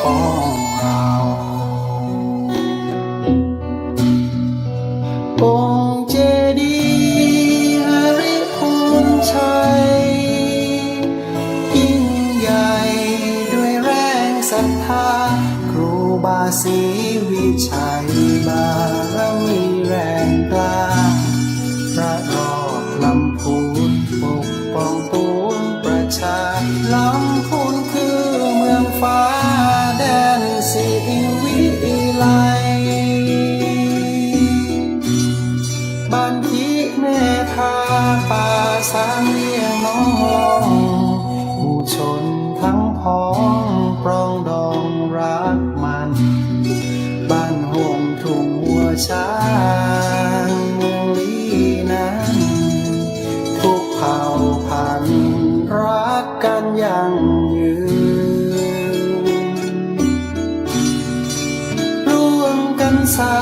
ของเราองค์เจดีย์หฤภูมิชัยยิ่งใหญ่ด้วยแรงศรัทธาครูบาศรีวิชัยบารมีแรงกล้าพระรอดลำพูนปกป้องปวงประชาลำพูนคือเมืองฟ้าแดนสิวิไลบ้านพิเมธาป่าสางเลี้ยงน้องลองหมู่ชนทั้งพ้องปรองดองรักมันบ้านห่วงทุ่งวัวช้างเมืองลีนั้นทุกเผ่าพันธุ์รักกันยั่งยืนร่วมกันสร้า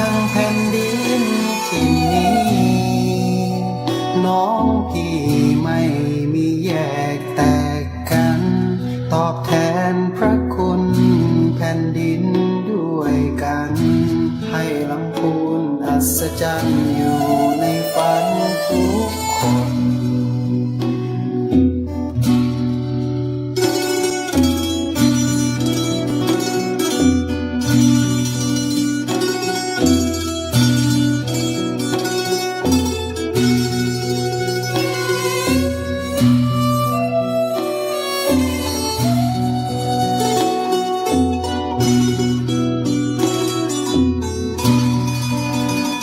งแผ่นดินที่นี้น้องพี่ไม่มีแยกแตกกันตอบแทนพระคุณแผ่นดินด้วยกันให้ลำพูนอัศจรรย์อยู่ในฝันทุกคน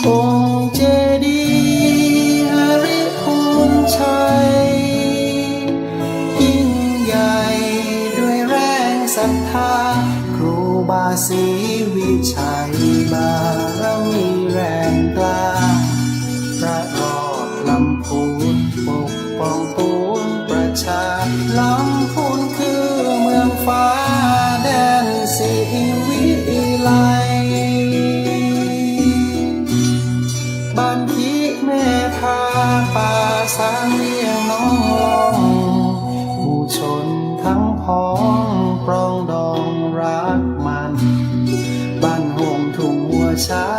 องค์เจดีย์หฤภูมิชัยยิ่งใหญ่ด้วยแรงศรัทธาครูบาศรีวิชัยบารมีแรงกล้าพระรอดลำพูนปกป้องปวงประชาลำพูนคือเมืองฟ้าแดนสิวิไลบ้านพิเมธาป่าสางเลี้ยงน้องลองหมู่ชนทั้งพ้องปรองดองรักมันบ้านห่วงทุ่งวัวช้า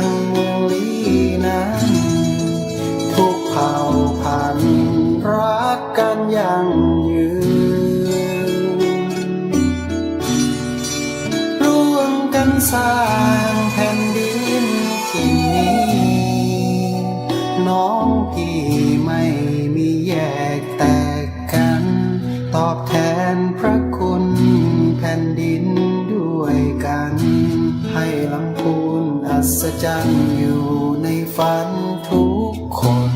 งเมืองลีนั้นทุกเผ่าพันธุ์รักกันยั่งยืนร่วมกันสร้างแผ่นดินที่นี้น้องพี่ไม่มีแยกแตกกันตอบแทนพระคุณแผ่นดินด้วยกันให้ลำพูนอัศจรรย์อยู่ในฝันทุกคน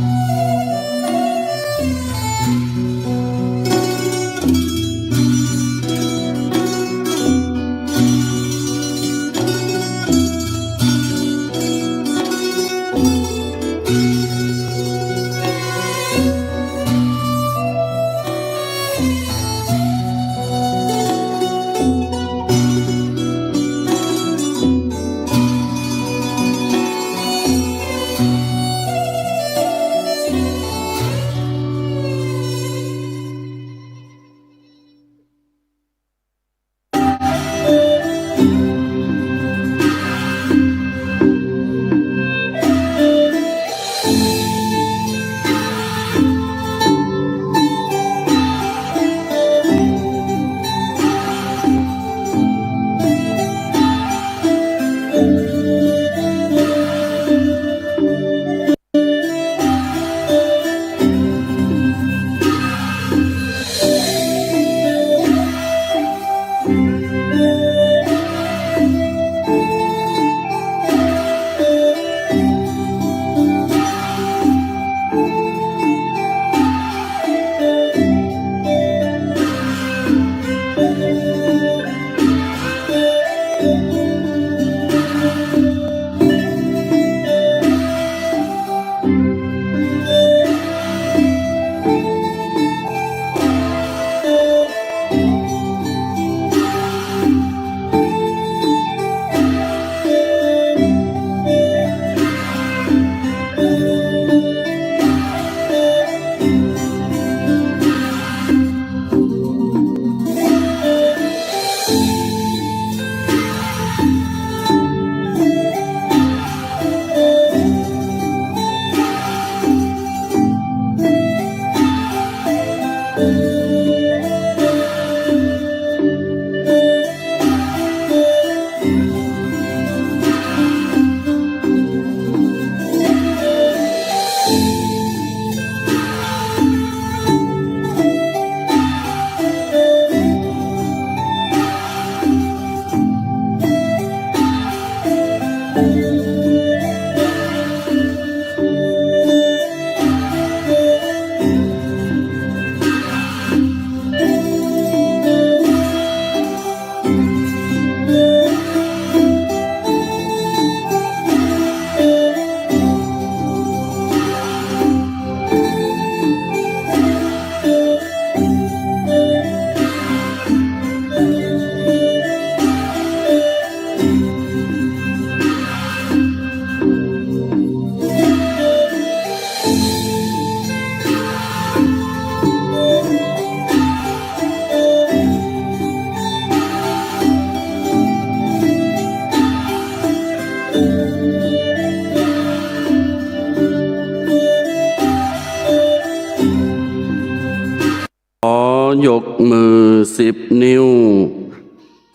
ยกมือ10 นิ้ว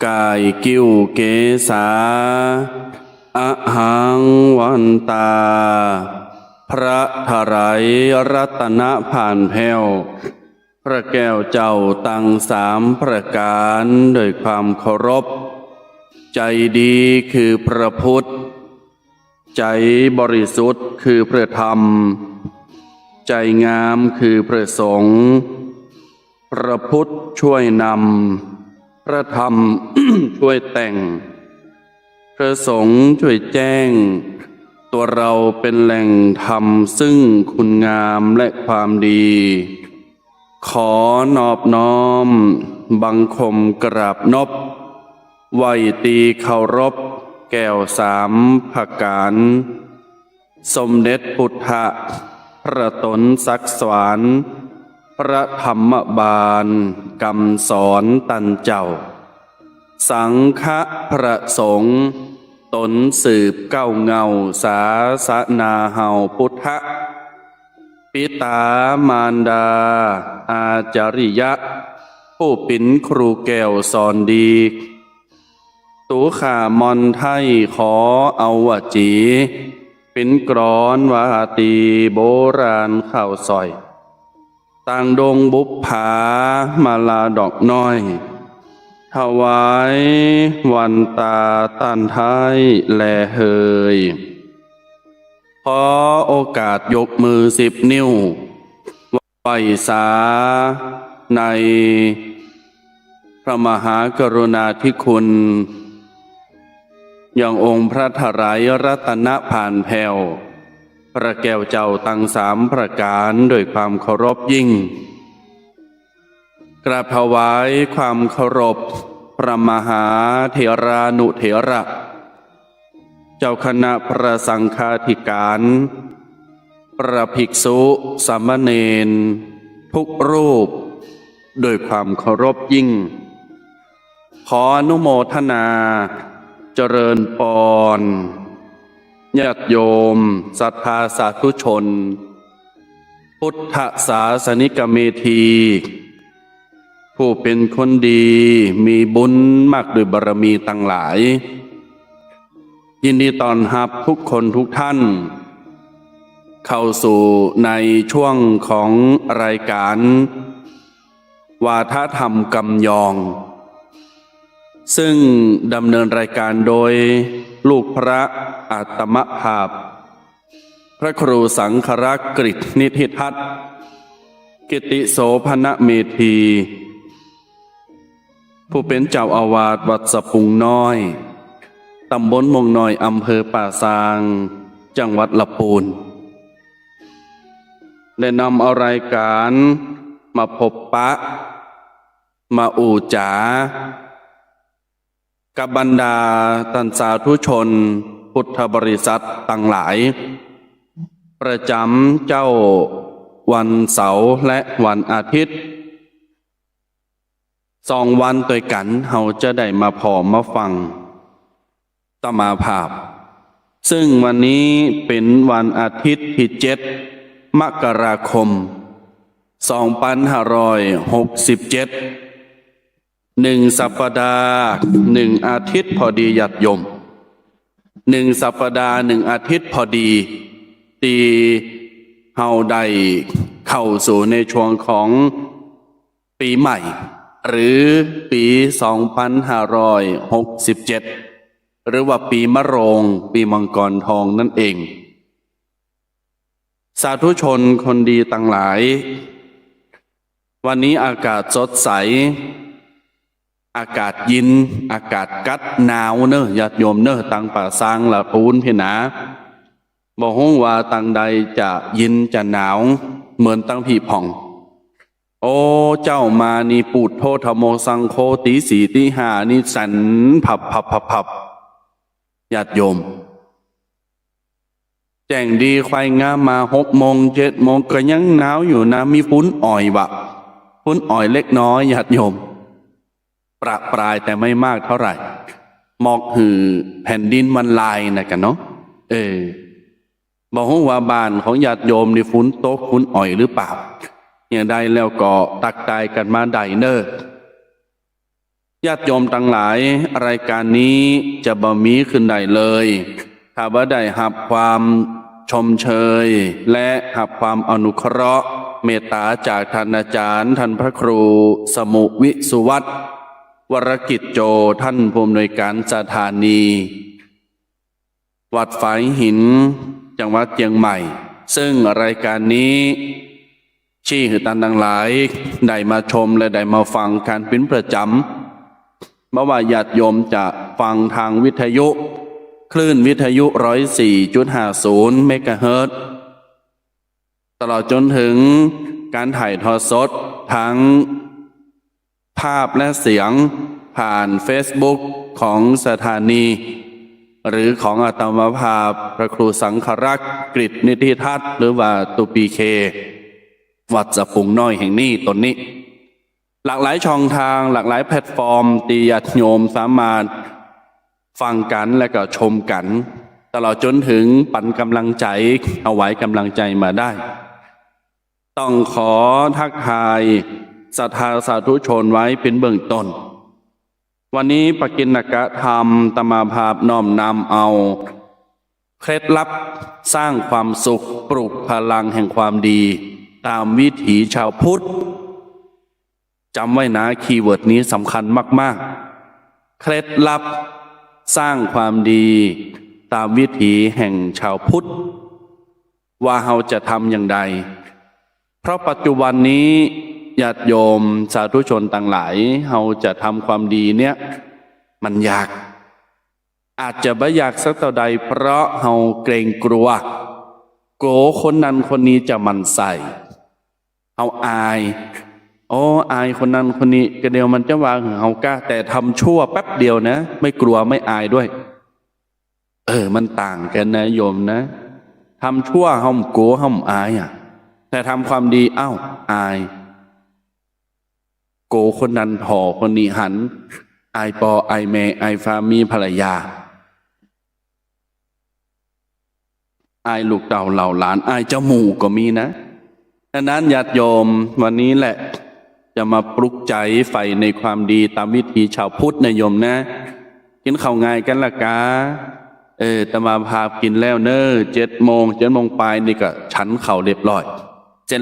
กายกิ้วเกษาอะหังวันตาพระทไรัยรัตนผ่านแผ้วพระแก้วเจ้าตั้ง3 ประการโดยความเคารพใจดีคือพระพุทธใจบริสุทธิ์คือพระธรรมใจงามคือพระสงฆ์พระพุทธช่วยนำพระธรรม ช่วยแต่งพระสงฆ์ช่วยแจ้งตัวเราเป็นแหล่งธรรมซึ่งคุณงามและความดี ขอนอบน้อมบังคมกราบนบไหวตีเคารพแก้ว3 ประการสมเด็จพุทธพระตนศักดิ์สวรรค์พระธรรมบาลกำสอนตันเจ้าสังฆพระสงฆ์ตนสืบเก้าเงาศาสนาเฮาพุทธปิตามารดาอาจาริยะผู้ปิ่นครูแก้วสอนดีตูข่ามอนไทยขอเอาวจีเป็นกรอนวาตีโบราณข้าวซอยต่างดงบุปผามาลาดอกน้อยถวายวันตาต้านท้ายแลเฮยขอโอกาสยกมือ10 นิ้วไหวสาในพระมหากรุณาธิคุณอย่างองค์พระทไรัยรัตนผ่านแผ้วพระแก้วเจ้าตั้ง3 ประการโดยความเคารพยิ่งกราบถวายความเคารพพระมหาเถรานุเถระเจ้าคณะพระสังฆาธิการพระภิกษุสามเณรทุกรูปโดยความเคารพยิ่งขออนุโมทนาเจริญปอนญาติโยมศรัทธาสาธุชนพุทธศาสนิกเมธีผู้เป็นคนดีมีบุญมากด้วยบารมีตั้งหลายยินดีต้อนรับทุกคนทุกท่านเข้าสู่ในช่วงของรายการวาทธรรมกำยองซึ่งดำเนินรายการโดยลูกพระอาตมภาพพระครูสังฆรักษ์กฤษนิธิทัศน์กิติโสภณเมธีผู้เป็นเจ้าอาวาสวัดสะพุงน้อยตำบลมงน้อยอำเภอป่าซางจังหวัดลำพูนได้นำเอารายการมาพบปะมาอู่จ๋ากับบรรดาท่านสาธุชนพุทธบริษัทต่างหลายประจำเจ้าวันเสาร์และวันอาทิตย์2 วันตัวยกันเราจะได้มาพอมาฟังตมาภาพซึ่งวันนี้เป็นวันอาทิตย์ที่7 มกราคม 2567 1 สัปดาห์1 อาทิตย์พอดีญาติโยม1 สัปดาห์1 อาทิตย์พอดีตีเฮาได้เข้าสู่ในช่วงของปีใหม่หรือปี 2567 หรือว่าปีมะโรงปีมังกรทองนั่นเองสาธุชนคนดีต่างหลายวันนี้อากาศสดใสอากาศเย็นอากาศกัดหนาวเนอะญาติโยมเนอะตังป่าซางละปูนพี่นะบอกห้องว่าตังใดจะเย็นจะหนาวเหมือนตังพี่ผ่องโอ้เจ้ามานี่ปูดโทธโมสังโฆตี4ตี5นี่สันพับญาติโยมแจ้งดีควายงามมา6 โมง 7 โมงก็ยังหนาวอยู่นะมีฝุ่นอ่อยวะฝุ่นอ่อยเล็กน้อยญาติโยมประปรายแต่ไม่มากเท่าไหร่หมอกหือแผ่นดินมันลายนะกันเนาะบอกว่าบ้านของญาติโยมนี่ฝุ่นโต๊ะฝุ่นอ่อยหรือเปล่า อย่างใดแล้วก็ตักตายกันมาได้เนอญาติโยมทั้งหลายรายการนี้จะบ่มีขึ้นได้เลยถ้าบ่ได้รับความชมเชยและรับความอนุเคราะห์เมตตาจากท่านอาจารย์ท่านพระครูสมุวิสุวัตรวรกิจโจท่านผู้อำนวยการสถานีวัดฝายหินจังหวัดเชียงใหม่ซึ่งรายการนี้ชี้ให้ท่านทั้งหลายได้มาชมและได้มาฟังการเป็นประจำเมื่อว่าญาติโยมจะฟังทางวิทยุคลื่นวิทยุ 104.50 เมกะเฮิรตซ์ตลอดจนถึงการถ่ายทอดสดทั้งภาพและเสียงผ่าน Facebook ของสถานีหรือของอาตมาภาพพระครูสังฆรักษ์กฤษนิติทัศน์หรือว่าตูปีเควัดสะพุงน้อยแห่งนี้ตนนี้หลากหลายช่องทางหลากหลายแพลตฟอร์มที่ญาติโยมสามารถฟังกันและก็ชมกันตลอดจนถึงปันกำลังใจเอาไว้กำลังใจมาได้ต้องขอทักทายศรัทธาสาธุชนไว้เป็นเบื้องต้นวันนี้ปกิณกธรรมตมาภาพน้อมนำเอาเคล็ดลับสร้างความสุขปลุกพลังแห่งความดีตามวิถีชาวพุทธจำไว้นะคีย์เวิร์ดนี้สำคัญมากๆเคล็ดลับสร้างความดีตามวิถีแห่งชาวพุทธว่าเราจะทำอย่างไรเพราะปัจจุบันนี้ญาติโยมสาธุชนต่างหลายเราจะทำความดีเนี่ยมันยากอาจจะไม่อยากสักเท่าใดเพราะเราเกรงกลัวโกรธคนนั้นคนนี้จะมันใส่เราอายอายคนนั้นคนนี้ก็เดียวมันจะวางเรากล้าแต่ทำชั่วแป๊บเดียวนะไม่กลัวไม่อายด้วยมันต่างกันนะโยมนะทำชั่วห้ามกลัวห้ามอายแต่ทำความดีอายโกคนนั้นถอคนนี้หันอายปออายแม่อายฟามีภรรยาอายลูกเต่าเหล่าหลานอายเจ้าหมู่ก็มีนะดังนั้นญาติโยมวันนี้แหละจะมาปลุกใจใฝ่ในความดีตามวิถีชาวพุทธนะโยมนะกินข้าวง่ายกันละกาตมาพากินแล้วเนอ7 โมงปลายนี่ก็ฉันข้าวเรียบร้อย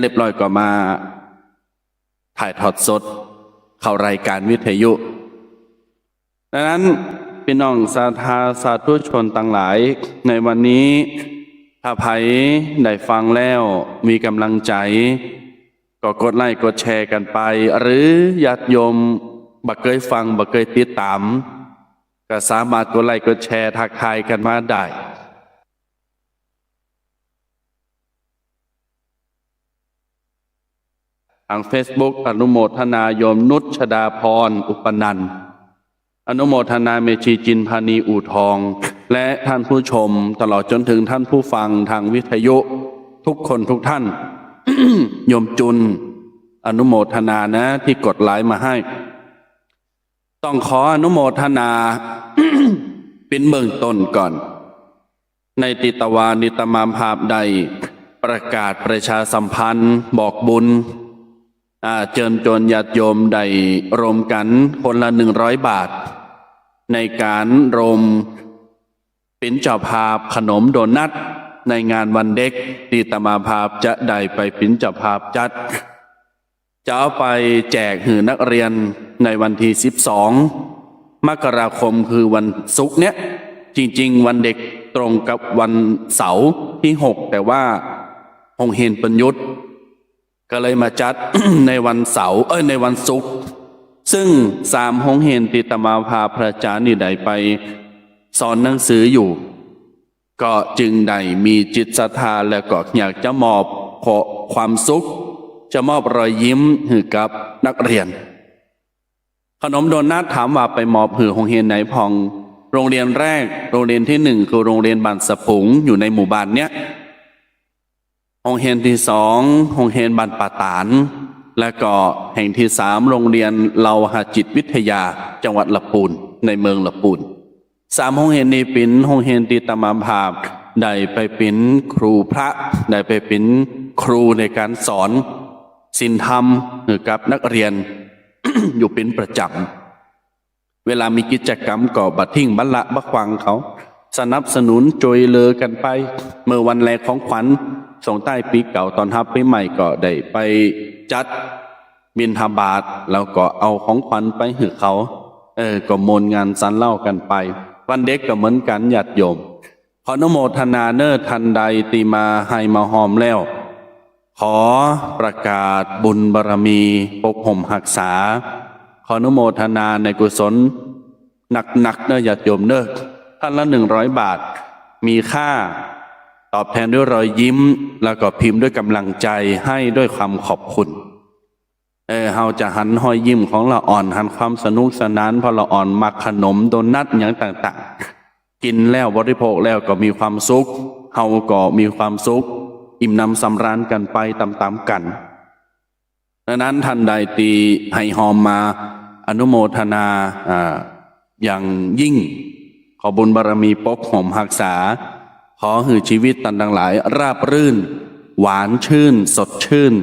เรียบร้อยก็มาถ่ายทอดสดเข้ารายการวิทยุดังนั้นพี่น้องศรัทธาสาธุชนต่างหลายในวันนี้ถ้าใครได้ฟังแล้วมีกำลังใจก็กดไลค์กดแชร์กันไปหรือญาติโยมบักเคยฟังบักเคยติดตามก็สามารถกดไลค์กดแชร์ทักทายกันมาได้ทาง Facebook อนุโมทนาโยมนุชชดาพรอุปนันท์อนุโมทนาเมชีจินพานีอู่ทองและท่านผู้ชมตลอดจนถึงท่านผู้ฟังทางวิทยุทุกคนทุกท่าน โยมจุนอนุโมทนานะที่กดไลค์มาให้ต้องขออนุโมทนา เป็นเบื้องต้นก่อนในติตวานิตมามภาพใดประกาศประชาสัมพันธ์บอกบุญเชิญชวนญาติโยมได้รวมกันคนละ100 บาทในการรวมเป็นเจ้าภาพขนมโดนัทในงานวันเด็กที่ตมาภาพจะได้ไปเป็นเจ้าภาพจัดจะเอาไปแจกให้นักเรียนในวันที่12 มกราคมคือวันศุกร์เนี้ยจริงๆวันเด็กตรงกับวันเสาร์ที่6แต่ว่าโรงเรียนประยุทธ์ก็เลยมาจัด ในวันเสาร์ในวันศุกร์ซึ่ง3 โรงเรียนที่ตมาภาพพระอาจารย์นี่ได้ไปสอนหนังสืออยู่ก็จึงได้มีจิตศรัทธาและก็อยากจะมอบขอความสุขจะมอบรอยยิ้มให้กับนักเรียนขนมโดนัทถามว่าไปมอบให้โรงเรียนไหนพองโรงเรียนแรกโรงเรียนที่1คือโรงเรียนบ้านสะพุงอยู่ในหมู่บ้านเนี้ยโรงเรียนที่2โรงเรียนบ้านป่าตานและก็แห่งที่3โรงเรียนเลาหะจิตวิทยาจังหวัดลำพูนในเมืองลำพูน3 โรงเรียนนี้เป็นโรงเรียนที่ตมาภาพได้ไปเป็นครูพระได้ไปเป็นครูในการสอน ศีลธรรมกับนักเรียน อยู่เป็นประจำเวลามีกิจกรรมก็บัดทิ้งบัลละบักวังเขาสนับสนุนจอยเลอกันไปเมื่อวันแรกของขวัญส่งใต้ปีเก่าตอนรับปีใหม่ก็ได้ไปจัดบิณฑบาตแล้วก็เอาของขวัญไปให้เขาก็มนงานสันเล่ากันไปวันเด็กก็เหมือนกันญาติโยมขออนุโมทนาเนอทันใดตีมาให้มาหอมแล้วขอประกาศบุญบารมีปกห่มหักษาขออนุโมทนาในกุศลหนักเนอญาติโยมเนอท่านละ100 บาทมีค่าตอบแทนด้วยรอยยิ้มแล้วก็พิมพ์ด้วยกำลังใจให้ด้วยความขอบคุณเฮาจะหันหอยยิ้มของเราอ่อนหันความสนุกสนานพอเราอ่อนมักขนมโดนัทอย่างต่างๆกินแล้วบริโภคแล้วก็มีความสุขเฮาก็มีความสุขอิ่มนำสำราญกันไปตามๆกันดังนั้นท่านใดตีให้หอมมาอนุโมทนาอย่างยิ่งขอบุญบารมีปกห่มหักษาขอให้ชีวิตตันทั้งหลายราบรื่นหวานชื่นสดชื่น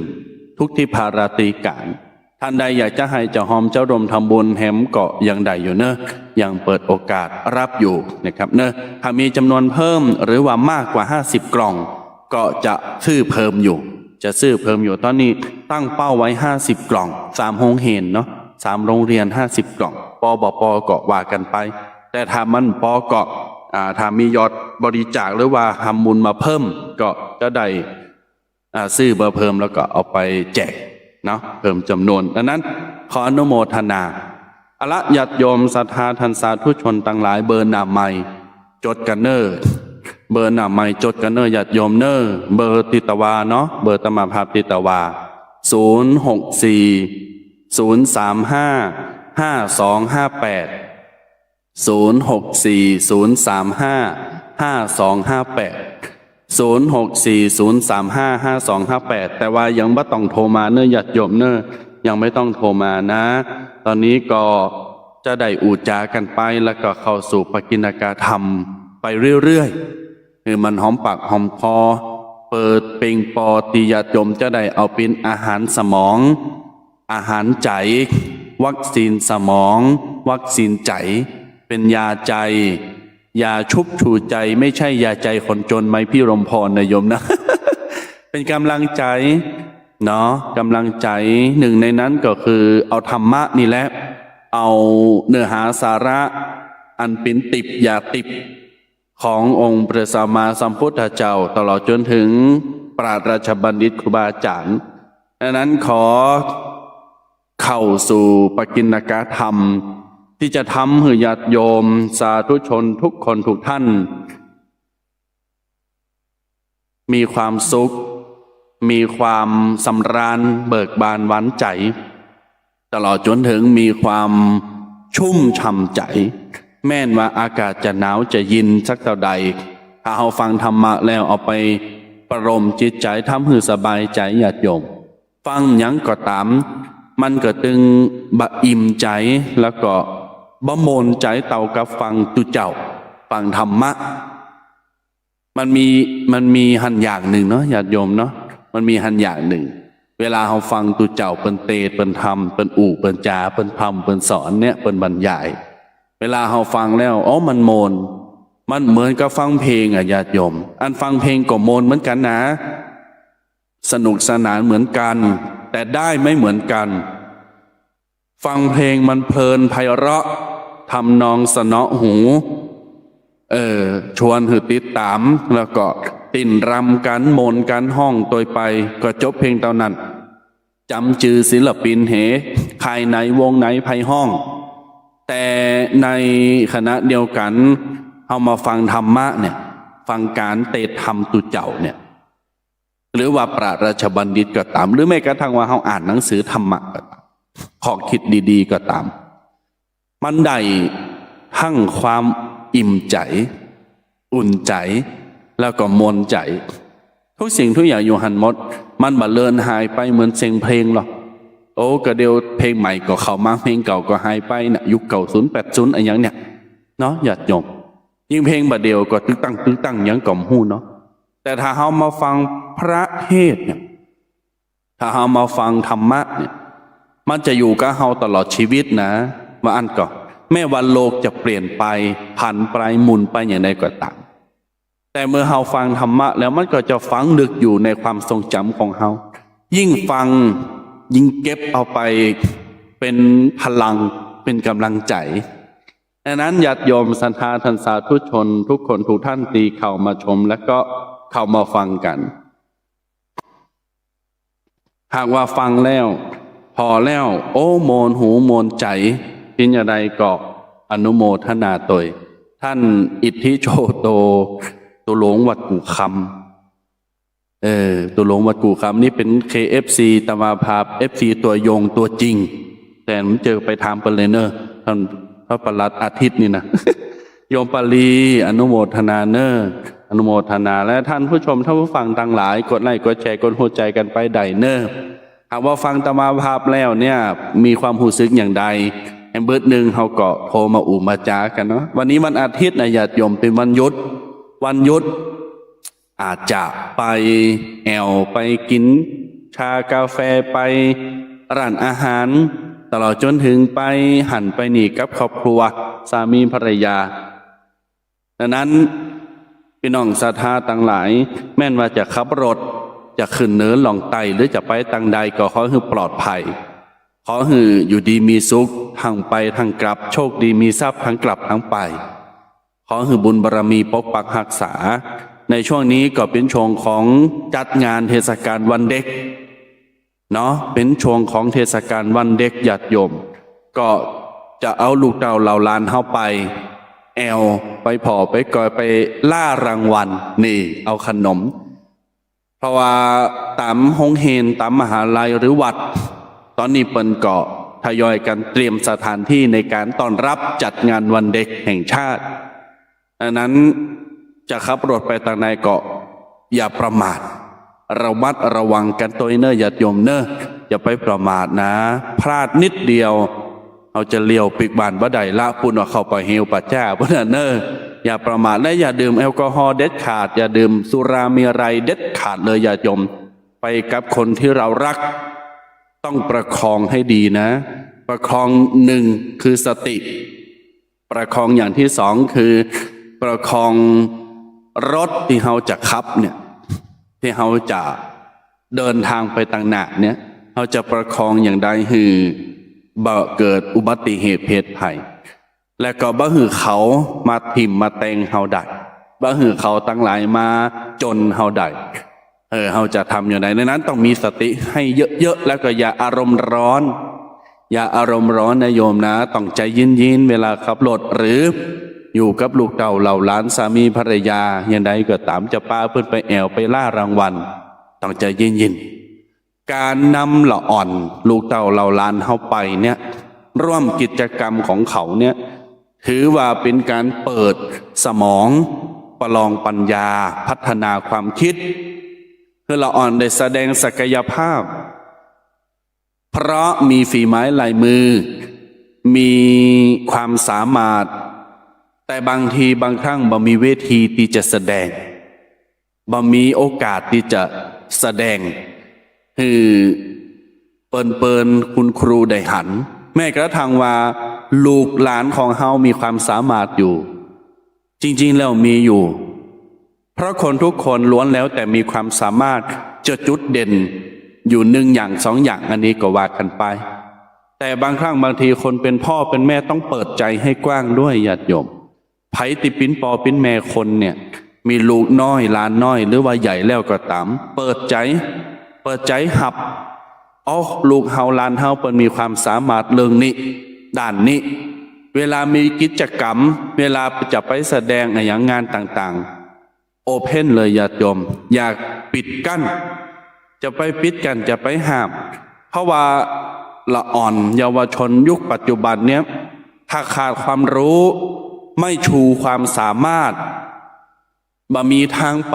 ทุกที่ภาราตรีการท่านใดอยากจะให้เจ้าหอมเจ้าดมทำบุญแหมเกาะยังใดอยู่เนอะยังเปิดโอกาสรับอยู่นะครับเนอะถ้ามีจำนวนเพิ่มหรือว่ามากกว่า50 กล่องก็จะซื้อเพิ่มอยู่ตอนนี้ตั้งเป้าไว้50 กล่อง3 โรงเรียนเนาะ3 โรงเรียน50 กล่องปบปเกาะว่ากันไปแต่ถ้ามันปเกาะถ้ามียอดบริจาคหรือว่าทำบุญมาเพิ่มก็จะได้ซื้อเบอร์เพิ่มแล้วก็เอาไปแจกเนาะเพิ่มจำนวนดังนั้นขออนุโมทนาอละญาติโยมศรัทธาทันสาธุชนต่างหลายเบอร์หน้าใหม่จดกันเนอเบอร์หน้าใหม่จดกันเนอญาติโยมเนอเบอร์ติตวาเนาะเบอร์ตมาภาพติตวา064 035 5258 064 035 5258 064 035 5258แต่ว่ายังไม่ต้องโทรมาเนอะญาติโยมเนอะยังไม่ต้องโทรมานะ ตอนนี้ก็จะได้อูจากันไปแล้วก็เข้าสู่ปกิณกธรรมไปเรื่อยๆคือมันหอมปากหอมคอเปิดเป่งปอติญาติโยมจะได้เอาเป็นอาหารสมองอาหารใจวัคซีนสมองวัคซีนใจเป็นยาใจยาชุบชูใจไม่ใช่ยาใจคนจนไหมพี่รมพรนะโยมนะ เป็นกำลังใจเนาะกำลังใจหนึ่งในนั้นก็คือเอาธรรมะนี่แหละเอาเนื้อหาสาระอันเป็นติบยาติบขององค์พระสัมมาสัมพุทธเจ้าตลอดจนถึงปราชญ์ราชบัณฑิตครูบาอาจารย์ดังนั้นขอเข้าสู่ปกิณกธรรมที่จะทำให้ญาติโยมสาธุชนทุกคนทุกท่านมีความสุขมีความสำราญเบิกบานหวานใจตลอดจนถึงมีความชุ่มฉ่ำใจแม้นว่าอากาศจะหนาวจะเย็นสักเท่าใดถ้าเราฟังธรรมะแล้วเอาไปประโลมจิตใจทำให้สบายใจญาติโยมฟังหยังก็ตามมันก็ตึงบะอิ่มใจแล้วก็บะโมนใจเต่ากับฟังตุเจ้าฟังธรรมะมันมีหันอย่างหนึ่งเนาะญาติโยมเนาะมันมีหันอย่างหนึ่งเวลาเราฟังตุเจ้าเปิ้นเตศเปิ้นธรรมเปิ้นอู่เปิ้นจาเปิ้นธรรมเปิ้นสอนเนี่ยเปิ้นบรรยายเวลาเราฟังแล้วมันโมนมันเหมือนกับฟังเพลงญาติโยมอันฟังเพลงก็โมนเหมือนกันนะสนุกสนานเหมือนกันแต่ได้ไม่เหมือนกันฟังเพลงมันเพลินไพเราะทำนองสนอหูชวนหือติดตามแล้วก็ติ่นรำกันโมนกันห้องตัวไปก็จบเพลงเท่านั้นจำจือศิลปินเหใครไหนวงไหนไพห้องแต่ในคณะเดียวกันเอามาฟังธรรมะเนี่ยฟังการเตะธรรมตุเจ้าเนี่ยหรือว่าปราชญ์ราชบัณฑิตก็ตามหรือแม้กระทั่งว่าเราอ่านหนังสือธรรมะก็ตามขอคิดดีๆก็ตามมันได้ทั้งความอิ่มใจอุ่นใจแล้วก็มนใจทุกสิ่งทุกอย่างอยู่หันหมดมันบัดเลินหายไปเหมือนเสียงเพลงหรอกก็เดียวเพลงใหม่ก็เข้ามาเพลงเก่าก็หายไปนะยุคเก่า080อะไรอย่างเนี่ยเนาะญาติโยมยิ่งเพลงบัดเดียวก็ตึกตั้งอย่างก่อมหู้เนาะแต่ถ้าเฮามาฟังพระเทศน์เนี่ย ถ้าเฮามาฟังธรรมะเนี่ยมันจะอยู่กับเฮาตลอดชีวิตนะว่าอันก่อนแม้วันโลกจะเปลี่ยนไปผันไปหมุนไปอย่างไรก็ตามแต่เมื่อเฮาฟังธรรมะแล้วมันก็จะฝังลึกอยู่ในความทรงจำของเฮายิ่งฟังยิ่งเก็บเอาไปเป็นพลังเป็นกำลังใจดังนั้นญาติโยมศรัทธาท่านสาธุชนทุกคนทุกท่านตีเข้ามาชมและก็เข้ามาฟังกันหากว่าฟังแล้วพอแล้วโอ้โมนหูโมนใจพิญญาใดก็อนุโมทนาตยท่านอิทธิโชโตตุหลวงวัดกู่คำตุหลวงวัดกู่คำนี่เป็น KFC ตมาภาพ FC ตัวยงตัวจริงแต่ผมเจอไปถามเปเลยเนอร์ท่านพระประหลัดอาทิตย์นี่นะ โยมปาลีอนุโมทนาเนอร์อนุโมทนาและท่านผู้ชมท่านผู้ฟังต่างหลายกดไลค์กดแชร์กดหัวใจกันไปไดเนอร์หากว่าฟังตมาภาพแล้วเนี่ยมีความรู้สึกอย่างใดแอมเบิร์ดหนึ่งเขาก็โทรมาอุมาจากันเนาะวันนี้วันอาทิตย์นะญาติโยมเป็นวันหยุดอาจจะไปแอวไปกินชากาแฟไปร้านอาหารตลอดจนถึงไปหันไปหนีกับครอบครัวสามีภรรยาดังนั้นพี่น้องศรัทธาต่างหลายแม้นว่าจะขับรถจะขึ้นเนินหล่องไตหรือจะไปต่างใดก็ขอให้ปลอดภัยขอให้อยู่ดีมีสุขทางไปทางกลับโชคดีมีทรัพย์ทั้งกลับทั้งไปขอให้บุญบารมีปกปักรักษาในช่วงนี้ก็เป็นช่วงของจัดงานเทศกาลวันเด็กเนาะเป็นช่วงของเทศกาลวันเด็กญาติโยมก็จะเอาลูกเต่าเหล่าหลานเข้าไปแอวไปผอไปกอยไปล่ารางวัลนี่เอาขนมเพราะว่าตามโรงเรียนตามมหาลัยหรือวัดตอนนี้เปิ้นก็ทยอยกันเตรียมสถานที่ในการต้อนรับจัดงานวันเด็กแห่งชาติดังนั้นจะขับรถไปทางใดก็อย่าประมาทระมัดระวังกันตัวเนอญาติโยมเนออย่าไปประมาทนะพลาดนิดเดียวเอาจะเลี้ยวปิกบานบ่ได้ละปุ่นว่าเข้าไปเฮวป่าจ้าบ่น่ะเนออย่าประมาทและอย่าดื่มแอลกอฮอล์เด็ดขาดอย่าดื่มสุรามีอะไรเด็ดขาดเลยญาติโยมไปกับคนที่เรารักต้องประคองให้ดีนะประคองหนึ่งคือสติประคองอย่างที่สองคือประคองรถที่เราจะขับเนี่ยที่เราจะเดินทางไปต่างหน้าเนี่ยเราจะประคองอย่างใดคือบ่เกิดอุบัติเหตุเพศภัยและก็บ่หือเขามาทิ่มมาแตงเฮาได้บ่หือเขาตั้งหลายมาจนเฮาได้เฮาจะทำอย่างไรในนั้นต้องมีสติให้เยอะๆแล้วก็อย่าอารมณ์ร้อนอย่าอารมณ์ร้อนนะโยมนะต้องใจเย็นๆเวลาขับรถหรืออยู่กับลูกเต่าเหล่าหลานสามีภรรยาอย่างใดก็ตามจะป้าเพื่อนไปแอวไปล่ารางวัลต้องใจเย็นๆการนำละอ่อนลูกเต่าเหล่าหลานเข้าไปเนี่ยร่วมกิจกรรมของเขาเนี่ยถือว่าเป็นการเปิดสมองประลองปัญญาพัฒนาความคิดเพื่อละอ่อนได้แสดงศักยภาพเพราะมีฝีไม้ลายมือมีความสามารถแต่บางทีบางครั้งบ่มีเวทีที่จะแสดงบ่มีโอกาสที่จะแสดงคือเปินคุณครูได้หันแม้กระทั่งว่าลูกหลานของเฮามีความสามารถอยู่จริงๆแล้วมีอยู่เพราะคนทุกคนล้วนแล้วแต่มีความสามารถจะจุดเด่นอยู่หนึ่งอย่างสองอย่างอันนี้ก็ว่ากันไปแต่บางครั้งบางทีคนเป็นพ่อเป็นแม่ต้องเปิดใจให้กว้างด้วยญาติโยมไผติปิ้นปอปิ้นแม่คนเนี่ยมีลูกน้อยหลานน้อยหรือว่าใหญ่แล้วก็ตามเปิดใจหับลูกเฮาหลานเฮาเปิ้นมีความสามารถเรื่องนี้ด้านนี้เวลามีกิจกรรมเวลาจะไปแสดงในอย่างงานต่างๆโอเพ่นเลยญาติโยมอยากปิดกั้นจะไปปิดกันจะไปห้ามเพราะว่าละอ่อนเยาวชนยุคปัจจุบันเนี้ยถ้าขาดความรู้ไม่ชูความสามารถบ่มีทางไป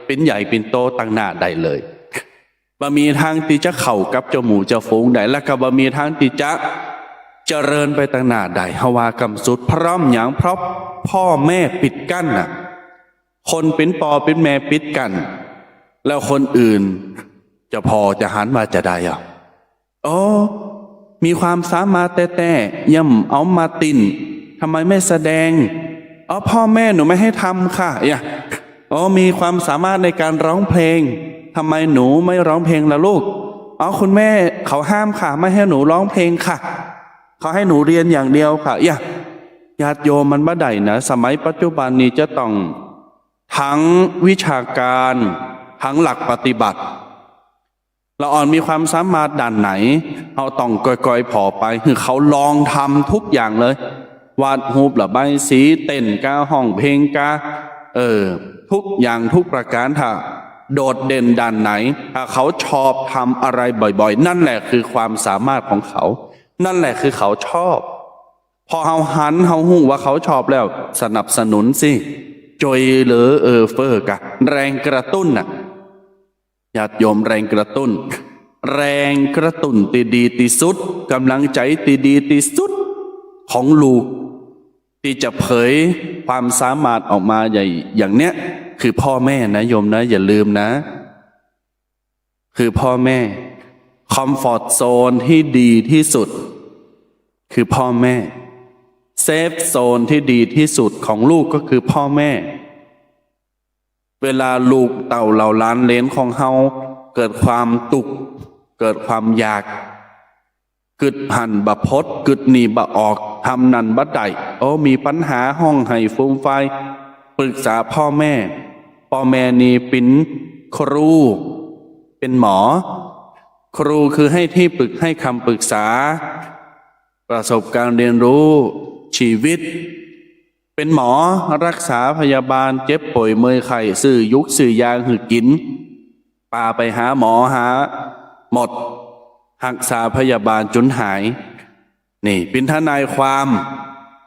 เป็นใหญ่เป็นโตต่างหน้าได้เลยบ่มีทางที่จะเข้ากับเจ้าหมูเจ้าฝูงได้และก็บ่มีทางที่จะเจริญไปต่างหน้าได้เฮาว่ากำสุดพร้อมหยังเพราะพ่อแม่ปิดกั้นน่ะคนเป็นปอเป็นแม่ปิดกั้นแล้วคนอื่น จะพอจะหันมาจะได้อ่ะอ๋อมีความสามารถแต่ย่ำเอามาตินทำไมไม่แสดงอ๋อพ่อแม่หนูไม่ให้ทำค่ะอ๋อมีความสามารถในการร้องเพลงทำไมหนูไม่ร้องเพลงล่ะลูกอ๋อคุณแม่เขาห้ามค่ะไม่ให้หนูร้องเพลงค่ะเขาให้หนูเรียนอย่างเดียวค่ะญาติโยมมันบ่ได้นะสมัยปัจจุบันนี้จะต้องทั้งวิชาการทั้งหลักปฏิบัติละอ่อนมีความสามารถด้านไหนเอาต้องก่อยๆพอไปคือเขาลองทำทุกอย่างเลยวาดรูประบายสีเต้นกาห้องเพลงกาทุกอย่างทุกประการถ้าโดดเด่นด้านไหนถ้าเขาชอบทำอะไรบ่อยๆนั่นแหละคือความสามารถของเขานั่นแหละคือเขาชอบพอเขาหันเขาหูว่าเขาชอบแล้วสนับสนุนสิจอยเหลือเฟอร์กะแรงกระตุ้นน่ะญาติโยมแรงกระตุ้นแรงกระตุ้นตีดีที่สุดกำลังใจตีดีที่สุดของลูกที่จะเผยความสามารถออกมาอย่างเนี้ยคือพ่อแม่นะโยมนะอย่าลืมนะคือพ่อแม่คอมฟอร์ตโซนที่ดีที่สุดคือพ่อแม่เซฟโซนที่ดีที่สุดของลูกก็คือพ่อแม่เวลาลูกเต่าเหล่าล้านเลนของเฮาเกิดความตุกเกิดความอยากกึดหันบะพดกึดหนีบะออกทำนันบะไดมีปัญหาห้องให้ฟูมไฟปรึกษาพ่อแม่นี่เป็นครูเป็นหมอครูคือให้ที่ปรึกให้คำปรึกษาประสบการณ์เรียนรู้ชีวิตเป็นหมอรักษาพยาบาลเจ็บป่วยเมื่อยไข้ซื้อยุกซื้อยางหือกินปาไปหาหมอหาหมดรักษาพยาบาลจนหายนี่เป็นทนายความ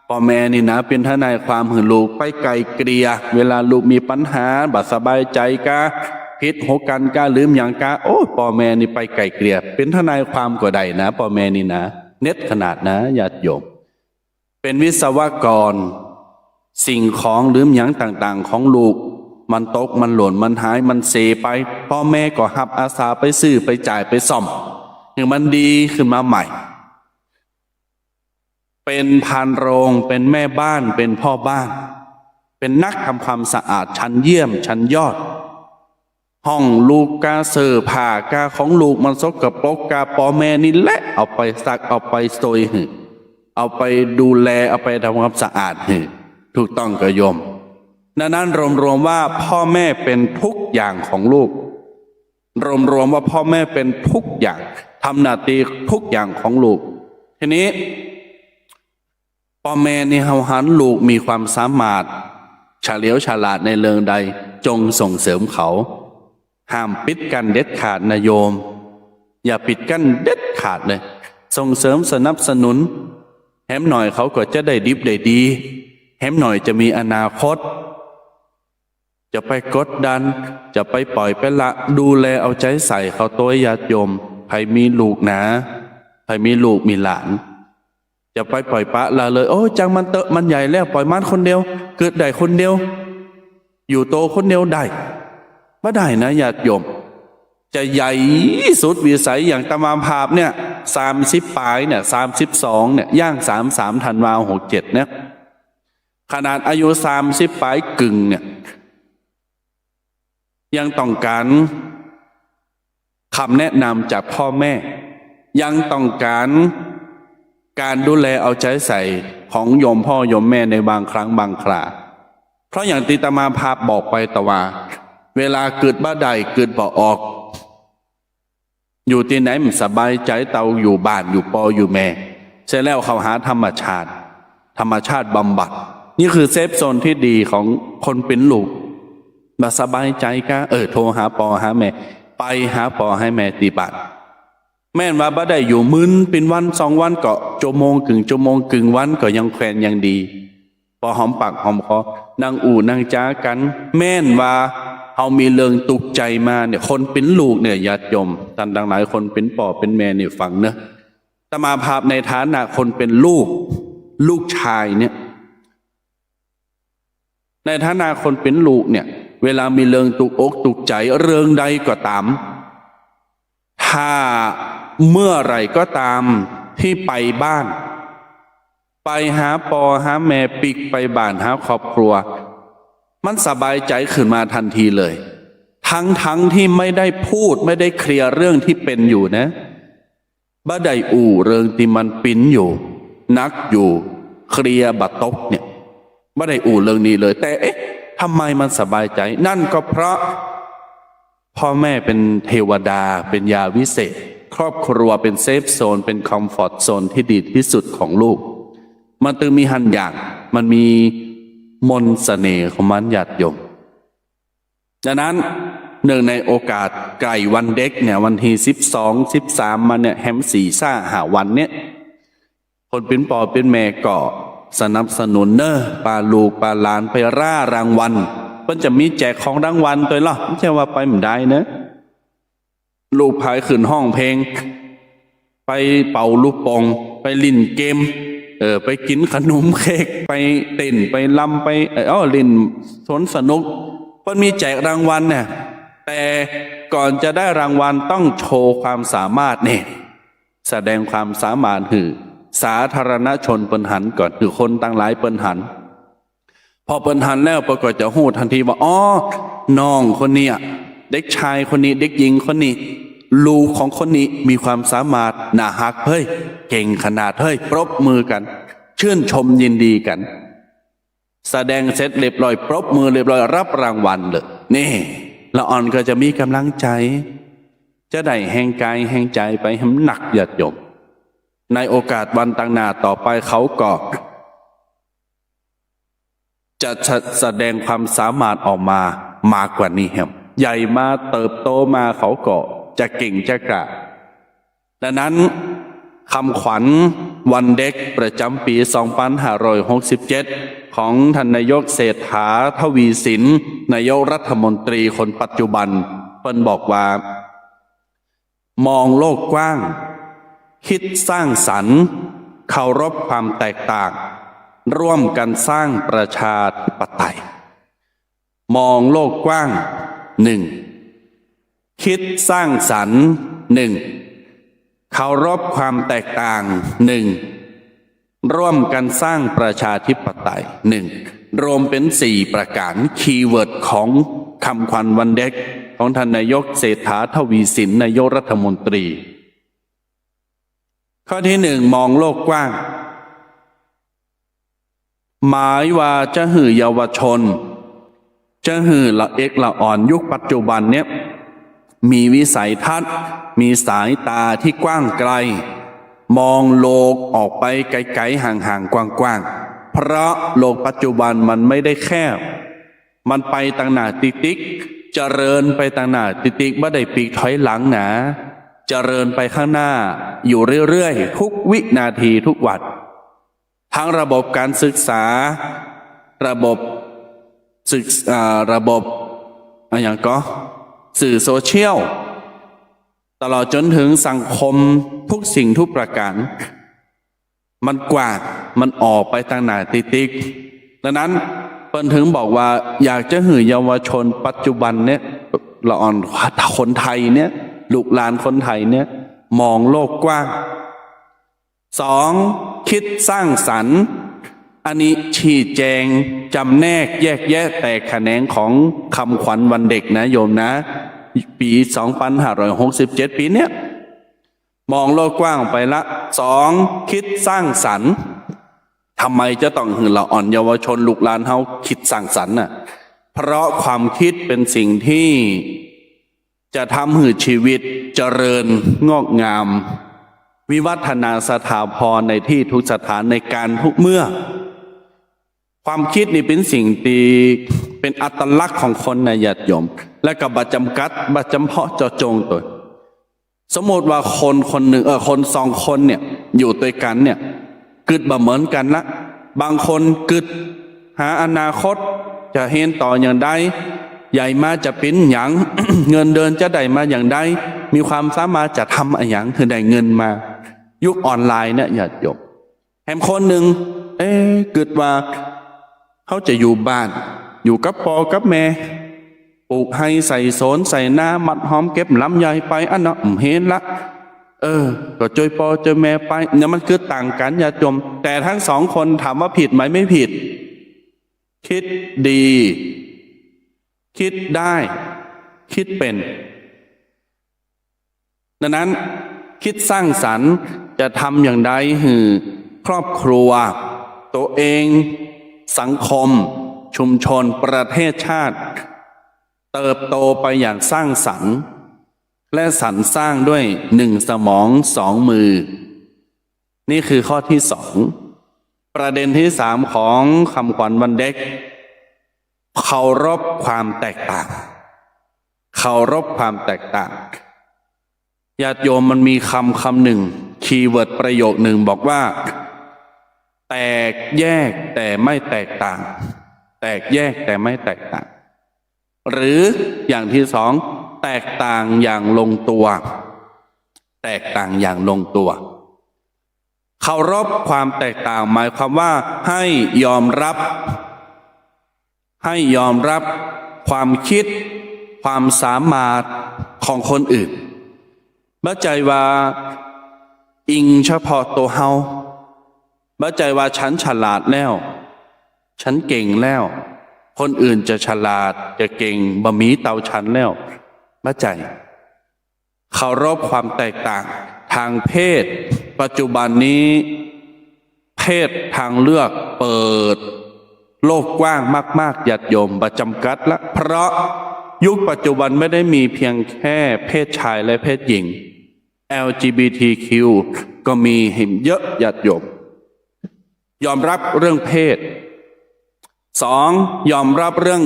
พ่อแม่นี่นะเป็นทนายความหือลูกไปไกลเกลี่ยเวลาลูกมีปัญหาบัดสบายใจกะพิษหกกันกะลืมอย่างกะพ่อแม่นี่ไปไกลเกลี่ยเป็นทนายความก็ได้นะพ่อแม่นี่นะเน็ตขนาดนะญาติโยมเป็นวิศวกรสิ่งของหรืออย่างต่างๆของลูกมันตกมันหล่นมันหายมันเสไปพ่อแม่ก็หับอาสาไปซื้อไปจ่ายไปซ่อมอย่างมันดีขึ้นมาใหม่เป็นพานโรงเป็นแม่บ้านเป็นพ่อบ้านเป็นนักทำความสะอาดชั้นเยี่ยมชั้นยอดห้องลูกกาเสื้อผ้ากาของลูกมันสกปรกกาพ่อแม่นี่แหละเอาไปซักเอาไปโซยเอาไปดูแลเอาไปทำความสะอาดถูกต้องกระยมนั้นรวมๆว่าพ่อแม่เป็นทุกอย่างของลูกรวมว่าพ่อแม่เป็นทุกอย่างทำหน้าที่ทุกอย่างของลูกทีนี้พ่อแม่นี่เฮาหันลูกมีความสามารถเฉลียวฉลาดในเรื่องใดจงส่งเสริมเขาห้ามปิดกันเด็ดขาดนะโยมอย่าปิดกันเด็ดขาดเลยส่งเสริมสนับสนุนแหมหน่อยเขาก็จะได้ดิบได้ดีแหมหน่อยจะมีอนาคตจะไปกดดันจะไปปล่อยไปละดูแลเอาใจใส่เขาตัวญาติโยมใครมีลูกนะใครมีลูกมีหลานจะไปปล่อยปะละเลยจังมันเตอะมันใหญ่แล้วปล่อยมันคนเดียวเกิดได้คนเดียวอยู่โตคนเดียวได้ไม่ได้นะญาติโยมจะใหญ่สุดวิสัยอย่างตมาภาพเนี่ย30ปลายเนี่ย32เนี่ยย่าง33ธันวาคม67เนี่ยขนาดอายุ30ปลายกึ่งเนี่ยยังต้องการคำแนะนำจากพ่อแม่ยังต้องการดูแลเอาใจใส่ของโยมพ่อโยมแม่ในบางครั้งบางคราเพราะอย่างที่ตมาภาพบอกไปแต่ว่าเวลาเกิดบ้าใดเกิดบ่ออกอยู่ที่ไหนมันสบายใจเตาอยู่บ้านอยู่ปออยู่แม่เสร็จแล้วเขาหาธรรมชาติบำบัดนี่คือเซฟโซนที่ดีของคนเป็นลูกมาสบายใจก็โทรหาปอหาแม่ไปหาปอให้แม่ตีบัตรแม่นว่าบ่ได้อยู่มึนเป็นวัน2 วันก็ชั่วโมงกึ่งวันก็ยังแขวนยังดีพอหอมปากหอมคอนั่งนั่งจ้ากันแม่นว่าเฮามีเรื่องตุกใจมาเนี่ยคนเป็นลูกเนี่ยญาติโยมท่านทั้งหลายคนเป็นพ่อเป็นแม่เนี่ยฟังเนอะตมาภาพในฐานะคนเป็นลูกชายเนี่ยในฐานะคนเป็นลูกเนี่ยเวลามีเรื่องตุกอกตุกใจเรื่องใดก็ตาม ถ้าเมื่อไหร่ก็ตามที่ไปบ้าน ไปหาปอหาแม่ปิกไปบ้านหาครอบครัว มันสบายใจขึ้นมาทันทีเลย ทั้งที่ไม่ได้พูดไม่ได้เคลียร์เรื่องที่เป็นอยู่นะบ่ได้อู่เรื่องที่มันปิ้นอยู่นักอยู่เคลียร์บัตตกเนี่ยบ่ได้อู่เรื่องนี้เลย แต่เอ๊ะทำไมมันสบายใจนั่นก็เพราะพ่อแม่เป็นเทวดาเป็นยาวิเศษครอบครัวเป็นเซฟโซนเป็นคอมฟอร์ตโซนที่ดีที่สุดของลูกมันตึงมีหันอย่างมันมีมนต์เสน่ห์ของมันหยาดยมดังนั้นเนื่องในโอกาสไก่วันเด็กเนี่ยวันที่12 13มาเนี่ยแฮม4-5วันเนี่ยคนเป็นปอเป็นแม่ก็สนับสนุนเนอะปาลูกปาหลานไปร่ารางวัลเพิ่นจะมีแจกของรางวัลตัวล่ะไม่ใช่ว่าไปไม่ได้นะลูกพายขึ้นห้องเพลงไปเป่าลูกโป่งไปเล่นเกมไปกินขนมเค้กไปเต้นไปลำไปเล่นสวนสนุกเพิ่นมีแจกรางวัลเนี่ยแต่ก่อนจะได้รางวัลต้องโชว์ความสามารถเนี่ยแสดงความสามารถคือสาธารณชนเปิ้นหันก่อนคือคนตั้งหลายเปิ้นหันพอเปิ้นหันแล้วปรากฏจะฮู้ทันทีว่าอ๋อน้องคนนี้เด็กชายคนนี้เด็กหญิงคนนี้ลูกของคนนี้มีความสามารถน่าฮักเฮ้ยเก่งขนาดเฮ้ยปรบมือกันชื่นชมยินดีกันแสดงเสร็จเรียบร้อยปรบมือเรียบร้อยรับรางวัลเลยนี่ละอ่อนก็จะมีกำลังใจจะได้แห่งกายแห่งใจไปให้หนักหยัดหยบในโอกาสวันต่างหน้าต่อไปเขาก็จะแสดงความสามารถออกมามากกว่านี้ครับใหญ่มาเติบโตมาเขาก็จะเก่งจะกล้าดังนั้นคำขวัญวันเด็กประจำปี 2567 ของท่านนายกเศรษฐาทวีสินนายกรัฐมนตรีคนปัจจุบันเพิ่นบอกว่ามองโลกกว้างคิดสร้างสรรค์เคารพความแตกต่างร่วมกันสร้างประชาธิปไตยมองโลกกว้าง1คิดสร้างสรรค์1เคารพความแตกต่าง1ร่วมกันสร้างประชาธิปไตย1รวมเป็น4ประการคีย์เวิร์ดของคำขวัญวันเด็กของท่านนายกเศรษฐาทวีสินนายกรัฐมนตรีข้อที่1มองโลกกว้างหมายว่าจะหือเยาวชนจะหือละเอกละอ่อนยุคปัจจุบันเนี่ยมีวิสัยทัศน์มีสายตาที่กว้างไกลมองโลกออกไปไกลๆห่างๆกว้างๆเพราะโลกปัจจุบันมันไม่ได้แคบมันไปต่างหน้าติ๊กๆเจริญไปต่างหน้าติ๊กๆไม่ได้ปีกถอยหลังนะเจริญไปข้างหน้าอยู่เรื่อยๆทุกวินาทีทุกวันทั้งระบบการศึกษาระบบอย่างก็สื่อโซเชียลตลอดจนถึงสังคมทุกสิ่งทุกประการมันกว้างมันออกไปทางหน้าติ๊กๆดังนั้นเปิ้นถึงบอกว่าอยากจะหือเยาวชนปัจจุบันเนี่ยละอ่อนคนไทยเนี่ยลูกหลานคนไทยเนี่ยมองโลกกว้าง2คิดสร้างสรรค์อันนี้ชี้แจงจำแนกแยกแยะแตกแขนงของคำขวัญวันเด็กนะโยมนะปี 2567 ปีเนี้ยมองโลกกว้างไปละ2คิดสร้างสรรค์ทำไมจะต้องหือละอ่อนเยาวชนลูกหลานเฮาคิดสร้างสรรค์น่ะเพราะความคิดเป็นสิ่งที่จะทำให้ชีวิตเจริญงอกงามวิวัฒนาสถาพรในที่ทุกสถานในการทุกเมื่อความคิดนี่เป็นสิ่งที่เป็นอัตลักษณ์ของคนในญาติโยมและกับบัจำกัดบัจำเพาะเจาะจงตัวสมมติว่าคนหนึ่งคน2คนเนี่ยอยู่ด้วยกันเนี่ยกึดบ่เหมือนกันละบางคนกึดหาอนาคตจะเห็นต่ออย่างใดใหญ่มาจะเป็นอย่าง เงินเดินจะได้มาอย่างใดมีความสามารถจะทำอะไรอย่างคือได้เงินมายุคออนไลน์เนี่ยอย่าจบแถมคนหนึ่งเกิดว่าเขาจะอยู่บ้านอยู่กับพ่อกับแม่ ปลูกให้ใส่สนใส่หน้ามัดหอมเก็บลำใหญ่ไปอันเนาะเห็นละก็จอยปอจอยแม่ไปเนี่ยมันคือต่างกันอย่าจมแต่ทั้งสองคนถามว่าผิดไหมไม่ผิดคิดดีคิดได้คิดเป็นดังนั้นคิดสร้างสรรค์จะทำอย่างใดหือครอบครัวตัวเองสังคมชุมชนประเทศชาติเติบโตไปอย่างสร้างสรรค์และสรรสร้างด้วยหนึ่งสมองสองมือนี่คือข้อที่สองประเด็นที่สามของคำขวัญวันเด็กเคารพความแตกต่างเคารพความแตกต่างญาติโยมมันมีคำหนึ่งคีย์เวิร์ดประโยคหนึ่งบอกว่าแตกแยกแต่ไม่แตกต่างแตกแยกแต่ไม่แตกต่างหรืออย่างที่สองแตกต่างอย่างลงตัวแตกต่างอย่างลงตัวเคารพความแตกต่างหมายความว่าให้ยอมรับความคิดความสามารถของคนอื่นบ่ใจว่าอิงเฉพาะตัวเฮาบ่ใจว่าฉันฉลาดแล้วฉันเก่งแล้วคนอื่นจะฉลาดจะเก่งบ่มีเตาฉันแล้วบ่ใจเคารพความแตกต่างทางเพศปัจจุบันนี้เพศทางเลือกเปิดโลกกว้างมากๆญาติโยมประจำกัดละเพราะยุคปัจจุบันไม่ได้มีเพียงแค่เพศชายและเพศหญิง LGBTQ ก็มีเห็นเยอะญาติโยมยอมรับเรื่องเพศสองยอมรับเรื่อง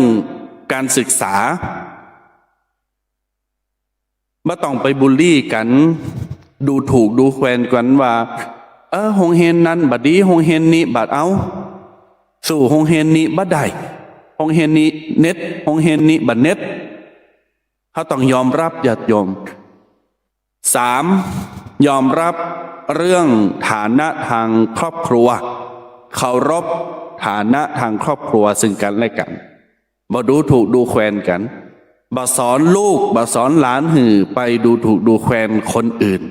การศึกษาไม่ต้องไปบูลลี่กันดูถูกดูแคลนกันว่าโรงเรียนนั้นบัดดีโรงเรียนนี้บัดเอาสู่โรงเรียนนี้บัดได้โรงเรียนนี้เน็ตโรงเรียนนี้บัดเน็ตเขาต้องยอมรับญาติโยมสามยอมรับเรื่องฐานะทางครอบครัวเคารพฐานะทางครอบครัวซึ่งกันและกันบ่ดูถูกดูแคลนกันบ่สอนลูกบ่สอนหลานหือไปดูถูกดูแคลนคนอื่น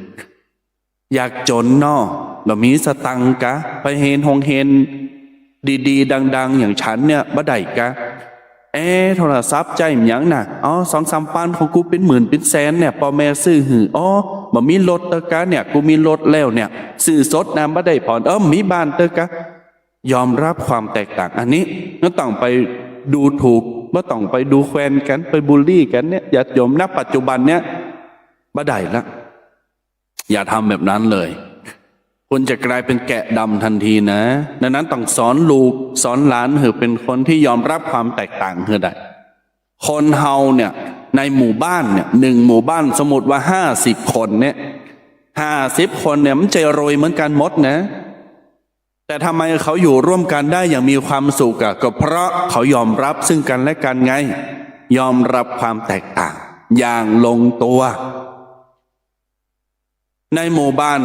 อยากจนเนาะบ่มีสตังค์กะไปเห็นโรงเรียนดีๆดังๆอย่างฉันเนี่ยบ่ได้กะโทรศัพท์ใจมันหยังน่ะ2-3 พันของกูเป็นหมื่นเป็นแสนเนี่ยพ่อแม่ซื้อหือบ่มีรถเตอกะเนี่ยกูมีรถแล้วเนี่ยซื้อสดนะบ่ได้ผ่อนมีบ้านเตอกะยอมรับความแตกต่างอันนี้ไม่ต้องไปดูถูกไม่ต้องไปดูแคลนกันไปบูลลี่กันเนี่ยญาติโยมณปัจจุบันเนี่ยบ่ได้ละอย่าทำแบบนั้นเลยคุณจะกลายเป็นแกะดำทันทีนะดังนั้นต้องสอนลูกสอนหลานให้เป็นคนที่ยอมรับความแตกต่างให้ได้คนเฮาเนี่ยในหมู่บ้านเนี่ย1 หมู่บ้านสมมติว่า50 คนเนี่ย50 คนเนี่ยมันใจโรยเหมือนกันหมดนะแต่ทำไมเขาอยู่ร่วมกันได้อย่างมีความสุขก็เพราะเขายอมรับซึ่งกันและกันไงยอมรับความแตกต่างอย่างลงตัวในหมู่บ้าน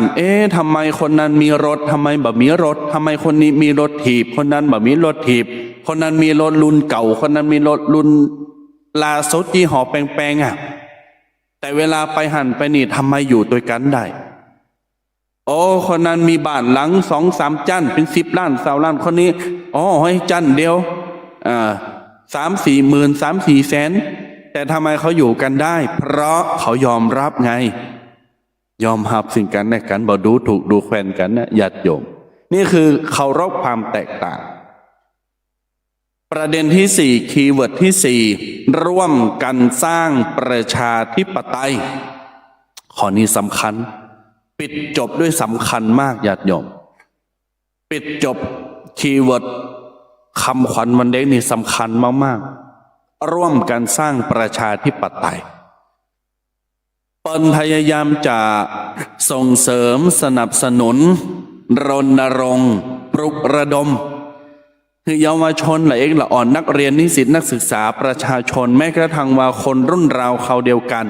ทำไมคนนั้นมีรถทำไมบ่มีรถทำไมคนนี้มีรถถีบคนนั้นบ่มีรถถีบคนนั้นมีรถรุ่นเก่าคนนั้นมีรถรุ่นลาสุดยี่ห้อแปลงๆแต่เวลาไปหันไปนี่ทำไมอยู่ด้วยกันได้คนนั้นมีบ้านหลัง2-3 จั่นเป็น10 ล้าน20 ล้านคนนี้ให้จั่นเดียว3-4 หมื่น3-4 แสนแต่ทำไมเขาอยู่กันได้เพราะเขายอมรับไงยอมรับสิ่งกันและกันบ่ดูถูกดูแคลนกันนะญาติโยมนี่คือเคารพความแตกต่างประเด็นที่4คีย์เวิร์ดที่4ร่วมกันสร้างประชาธิปไตยข้อนี้สำคัญปิดจบด้วยสำคัญมากญาติโยมปิดจบคีย์เวิร์ดคำขวัญวันเด็กนี่สำคัญมากๆร่วมกันสร้างประชาธิปไตยเปิ้นพยายามจะส่งเสริมสนับสนุนรณรงค์ปลุกระดมคือเยาวชนละอ่อนนักเรียนนิสิตนักศึกษาประชาชนแม้กระทั่งว่าคนรุ่นราวเขาเดียวกัน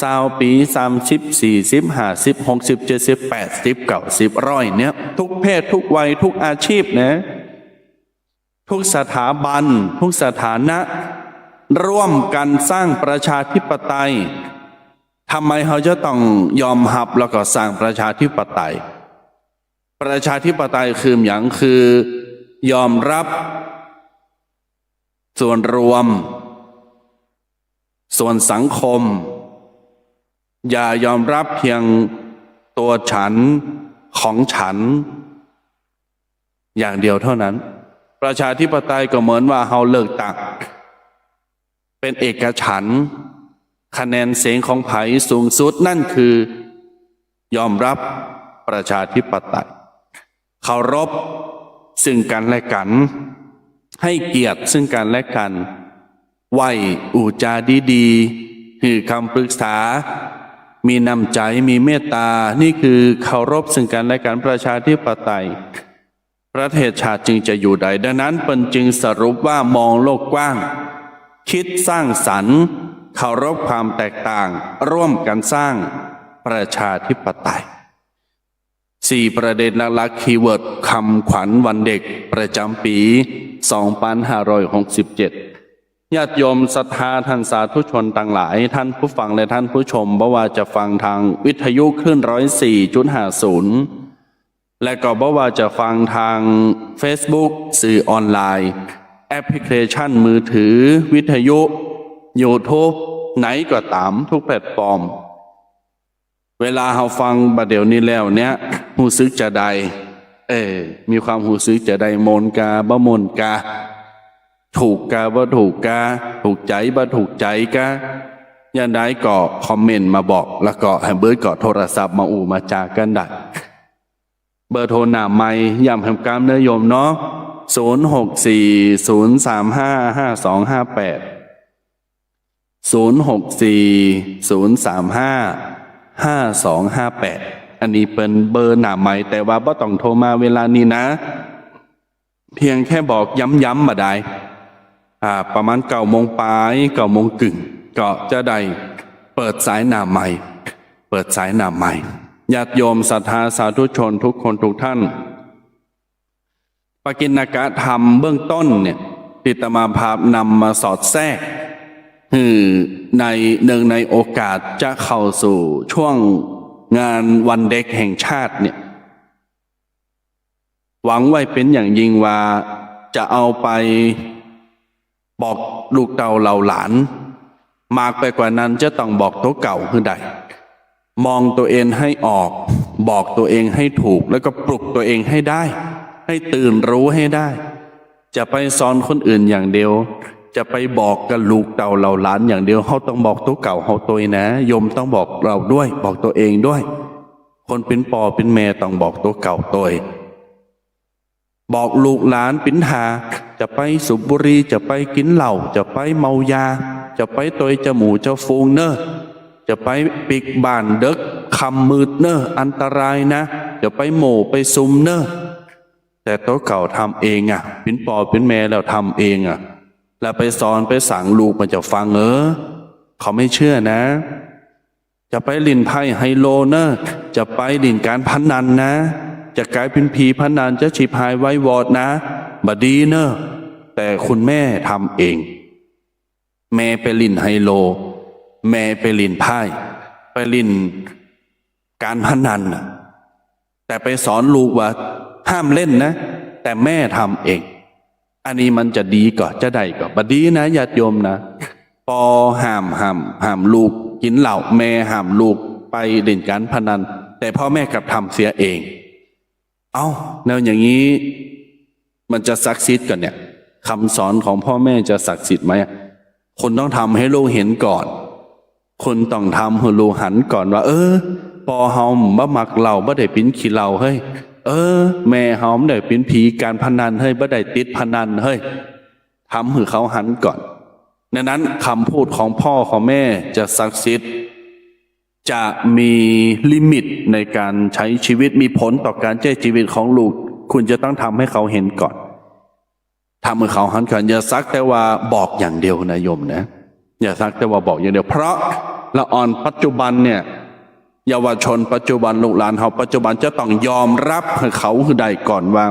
20 ปี30 40 50 60 70 80 90 100เนี่ยทุกเพศทุกวัยทุกอาชีพนะทุกสถาบันทุกสถานะ ร่วมกันสร้างประชาธิปไตยทำไมเขาจะต้องยอมรับแล้วก็สร้างประชาธิปไตยประชาธิปไตยคืออย่างคือยอมรับส่วนรวมส่วนสังคมอย่ายอมรับเพียงตัวฉันของฉันอย่างเดียวเท่านั้นประชาธิปไตยก็เหมือนว่าเฮาเลิกตั้งเป็นเอกฉันท์คะแนนเสียงของไผ่สูงสุดนั่นคือยอมรับประชาธิปไตยเคารพซึ่งกันและกันให้เกียรติซึ่งกันและกันไหวอูจาดีๆคือคำปรึกษามีน้ำใจมีเมตตานี่คือเคารพซึ่งกันและกันประชาธิปไตยประเทศชาติจึงจะอยู่ได้ดังนั้นเป็นจึงสรุปว่ามองโลกกว้างคิดสร้างสรรค์เคารพความแตกต่างร่วมกันสร้างประชาธิปไตย4ประเด็นหลักๆคีย์เวิร์ดคำขวัญวันเด็กประจำปี 2567 ญาติโยมศรัทธาท่านสาธุชนต่างหลายท่านผู้ฟังและท่านผู้ชมบ่ว่าจะฟังทางวิทยุคลื่น 104.50 และก็บ่ว่าจะฟังทาง Facebook สื่อออนไลน์แอปพลิเคชันมือถือวิทยุ YouTube ไหนก็ตามทุกแพลตฟอร์มเวลาเราฟังบัดเดี๋ยวนี้แล้วเนี่ยหูซึกจะใดมีความหูซึกจะใดโมนกาบ่โมนกาถูกกาบ่ถูกกาถูกใจบ่ถูกใจกายันได้ก็คอมเมนต์มาบอกแล้วก็ให้เบิร์ดก็โทรศัพท์มามาจากันได้เบอร์โทรหน้าไม่ย้ำแห่งการเนื้อโยมเนาะ0640355258 0640355258อันนี้เป็นเบอร์หน้าใหม่แต่ว่าบ่ต้องโทรมาเวลานี้นะเพียงแค่บอกย้ำมาได้ประมาณ9 โมงปลาย9 โมงกึ่งก็จะได้เปิดสายหน้าใหม่เปิดสายหน้าใหม่ญาติโยมศรัทธาสาธุชนทุกคนทุกท่านปกิณกธรรมเบื้องต้นเนี่ยที่อาตมาภาพนำมาสอดแทรกในหนึ่งในโอกาสจะเข้าสู่ช่วงงานวันเด็กแห่งชาติเนี่ยหวังไว้เป็นอย่างยิ่งว่าจะเอาไปบอกลูกเต่าเหล่าหลานมากไปกว่านั้นจะต้องบอกตัวเก่าคือใดมองตัวเองให้ออกบอกตัวเองให้ถูกแล้วก็ปลุกตัวเองให้ได้ให้ตื่นรู้ให้ได้จะไปสอนคนอื่นอย่างเดียวจะไปบอกกับลูกเต่าเหล่าหลานอย่างเดียวเขาต้องบอกตัวเก่าเขาตัวนะโยมต้องบอกเราด้วยบอกตัวเองด้วยคนเป็นปอเป็นแม่ต้องบอกตัวเก่าตัวบอกลูกหลานปิ้นหาจะไปสูบบุหรี่จะไปกินเหล้าจะไปเมายาจะไปตัวจมูกจะฟูงเนอะจะไปปิกบ้านเด็กคำมืดเนอะอันตรายนะจะไปโหม่ไปซุมเนอะแต่ตัวเก่าทำเองปิ้นปอปิ้นแม่แล้วทำเองแล้วไปสอนไปสั่งลูกมันจะฟังเขาไม่เชื่อนะจะไปลินไพ่ไฮโลเนอะจะไปลินการพนันนะจะกลายเป็นผีพนันจะฉิบหายไว้วอดนะบดีเนอะแต่คุณแม่ทำเองแม่ไปลินไฮโลแม่ไปลินไพ่ไปลินการพนันแต่ไปสอนลูกว่าห้ามเล่นนะแต่แม่ทำเองอันนี้มันจะดีก่อนจะได้ก่อนบดีนะญาติโยมนะปอห้ามลูกกินเหล้าแม่ห้ามลูกไปเล่นการพนันแต่พ่อแม่กลับทำเสียเองแล้วอย่างนี้มันจะศักดิ์สิทธิ์ก่อนเนี่ยคำสอนของพ่อแม่จะศักดิ์สิทธิ์ไหมคนต้องทำให้ลูกเห็นก่อนคนต้องทำให้ลูกหันก่อนว่าปอเฮาบ่มักเหล้าบ่ได้ปิ้นขี้เหล้าเฮ้ยแม่เฮาบ่ได้ปิ้นผีการพนันเฮ้ยบ่ได้ติดพนันเฮ้ยทำให้เขาหันก่อนดังนั้นคำพูดของพ่อของแม่จะศักดิ์สิทธิ์จะมีลิมิตในการใช้ชีวิตมีผลต่อการใช้ชีวิตของลูกคุณจะต้องทำให้เขาเห็นก่อนทำให้เขาหันก่อนอย่าซักแต่ว่าบอกอย่างเดียวนะโยมนะอย่าซักแต่ว่าบอกอย่างเดียวเพราะละอ่อนปัจจุบันเนี่ยเยาวชนปัจจุบันลูกหลานเขาปัจจุบันจะต้องยอมรับให้เขาคือใดก่อนว่า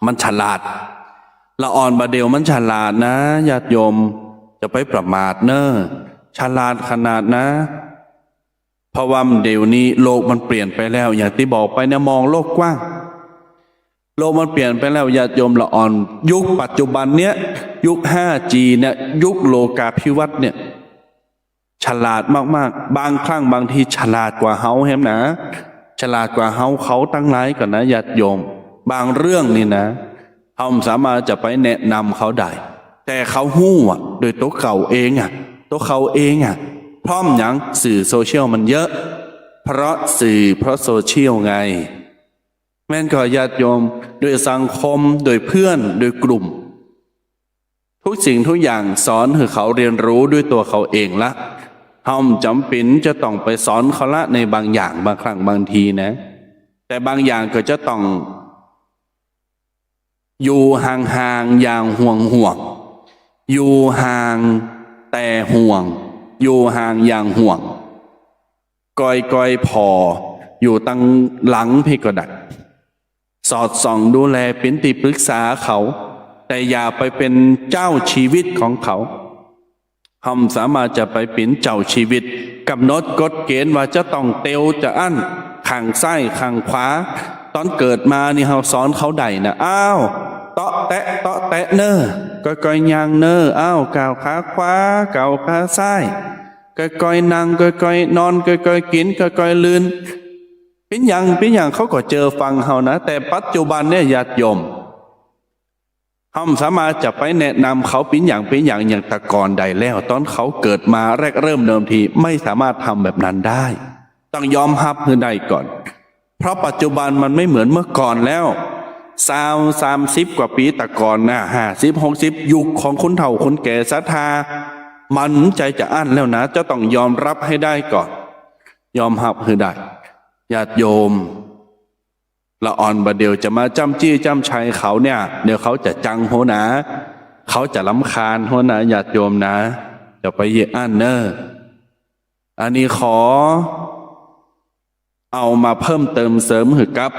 มันฉลาดละอ่อนบาเดียวมันฉลาดนะญาติโยมจะ จะไปประมาทเนอะฉลาดขนาดนะเพราะว่าเดี๋ยวนี้โลกมันเปลี่ยนไปแล้วอย่างที่บอกไปเนี่ยมองโลกกว้างโลกมันเปลี่ยนไปแล้วญาติโยมละอ่อนยุคปัจจุบันเนี้ยยุค 5G เนี่ยยุคโลกาภิวัตน์เนี่ยฉลาดมากๆบางครั้งบางทีฉลาดกว่าเฮาแฮมนะฉลาดกว่าเฮาเขาตั้งหลายก่อนนะญาติโยมบางเรื่องนี่นะเฮาสามารถจะไปแนะนำเขาได้แต่เขาหู้โดยตัวเขาเองตัวเขาเองพร้อมอย่างสื่อโซเชียลมันเยอะเพราะสื่อเพราะโซเชียลไงแม่นก็ญาติโยมโดยสังคมโดยเพื่อนโดยกลุ่มทุกสิ่งทุกอย่างสอนให้เขาเรียนรู้ด้วยตัวเขาเองละเฮาจำเป็นจะต้องไปสอนเขาละในบางอย่างบางครั้งบางทีนะแต่บางอย่างก็จะต้องอยู่ห่างๆอย่างห่วงอยู่ห่างแต่ห่วงอยู่ห่างอย่างห่วงก้อยพออยู่ตั้งหลังพี่ก็ได้สอดส่องดูแลเป็นที่ปรึกษาเขาแต่อย่าไปเป็นเจ้าชีวิตของเขาเราสามารถจะไปเป็นเจ้าชีวิตกำหนดกฎเกณฑ์ว่าจะต้องเตียวจะอั้นข้างซ้ายข้างขวาตอนเกิดมานี่เราสอนเขาได้นะอ้าวเตาะแตะเนอก้อยยางเนออ้าวก้าวขาขวาก้าวขาซ้ายก้อยนั่งก้อยนอนก้อยกินก้อยลืนเป็นอย่างเขาก็เจอฟังเฮานะแต่ปัจจุบันเนี่ยญาติโยมเฮาสามารถจะไปแนะนำเขาเป็นอย่างแตะกอนใดแล้วตอนเขาเกิดมาแรกเริ่มเดิมทีไม่สามารถทำแบบนั้นได้ต้องยอมรับให้ได้ก่อนเพราะปัจจุบันมันไม่เหมือนเมื่อก่อนแล้ว30 กว่าปีแต่ก่อนนะ50-60ยุคของคนเฒ่าคนแก่ศรัทธามันใจจะอั้นแล้วนะจะต้องยอมรับให้ได้ก่อนยอมรับให้ได้ญาติโยมละอ่อนบะเดียวจะมาจ้ำจี้จ้ำชัยเขาเนี่ยเดี๋ยวเขาจะจังโหนะเขาจะรำคาญโหนะญาติโยมนะจะไปเยอั้นเนอะอันนี้ขอเอามาเพิ่มเติมเสริมให้กับ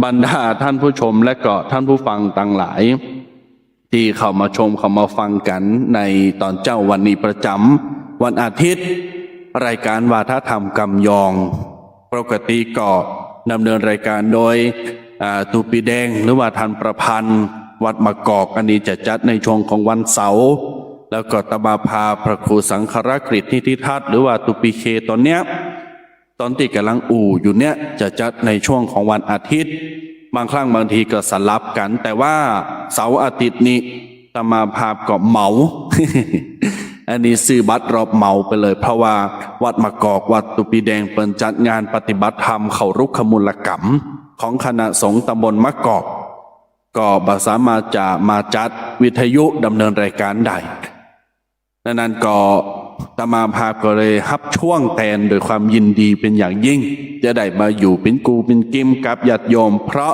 บรรดาท่านผู้ชมและก็ท่านผู้ฟังต่างหลายที่เข้ามาชมเข้ามาฟังกันในตอนเจ้าวันนี้ประจำวันอาทิตย์รายการวาทธรรมกำยองปกติก็ดำเนินรายการโดยตูปีแดงหรือว่าทันประพันธ์วัดมะกอกอันนี้จะจัดในช่วงของวันเสาร์แล้วก็ตมาพาพระครูสังฆรกฤษนิติทัศน์หรือว่าตูปีเคตอนเนี้ยตอนที่กำลังอยู่เนี่ยจะจัดในช่วงของวันอาทิตย์บางครั้งบางทีก็สลับกันแต่ว่าเสาร์อาทิตย์นี้ตมาพาก็เหมา อันนี้ซื้อบัตรรอบเหมาไปเลยเพราะว่าวัดมะกอกวัดตุปีแดงเปิดจัดงานปฏิบัติธรรมเข้ารุกขมูลกรรมของคณะสงฆ์ตำบลมะกอกก็บ่สามารถจะมาจัดวิทยุดำเนินรายการได้ดังนั้นก็ตมาภาพก็เลยฮับช่วงแทนโดยความยินดีเป็นอย่างยิ่งจะได้มาอยู่เป็นกูเป็นกิมกับญาติโยมเพราะ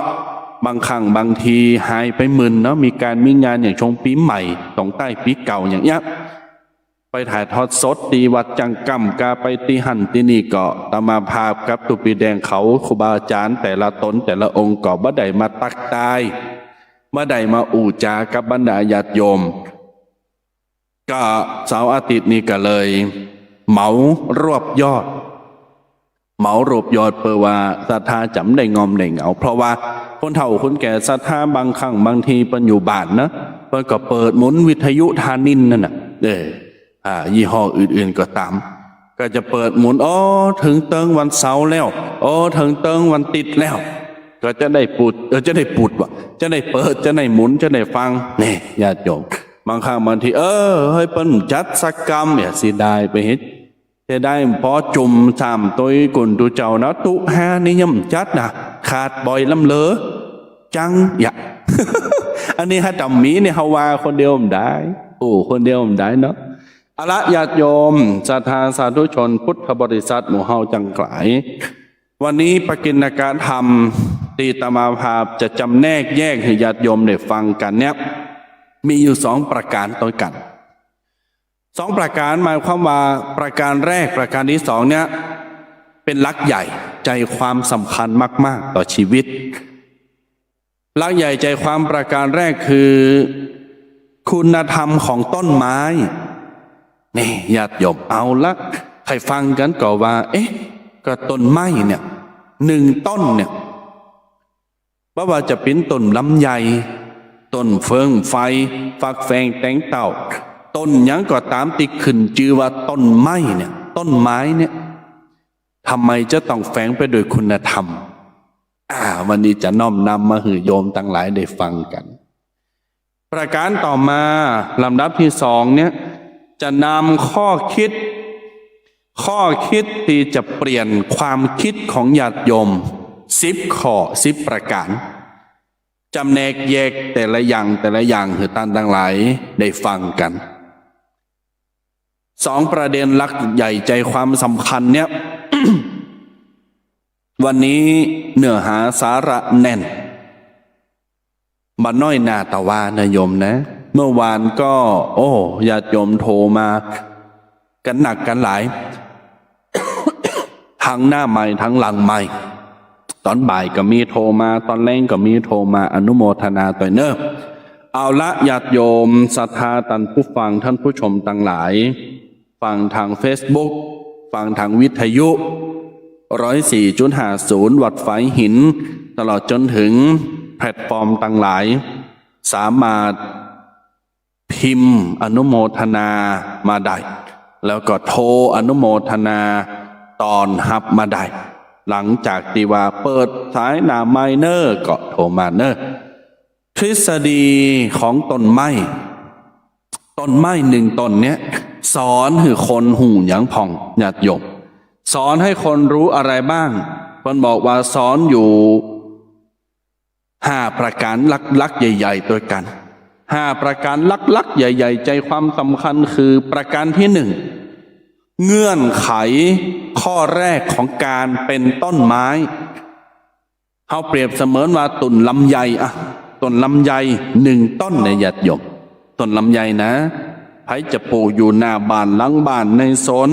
บางครั้งบางทีหายไปมึนเนาะมีการมีงานอย่างชงปีใหม่ตรงใต้ปีเก่าอย่างเงี้ยไปถ่ายทอดสดตีวัดจังกำกาไปตีหันตีนี่ก็ตมาภาพกับตุปีแดงเขาครูบาอาจารย์แต่ละตนแต่ละองค์ก็บ่ได้มาตักตายบ่ได้มาอู่จากับบรรดาญาติโยมก็เสาร์อาทิตย์นี้ก็เลยเหมารวบยอดเปิดว่าศรัทธาจำได้งอมได้เหงาเพราะว่าคนเฒ่าคนแก่ศรัทธาบางครั้งบางทีเป็นอยู่บ้านนะเพิ่นก็เปิดหมุนวิทยุทานินนั่นน่ะยี่ห้ออื่นๆก็ตามก็จะเปิดหมุนถึงเติงวันเสาร์แล้วถึงเติงวันติดแล้วก็จะได้ปุดจะได้ว่ะจะได้เปิดจะได้หมุนจะได้ฟังนี่ญาติโยมบางครั้งบางทีเฮ้ยเปิ้นจัดสักกรรมอย่าสิได้ไปเฮ็ดจะได้พอจุ่ม3ตัวกุนตุเจ้านะตุ5นี่ย่ำจัดนะขาดบ่อยลำเลอจังอย่า อันนี้ถ้าจำมีเนี่ยเฮาว่าคนเดียวมันได้คนเดียวมันได้เนาะเอาละญาติโยมศรัทธาสาธุชนพุทธบริษัทหมู่เฮาจังหลายวันนี้ปกิณกธรรมตีตมาภาพจะจำแนกแยกให้ญาติโยมได้ฟังกันเนี่ยมีอยู่2 ประการต่อกัน2 ประการหมายความว่าประการแรกประการที่2เนี่ยเป็นหลักใหญ่ใจความสำคัญมากๆต่อชีวิตหลักใหญ่ใจความประการแรกคือคุณธรรมของต้นไม้ นี่ญาติโยมเอาละให้ฟังกันก่อนว่า ก็ต้นไม้เนี่ย1 ต้นเนี่ยว่าจะเป็นต้นลำไยต้นเฟืองไฟฟักแฟงแตงเต่าต้นหยังก็ตามติดขึ้นชื่อว่าต้นไม้เนี่ยต้นไม้เนี่ยทำไมจะต้องแฝงไปโดยคุณธรรมวันนี้จะน้อมนำมาให้โยมทั้งหลายได้ฟังกันประการต่อมาลำดับที่2เนี่ยจะนำข้อคิดที่จะเปลี่ยนความคิดของญาติโยม10 ข้อ10 ประการจำแนกแยกแต่ละอย่างให้ท่านทั้งหลายได้ฟังกัน2 ประเด็นหลักใหญ่ใจความสำคัญเนี่ย วันนี้เนื้อหาสาระแน่นบัดน้อยหน้าตะวานะโยมนะ เมื่อวานก็ญาติโยมโทรมากันหนักกันหลาย ทั้งหน้าใหม่ทั้งหลังใหม่ตอนบ่ายก็มีโทรมาตอนแรงก็มีโทรมาอนุโมทนาต่อยเนอะเอาละญาติโยมศรัทธาท่านผู้ฟังท่านผู้ชมทั้งหลายฟังทาง Facebook ฟังทางวิทยุ 104.50 วัดไฟหินตลอดจนถึงแพลตฟอร์มต่างหลายสามารถพิมพ์อนุโมทนามาได้แล้วก็โทรอนุโมทนาตอนรับมาได้หลังจากที่ว่าเปิดสายหน้าไมเนอร์ก็โทรมาเนอร์ทฤษฎีของต้นไม้1 ต้นเนี้ยสอนให้คนหูหยังผ่องญาติโยมสอนให้คนรู้อะไรบ้างเพิ่นบอกว่าสอนอยู่5 ประการลักๆใหญ่ๆด้วยกัน5 ประการลักๆใหญ่ๆใจความสำคัญคือประการที่1เงื่อนไขข้อแรกของการเป็นต้นไม้เขาเปรียบเสมือนว่าต้นลำไยต้นลำไย1 ต้นเนี่ยญาติโยมต้นลำไยนะไผจะปลูกอยู่หน้าบ้านหลังบ้านในโซน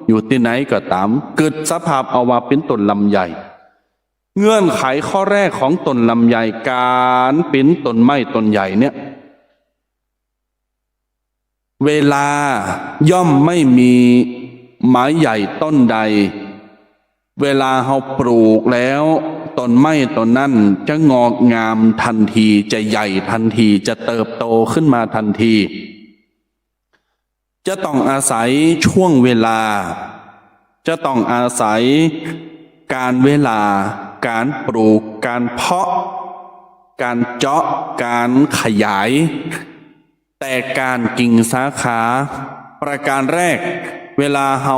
อยู่ที่ไหนก็ตามเกิดสภาพเอาว่าเป็นต้นลำไยเงื่อนไขข้อแรกของต้นลำไยการเป็นต้นไม้ต้นใหญ่เนี่ยเวลาย่อมไม่มีไม้ใหญ่ต้นใดเวลาเราปลูกแล้วต้นไม้ต้นนั้นจะงอกงามทันทีจะใหญ่ทันทีจะเติบโตขึ้นมาทันทีจะต้องอาศัยช่วงเวลาจะต้องอาศัยการเวลาการปลูกการเพาะการเจาะการขยายแต่การกิ่งสาขาประการแรกเวลาเรา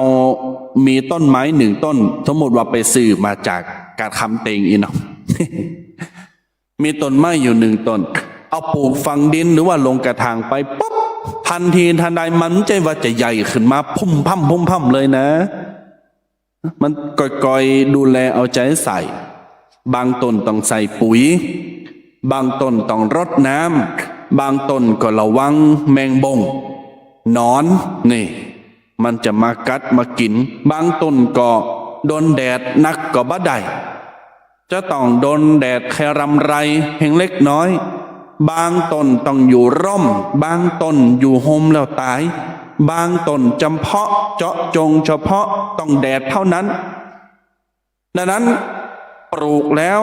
มีต้นไม้1 ต้นสมมติว่าไปซื้อมาจากการคำเตงเนาะ มีต้นไม้อยู่1 ต้นเอาปลูกฝังดินหรือว่าลงกระถางไปปุ๊บทันทีทันใดมันใจว่าจะใหญ่ขึ้นมาพุ่มพั่มเลยนะมันก่อยๆดูแลเอาใจใส่บางต้นต้องใส่ปุ๋ยบางต้นต้องรดน้ำบางต้นก็ระวังแมงบงหนอนนี่มันจะมากัดมากินบางต้นก็โดนแดดนักก็บ่ได้จะต้องโดนแดดแค่รำไรเพียงเล็กน้อยบางต้นต้องอยู่ร่มบางต้นอยู่โฮมแล้วตายบางต้นจำเพาะเจาะจงเฉพาะต้องแดดเท่านั้นดังนั้นปลูกแล้ว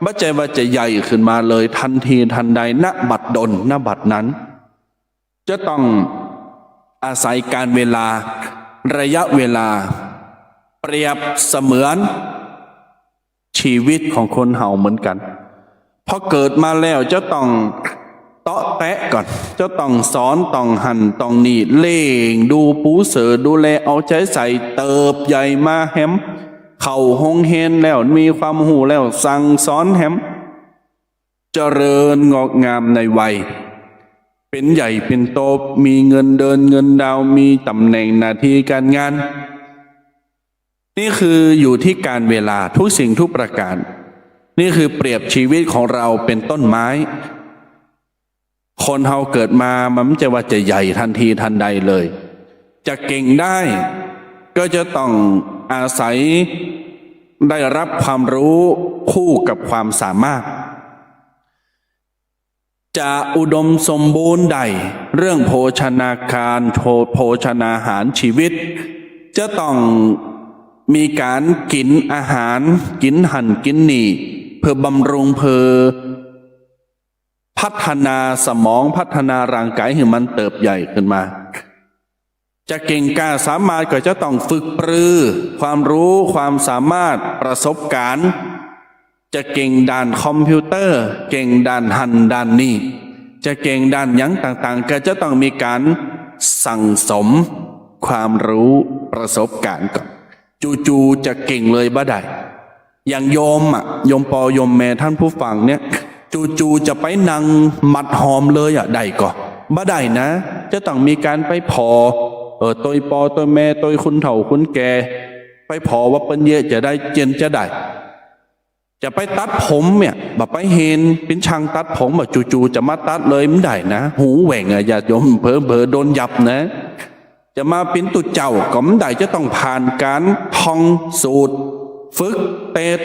บ่ใจว่าจะใหญ่ขึ้นมาเลยทันทีทันใดณบัดดลณบัดนั้นจะต้องอาศัยการเวลาระยะเวลาเปรียบเสมือนชีวิตของคนเฮาเหมือนกันพอเกิดมาแล้วจะต้องเตาะแตะก่อนจะต้องสอนต้องหั่นต้องนี่เล่งดูปูเสือดูแลเอาใจใส่เติบใหญ่มาแฮมเข้าห้องเฮนแล้วมีความหูแล้วสั่งสอนแฮมเจริญงอกงามในวัยเป็นใหญ่เป็นโตมีเงินเดินเงินดาวมีตำแหน่งหน้าที่การงานนี่คืออยู่ที่การเวลาทุกสิ่งทุกประการนี่คือเปรียบชีวิตของเราเป็นต้นไม้คนเฮาเกิดมามันไม่ใช่ว่าจะใหญ่ทันทีทันใดเลยจะเก่งได้ก็จะต้องอาศัยได้รับความรู้คู่กับความสามารถ จะอุดมสมบูรณ์ใดเรื่องโภชนาการโภชนาหารชีวิต จะต้องมีการกินอาหารกินหั่นกินนี่เพื่อบำรุงเพื่อพัฒนาสมองพัฒนาร่างกายให้มันเติบใหญ่ขึ้นมาจะเก่งกล้าสามารถก็จะต้องฝึกปรือความรู้ความสามารถประสบการณ์จะเก่งด้านคอมพิวเตอร์เก่งด้านหันด้านนี้จะเก่งด้านหยังต่างๆก็จะต้องมีการสั่งสมความรู้ประสบการณ์ก่อนจู่ๆจะเก่งเลยบ่ได้อย่างโยมโยมปอโยมแม่ท่านผู้ฟังเนี่ยจู่ๆจะไปนั่งมัดหอมเลยได้ก่อนบ่ได้นะ จะต้องมีการไปพอตัวปอตัวแม่ตัวคุณเฒ่าคุณแก่ไปพอว่าเปิ้นเยอะจะได้เจนจะได้จะไปตัดผมเนี่ยแบบไปเห็นเป็นช่างตัดผมแบบจู่ๆจะมาตัดเลยไม่ได้นะหูแหว่งอย่าโยมเผลอโดนยับนะจะมาเป็นตุเจ้าก็ไม่ได้จะต้องผ่านการท่องสูตรฝึกเตด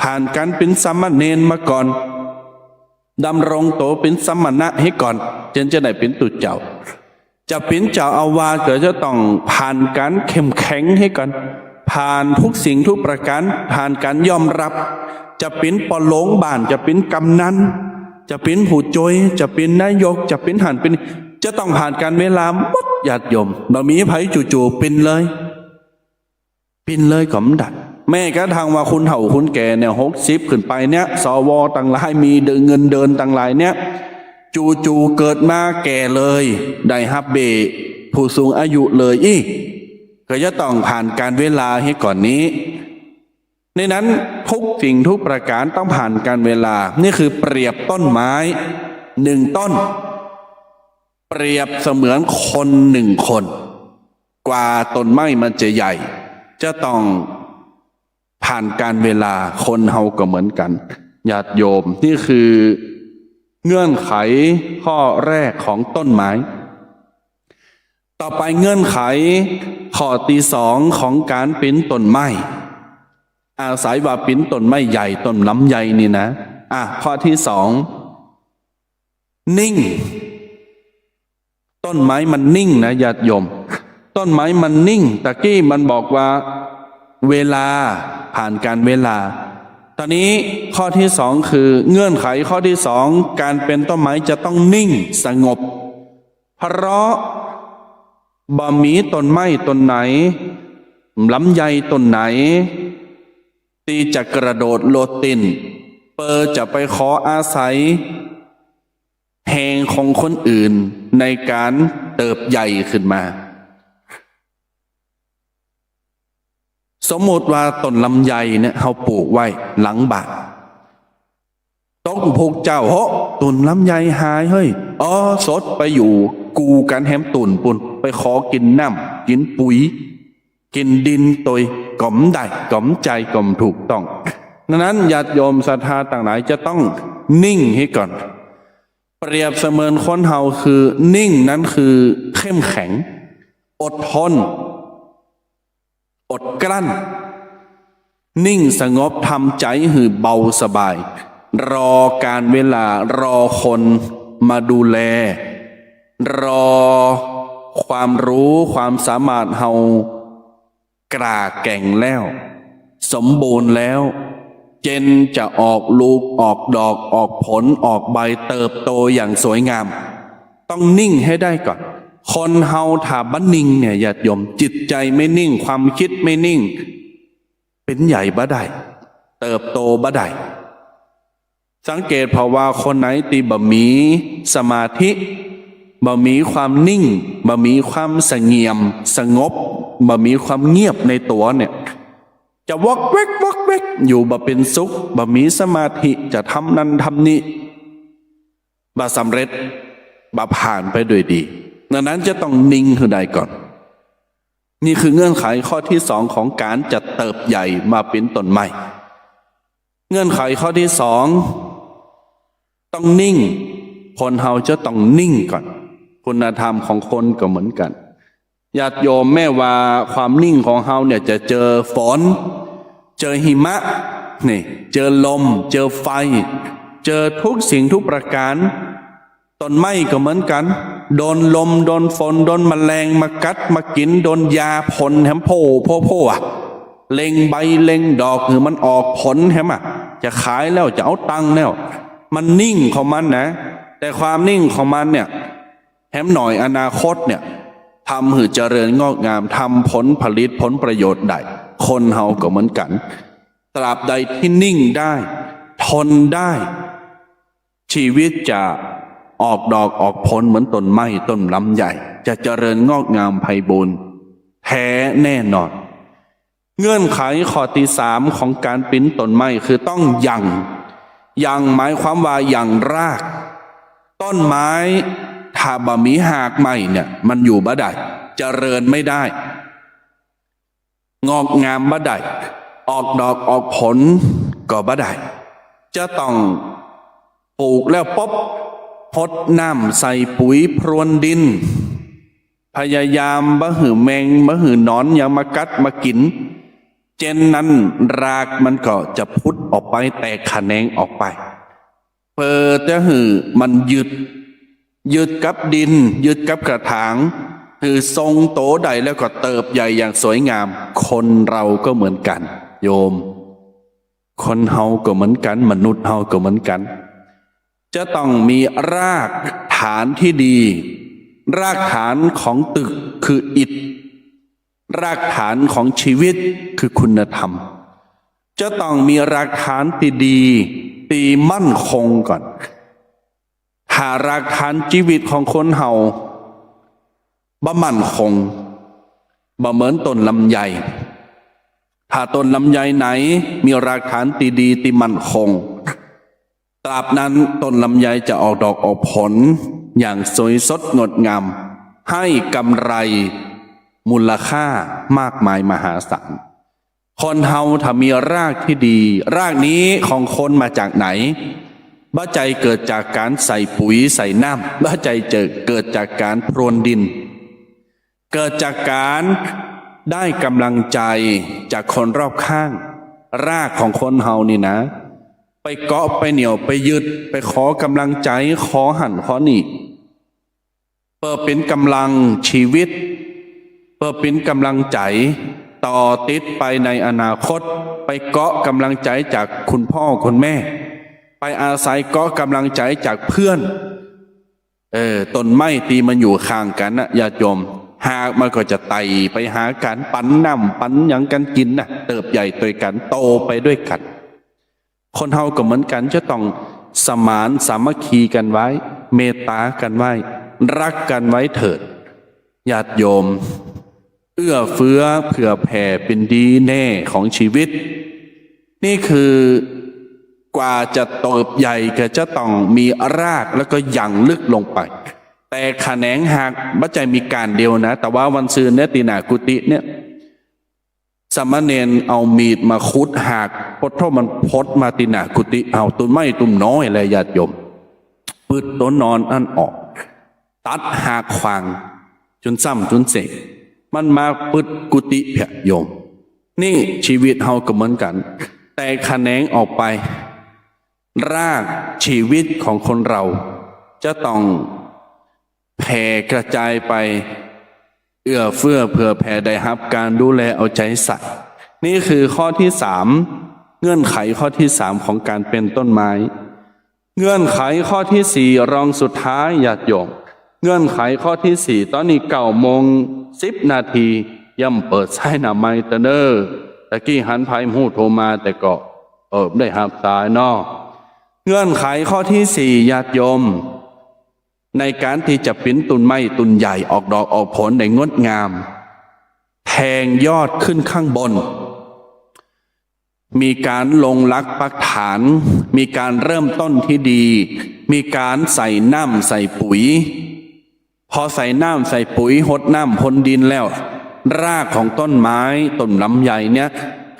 ผ่านการเป็นสามเณรมาก่อนดำรงตัวเป็นสมณะให้ก่อนจนจะได้เป็นตุเจ้าจะเป็นเจ้าอาวาสก็จะต้องผ่านการเข้มแข็งให้ก่อนผ่านทุกสิ่งทุกประการผ่านการยอมรับจะเป็นปอหลงบ้านจะเป็นกำนันจะเป็นผู้จอยจะเป็นนายกจะเป็นหันเป็นจะต้องผ่านการเวลาหมดญาติโยมบ่มีไผจู่ๆเป็นเลยก็ไม่ได้แม่ก็ทางว่าคุณเฒ่าคุณแก่เนี่ย60ขึ้นไปเนี่ยสวต่างหลายมีเงินเดินต่างหลายเนี่ยจู่ๆเกิดมาแก่เลยได้ฮับเบผู้สูงอายุเลยก็จะต้องผ่านการเวลาให้ก่อนนี้ในนั้นทุกสิ่งทุกประการต้องผ่านการเวลานี่คือเปรียบต้นไม้1ต้นเปรียบเสมือนคน1คนกว่าต้นไม้มันจะใหญ่จะต้องผ่านการเวลาคนเฮาก็เหมือนกันญาติโยมนี่คือเงื่อนไขข้อแรกของต้นไม้ต่อไปเงื่อนไขข้อที่2ของการเป็นต้นไม้อาศัยว่าเป็นต้นไม้ใหญ่ต้นลำใหญ่นี่นะข้อที่2นิ่งต้นไม้มันนิ่งนะญาติโยมต้นไม้มันนิ่งตะกี้มันบอกว่าเวลาผ่านการเวลาตอนนี้ข้อที่2คือเงื่อนไขข้อที่2การเป็นต้นไม้จะต้องนิ่งสงบเพราะบ่มีต้นไม้ต้นไหนลำไยต้นไหนที่จะกระโดดโลดตินจะไปขออาศัยแห่งของคนอื่นในการเติบใหญ่ขึ้นมาสมมติว่าต้นลำไยเนี่ยเขาปลูกไว้หลังบ้านต้องพวกเจ้าต้นลำไยหายเฮ้ยสดไปอยู่กูกันแฮมตุ่นปุ่นไปขอกินน้ำกินปุ๋ยกินดินตัวก่อมได้ก่อมใจก่อมถูกต้องดังนั้นญาติโยมศรัทธาต่างหลายจะต้องนิ่งให้ก่อนเปรียบเสมือนคนเฮาคือนิ่งนั้นคือเข้มแข็งอดทนอดกลั้นนิ่งสงบทำใจหือเบาสบายรอการเวลารอคนมาดูแลรอความรู้ความสามารถเฮากล้าแก่งแล้วสมบูรณ์แล้วเจนจะออกลูกออกดอกออกผลออกใบเติบโตอย่างสวยงามต้องนิ่งให้ได้ก่อนคนเฮาถ้าบันนิ่งเนี่ยญาติโยมจิตใจไม่นิ่งความคิดไม่นิ่งเป็นใหญ่บ่ได้เติบโตบ่ได้สังเกตเพราะว่าคนไหนตีบ่มีสมาธิบ่มีความนิ่งบ่มีความสงบสงบบ่มีความเงียบในตัวเนี่ยจะวอกเวกอยู่บ่เป็นสุขบ่มีสมาธิจะทำนั้นทำนี้บ่สำเร็จบ่ผ่านไปด้วยดีดังนั้นจะต้องนิ่งให้ได้ก่อนนี่คือเงื่อนไขข้อที่2ของการจะเติบใหญ่มาเป็นต้นไม้เงื่อนไขข้อที่2ต้องนิ่งคนเฮาจะต้องนิ่งก่อนคุณธรรมของคนก็เหมือนกันญาติโยมแม้ว่าความนิ่งของเฮาเนี่ยจะเจอฝนเจอหิมะนี่เจอลมเจอไฟ เจอทุกสิ่งทุกประการต้นไม้ก็เหมือนกันโดนลมโดนฝนโดนแมลงมากัดมากินโดนยาผลแฮมโพอ่ะเล็งใบเล็งดอกคือมันออกผลแฮมอ่ะจะขายแล้วจะเอาตังค์แล้วมันนิ่งของมันนะแต่ความนิ่งของมันเนี่ยแฮมหน่อยอนาคตเนี่ยทำให้เจริญงอกงามทำผลผลิตผลประโยชน์ได้คนเฮาก็เหมือนกันตราบใดที่นิ่งได้ทนได้ชีวิตจะออกดอกออกผลเหมือนต้นไม้ต้นลำใหญ่จะเจริญงอกงามไพบูรย์แท้แน่นอนเงื่อนไขข้อที่สามของการปีนต้นไม้คือต้องยังหมายความว่ายังรากต้นไม้ถ้าบ่มีหากไม้เนี่ยมันอยู่บ่ได้เจริญไม่ได้งอกงามบ่ได้ออกดอกออกผลก็บ่ได้จะต้องปลูกแล้วป๊บพดน้ำใส่ปุ๋ยพรวนดินพยายามบ่หือแมงบ่หือหนอนอย่ามากัดมากินเจนนั้นรากมันก็จะพุดออกไปแตกแขนงออกไปเปิดจะหือมันยึดกับดินยึดกับกระถางคือทรงโตใดแล้วก็เติบใหญ่อย่างสวยงามคนเราก็เหมือนกันโยมคนเฮาก็เหมือนกันมนุษย์เฮาก็เหมือนกันจะต้องมีรากฐานที่ดีรากฐานของตึกคืออิฐรากฐานของชีวิตคือคุณธรรมจะต้องมีรากฐานที่ดีตีมั่นคงก่อนหารากฐานชีวิตของคนเฮาบ่มั่นคงบ่เหมือนต้นลำไยถ้าต้นลำไยไหนมีรากฐานที่ดีที่มั่นคงตราบนั้นต้นลำไยจะออกดอกออกผลอย่างสวยสดงดงามให้กำไรมูลค่ามากมายมหาศาลคนเฮาถ้ามีรากที่ดีรากนี้ของคนมาจากไหนบ้าใจเกิดจากการใส่ปุ๋ยใส่น้ำบ้าใจเกิดจากการพรวนดินเกิดจากการได้กำลังใจจากคนรอบข้างรากของคนเฮานี่นะไปเกาะไปเหนี่ยวไปยึดไปขอกำลังใจขอหันขอนี่เปิดเป็นกำลังชีวิตเปิดเป็นกำลังใจต่อติดไปในอนาคตไปเกาะกำลังใจจากคุณพ่อคุณแม่ไปอาศัยเกาะกำลังใจจากเพื่อนต้นไม้ตีมันอยู่ข้างกันนะญาติโยมหากมันก็จะไต่ไปหากันปันน้ำปันหยังกันกินนะเติบใหญ่ตัวกันโตไปด้วยกันคนเฮาก็เหมือนกันจะต้องสมานสามัคคีกันไว้เมตตากันไว้รักกันไว้เถิดญาติโยมเอื้อเฟื้อเผื่อแผ่เป็นดีแน่ของชีวิตนี่คือกว่าจะเติบใหญ่ก็จะต้องมีรากแล้วก็ยังลึกลงไปแต่แขนงหักบัจจัยมีการเดียวนะแต่ว่าวันซืนเนี่ยตีหนากุฏิเนี่ยสามเณรเอามีดมาคุดหักพดเท่ามันพดมาตีหนากุฏิเอาตุนไม้ตุ่มน้อยเลยญาติโยมปืดต้นนอนอันออกตัดหักขวางจนซ้ำจนเสกมันมาปืดกุฏิเพียโยมนี่ชีวิตเฮาก็เหมือนกันแต่แขนงออกไปรากชีวิตของคนเราจะต้องแผ่กระจายไปเอื้อเฟื้อเผื่อแผ่ได้รับการดูแลเอาใจใส่นี่คือข้อที่สามเงื่อนไขข้อที่สามของการเป็นต้นไม้เงื่อนไขข้อที่สี่รองสุดท้ายญาติโยมเงื่อนไขข้อที่สี่ตอนนี้9:10 ย่ำเปิดสายหน้าไม้ตะเนอตะกี้หันไพ่หูโทรมาแต่ก็ได้หับสายนอเงื่อนไขข้อที่สี่ญาติโยมในการที่จะปิ้นตุนไม้ตุนใหญ่ออกดอกออกผลได้งดงามแทงยอดขึ้นข้างบนมีการลงรักปักฐานมีการเริ่มต้นที่ดีมีการใส่น้ำใส่ปุ๋ยพอใส่น้ำใส่ปุ๋ยหดน้ำพรวนดินแล้วรากของต้นไม้ต้นลำไยเนี่ย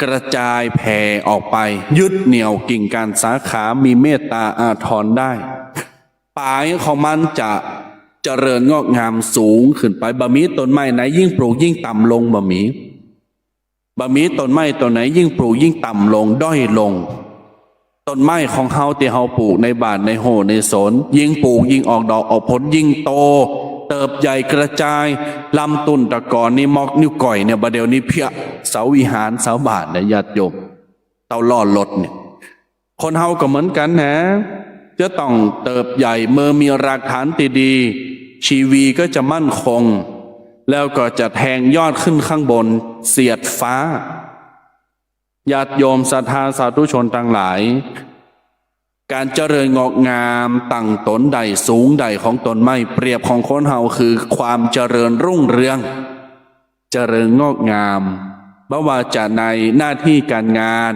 กระจายแผ่ออกไปยึดเหนี่ยวกิ่งก้านสาขามีเมตตาอาทรได้ปลายของมันจะเจริญงอกงามสูงขึ้นไปบะมีต้นไม้ไหนยิ่งปลูกยิ่งต่ำลงบะมีต้นไม้ต้นไหนยิ่งปลูกยิ่งต่ำลงด้อยลง ต้นไม้ของเฮาที่เฮาปลูกในบ้านในโหในสนยิ่งปลูกยิ่งออกดอกออกผลยิ่งโตเติบใหญ่กระจายลำต้นตะกอนนี่มอกนิ้วก่อยเนี่ยบัดเดี๋ยวนี้เพี้ยเสาวิหารเสาบาทเนี่ยญาติโยมเตาล่อรถเนี่ยคนเฮาก็เหมือนกันนะจะต้องเติบใหญ่เมื่อมีรากฐานที่ดีชีวีก็จะมั่นคงแล้วก็จะแทงยอดขึ้นข้างบนเสียดฟ้าญาติโยมศรัทธาสาธุชนทั้งหลายการเจริญงอกงามตั้งตนใดสูงใดของตนไม่เปรียบของคนเฮาคือความเจริญรุ่งเรืองเจริญงอกงามไม่ว่าจะในหน้าที่การงาน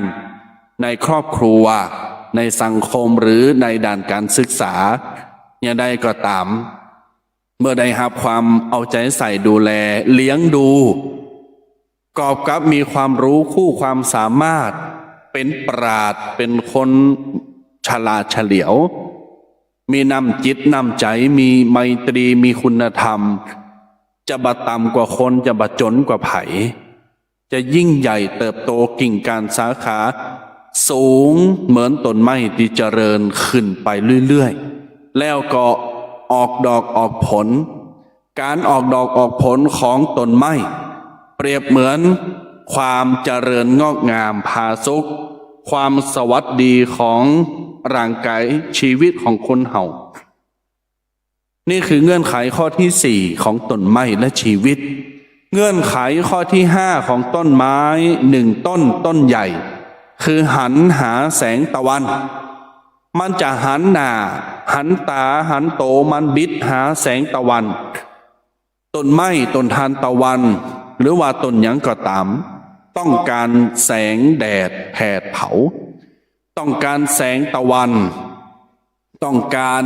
ในครอบครัวในสังคมหรือในด้านการศึกษาอย่างใดก็ตามเมื่อได้รับความเอาใจใส่ดูแลเลี้ยงดูกอบกับมีความรู้คู่ความสามารถเป็นปราชญ์เป็นคนฉลาดเฉลียวมีน้ำจิตน้ำใจมีไมตรีมีคุณธรรมจะบะต่ำกว่าคนจะบะจนกว่าไผจะยิ่งใหญ่เติบโตกิ่งการสาขาสูงเหมือนต้นไม้ที่เจริญขึ้นไปเรื่อยๆแล้วก็ออกดอกออกผลการออกดอกออกผลของต้นไม้เปรียบเหมือนความเจริญงอกงามผาสุกความสวัสดีของร่างกายชีวิตของคนเฮานี่คือเงื่อนไขข้อที่สี่ของต้นไม้และชีวิตเงื่อนไขข้อที่ห้าของต้นไม้หนึ่งต้นใหญ่คือหันหาแสงตะวันมันจะหันหน้าหันตาหันโตมันบิดหาแสงตะวันต้นไม้ต้นทานตะวันหรือว่าต้นหยังก็ตามต้องการแสงแดดแผดเผาต้องการแสงตะวันต้องการ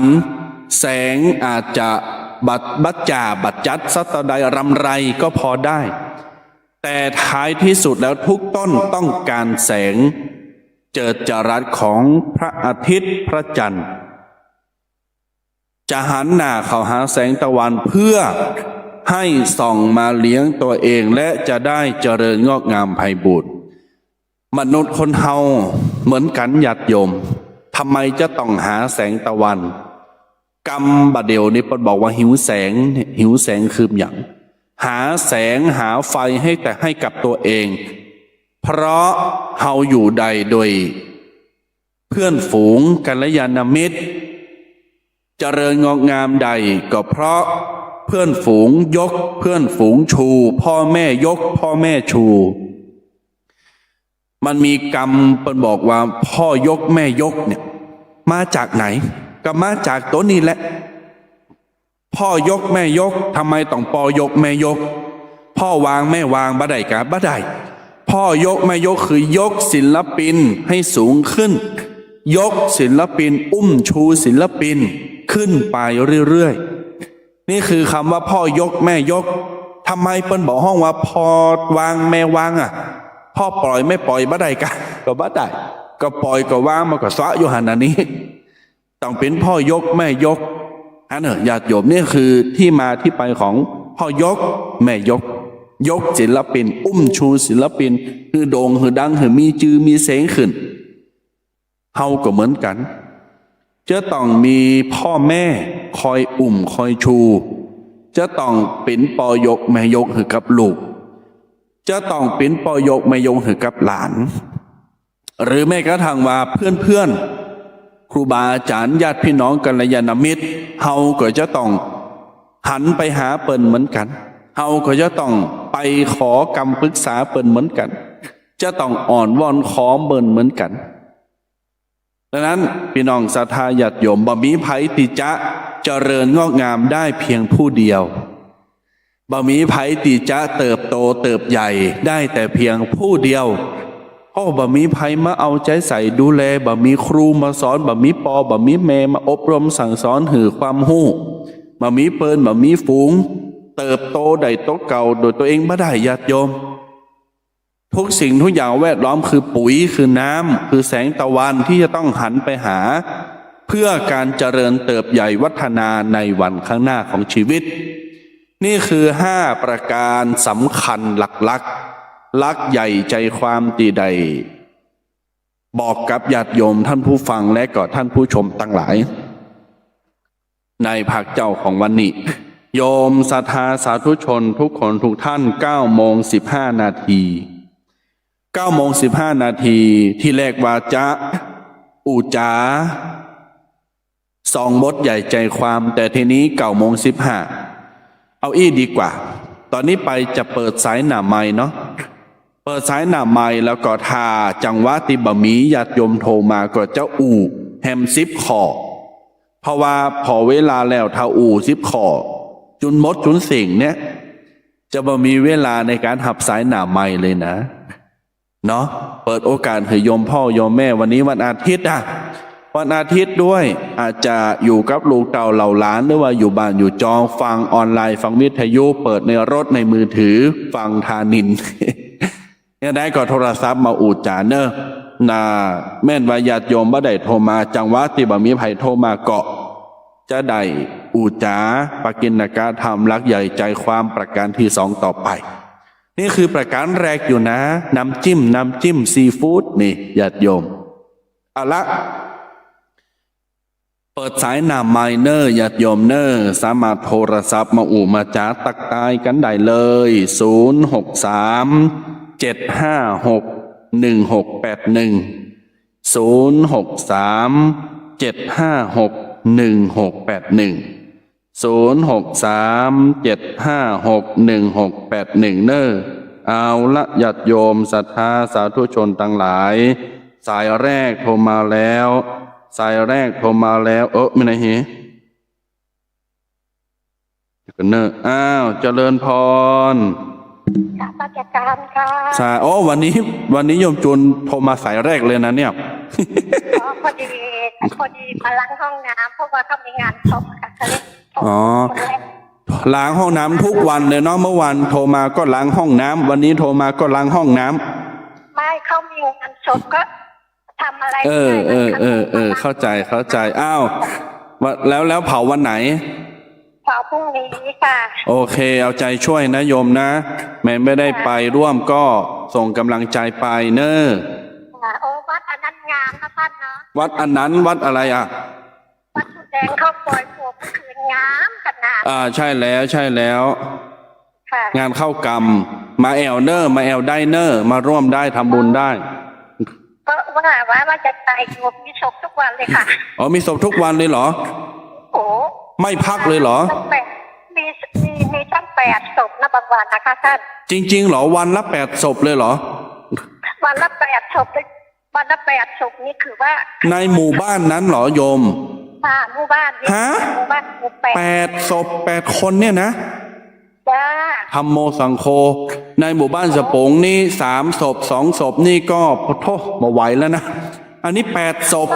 แสงอาจจะบัดจ่าบัดจัดสัตใดรำไรก็พอได้แต่ท้ายที่สุดแล้วทุกต้นต้องการแสงเจิดจรัสของพระอาทิตย์พระจันทร์จะหันหน้าเข้าหาแสงตะวันเพื่อให้ส่องมาเลี้ยงตัวเองและจะได้เจริญงอกงามไพบูรย์มนุษย์คนเฮาเหมือนกันญาติโยมทำไมจะต้องหาแสงตะวันกรรมบดเดียวนี้ปนบอกว่าหิวแสงคืออย่างหาแสงหาไฟให้กับตัวเองเพราะเฮาอยู่ใดโดยเพื่อนฝูงกัลยาณมิตรเจริญงอกงามใดก็เพราะเพื่อนฝูงยกเพื่อนฝูงชูพ่อแม่ยกพ่อแม่ชูมันมีกรรมเป็นบอกว่าพ่อยกแม่ยกเนี่ยมาจากไหนก็มาจากตัวนี้แหละพ่อยกแม่ยกทำไมต้องปอยกแม่ยกพ่อวางแม่วางบ่ได้กะบ่ได้พ่อยกแม่ยกคือยกศิลปินให้สูงขึ้นยกศิลปินอุ้มชูศิลปินขึ้นไปเรื่อยๆนี่คือคำว่าพ่อยกแม่ยกทำไมเปิ้นบอกห้องว่าพ่อวางแม่วางอ่ะพ่อปล่อยไม่ปล่อยบ่ได้กะก็บ่ได้ก็ปล่อยก็วางมันก็สะอยู่หันอันนี้ต้องเป็นพ่อยกแม่ยกอันเนอะญาติโยมนี่คือที่มาที่ไปของพ่อยกแม่ยกยกศิลปินอุ้มชูศิลปินคือโด่งคือดังคือมีจือมีเสียงขึ้นเฮาก็เหมือนกันจะต้องมีพ่อแม่คอยอุ้มคอยชูจะต้องเป็นปอยกแม่ยกคือกับลูกจะต้องเป็นปอยกแม่ยกคือกับหลานหรือแม้กระทั่งว่าเพื่อนครูบาอาจารย์ญาติพี่น้องกัลยาณมิตรเฮาก็จะต้องหันไปหาเปิ้นเหมือนกันเฮาก็จะต้องไปขอคำปรึกษาเปิ้นเหมือนกันจะต้องอ่อนวอนขอเปิ้นเหมือนกันดังนั้นพี่น้องศรัทธาญาติโยมบ่มีไผที่จะเจริญงอกงามได้เพียงผู้เดียวบ่มีไผที่จะเติบโตเติบใหญ่ได้แต่เพียงผู้เดียวบ่มีไผมาเอาใจใส่ดูแลบ่มีครูมาสอนบ่มีปอบ่มีแม่มาอบรมสั่งสอนหือความรู้บ่มีเปิ้นบ่มีฝูงเติบโตได้โตเก่าโดยตัวเองบ่ได้ญาติโยมทุกสิ่งทุกอย่างแวดล้อมคือปุ๋ยคือน้ำคือแสงตะวันที่จะต้องหันไปหาเพื่อการเจริญเติบใหญ่วัฒนาในวันข้างหน้าของชีวิตนี่คือ5ประการสำคัญหลักใหญ่ใจความตีใด บอกกับญาติโยมท่านผู้ฟังและก็ท่านผู้ชมตั้งหลาย ในภาคเจ้าของวันนี้โยมศรัทธาสาธุชนทุกคนทุกท่าน9:15 นาที9:15 นาทีที่แรกวาจะอูจา2 บทใหญ่ใจความแต่ทีนี้9:15เอาอี้ดีกว่าตอนนี้ไปจะเปิดสายหน้าไม้เนาะเปิดสายหน้าไม้แล้วก็ทาจังหวะที่บะมีญาติโยมโทรมาก็จะแฮม10 ขอเพราะว่าพอเวลาแล้วถ้า10 ขอจุนมดจุนสิ่งเนี่ยจะบ่มีเวลาในการหับสายหน้าไม้เลยนะเนาะเปิดโอกาสให้โยมพ่อโยมแม่วันนี้วันอาทิตย์วันอาทิตย์ด้วยอาจจะอยู่กับลูกเต่าเหล่าหลานหรือว่าอยู่บ้านอยู่จองฟังออนไลน์ฟังวิทยุเปิดในรถในมือถือฟังทานิน เนี่ยได้ก็โทรศัพท์มาอูจาเนอะน่าแม่นว่าญาติโยมบ่ได้โทรมาจังหวะที่บ่มีไผโทรมาเกาะจะได้อูจาปกิณกะธรรมลักใหญ่ใจความประการที่2ต่อไปนี่คือประการแรกอยู่นะน้ำจิ้มซีฟู้ดนี่ญาติโยมเอาละเปิดสายหน้าไมเนอร์ญาติโยมเนอร์สามารถโทรศัพท์มามาจาตักตายกันได้เลย063-756-1681 เนอร์เอาละญาติโยมศรัทธาสาธุชนทั้งหลายสายแรกโทรมาแล้วไม่ได้เหรอกันเนออ้าวเจริญพรค่ะราชการค่ะโอ้วันนี้โยมจูนโทรมาสายแรกเลยนะเนี่ยพอดีมาล้างห้องน้ำเพราะว่าเขามีงานศพค่ะเขาเลยล้างห้องน้ำทุกวันเลยเนาะเมื่อวันโทรมาก็ล้างห้องน้ำวันนี้โทรมาก็ล้างห้องน้ำไม่เขามีงานศพก็ทำอะไรเข้าใจอ้าวแล้วเผาวันไหนเผาพรุ่งนี้ค่ะโอเคเอาใจช่วยนะโยมนะแม้ไม่ได้ไปร่วมก็ส่งกำลังใจไปเนอะโอ้วัดอันนั้นงามนะท่านเนาะวัดอันนั้นวัดอะไรวัดสุแดงเขาปล่อยผัวเมื่อคืนงามขนาดใช่แล้วงานเข้ากรรมมาแอลเนอร์มาแอลได้เนอร์มาร่วมได้ทำบุญได้ก็ว่าจะตายอยู่มีศพทุกวันเลยค่ะมีศพทุกวันเลยเหรอโอ้ไม่พักเลยเหรอมีตั้ง8 ศพนะบางวันนะคะท่านจริงๆเหรอวันละ8 ศพเลยเหรอวันละ8 ศพวันละ8 ศพนี่คือว่าในหมู่บ้านนั้นเหรอโยมหมู่บ้านฮะ8 ศพ8 คนเนี่ยนะธรรมโมสังโฆในหมู่บ้านสปงนี่3 ศพ2 ศพนี่ก็พอโทษมาไหวแล้วนะอันนี้8 ศพ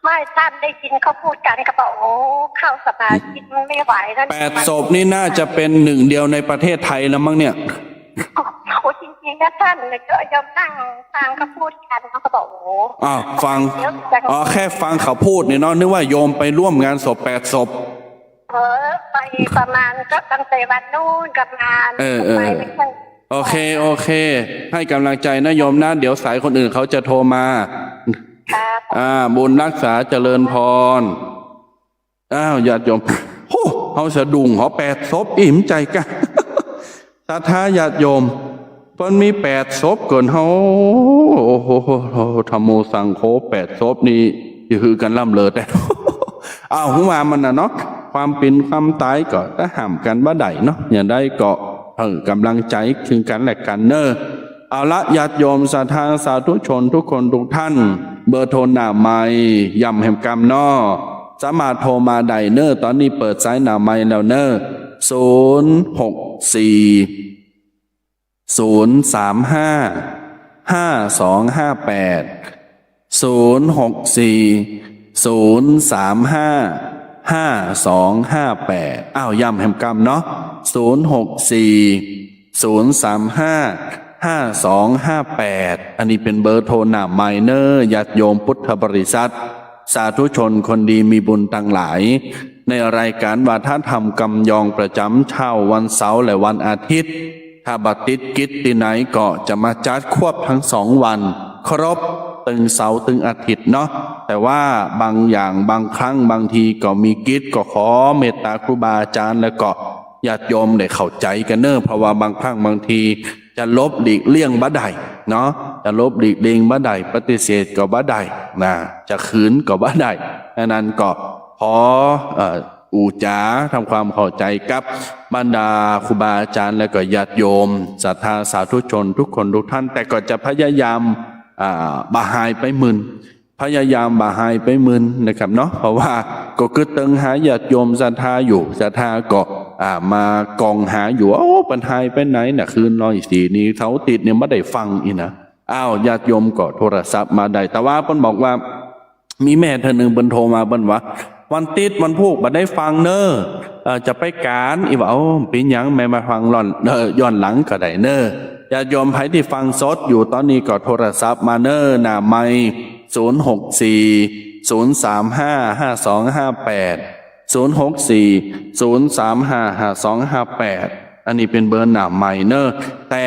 ไม่ท่านได้ยินเขาพูดกันก็บอกโอ้เข้าสภาคิดไม่ไหวแล้ว8 ศพนี่น่าจะเป็น1 เดียวในประเทศไทยแล้วมั้งเนี่ยโอ้จริงๆนะท่านเลยก็ยอมนั่งฟังเขาพูดกันเขาก็บอกโอ้ฟังแค่ฟังเขาพูดเนี่ยเนาะนึกว่าโยมไปร่วมงานศพ8 ศพไปประมาณก็ตั้งแต่วันนู้นกับงานโอเคให้กำลังใจนะโยมนะเดี๋ยวสายคนอื่นเขาจะโทรมาบุญรักษาเจริญพรญาติโยมเขาสะดุ้งเขา8 ศพอิ่มใจกันศรัทธาญาติโยมเพิ่นมี8 ศพเกินเขาโอ้โหธรรมโมสังโฆ8 ศพนี่คือกันล่ำเลยแต่หัวมันนะเนาะความเป็นความตายก็ถ้าห้ามกันบ่ได้เนาะอย่าได้ก็กำลังใจถึงกันและกันเนอะเอาละญาติโยมศรัทธาสาธุชนทุกคนทุกท่านเบอร์โทรหน้าไม้ย่ำแห่งกรรมเนาะสามารถโทรมาได้เนอะตอนนี้เปิดสายหน้าไม้แล้วเนอะ064-035-5258ย้ำแห่งกรรมเนาะ064-035-5258อันนี้เป็นเบอร์โทรหน้าไมเนอร์ญาติโยมพุทธบริษัทสาธุชนคนดีมีบุญทั้งหลายในรายการวาทธรรมกำยองประจำเช้าวันเสาร์และวันอาทิตย์ถ้าบัติดกิจที่ไหนก็จะมาจัดควบทั้ง2 วันครบ ตึงเสาร์ตึงอาทิตย์เนาะแต่ว่าบางอย่างบางครั้งบางทีก็มีกิจก็ขอเมตตาครูบาอาจารย์แล้วก็ญาติโยมได้เข้าใจกันเนอะเพราะว่าบางครั้งบางทีจะลบหลีกเลี่ยงบ่ได้เนาะจะลบหลีกเลี่ยงบ่ได้ปฏิเสธก็บ่ได้นะจะขืนก็บ่ได้ดังนั้นก็ขออูจาทำความเข้าใจกับบรรดาครูบาอาจารย์และก็ญาติโยมศรัทธาสาธุชนทุกคนทุกท่านแต่ก็จะพยายามบาหายไปมึนพยายามบาหายไปมึนนะครับเนาะเพราะว่าก็คือตึงหาญาติโยมศรัทธาอยู่ศรัทธาก็มากองหาอยู่โอ้ปัญหาไปไหนน่ะคืน104นี้เขาติดเนี่ยไม่ได้ฟังอีนะอ้าวญาติโยมก็โทรศัพท์มาได้แต่ว่าเพิ่นบอกว่ามีแม่ท่านหนึ่งเพิ่นโทรมาเพิ่นว่าวันติดวันพูกมาได้ฟังเนอจะไปการอีว่าเป็นหยังแม่มาฟังย้อนหลังก็ได้เนอญาติโยมไผที่ฟังสดอยู่ตอนนี้ก็โทรศัพท์มาเนอหน้าไมค์064-035-5258 อันนี้เป็นเบอร์หน้าไมค์เนอแต่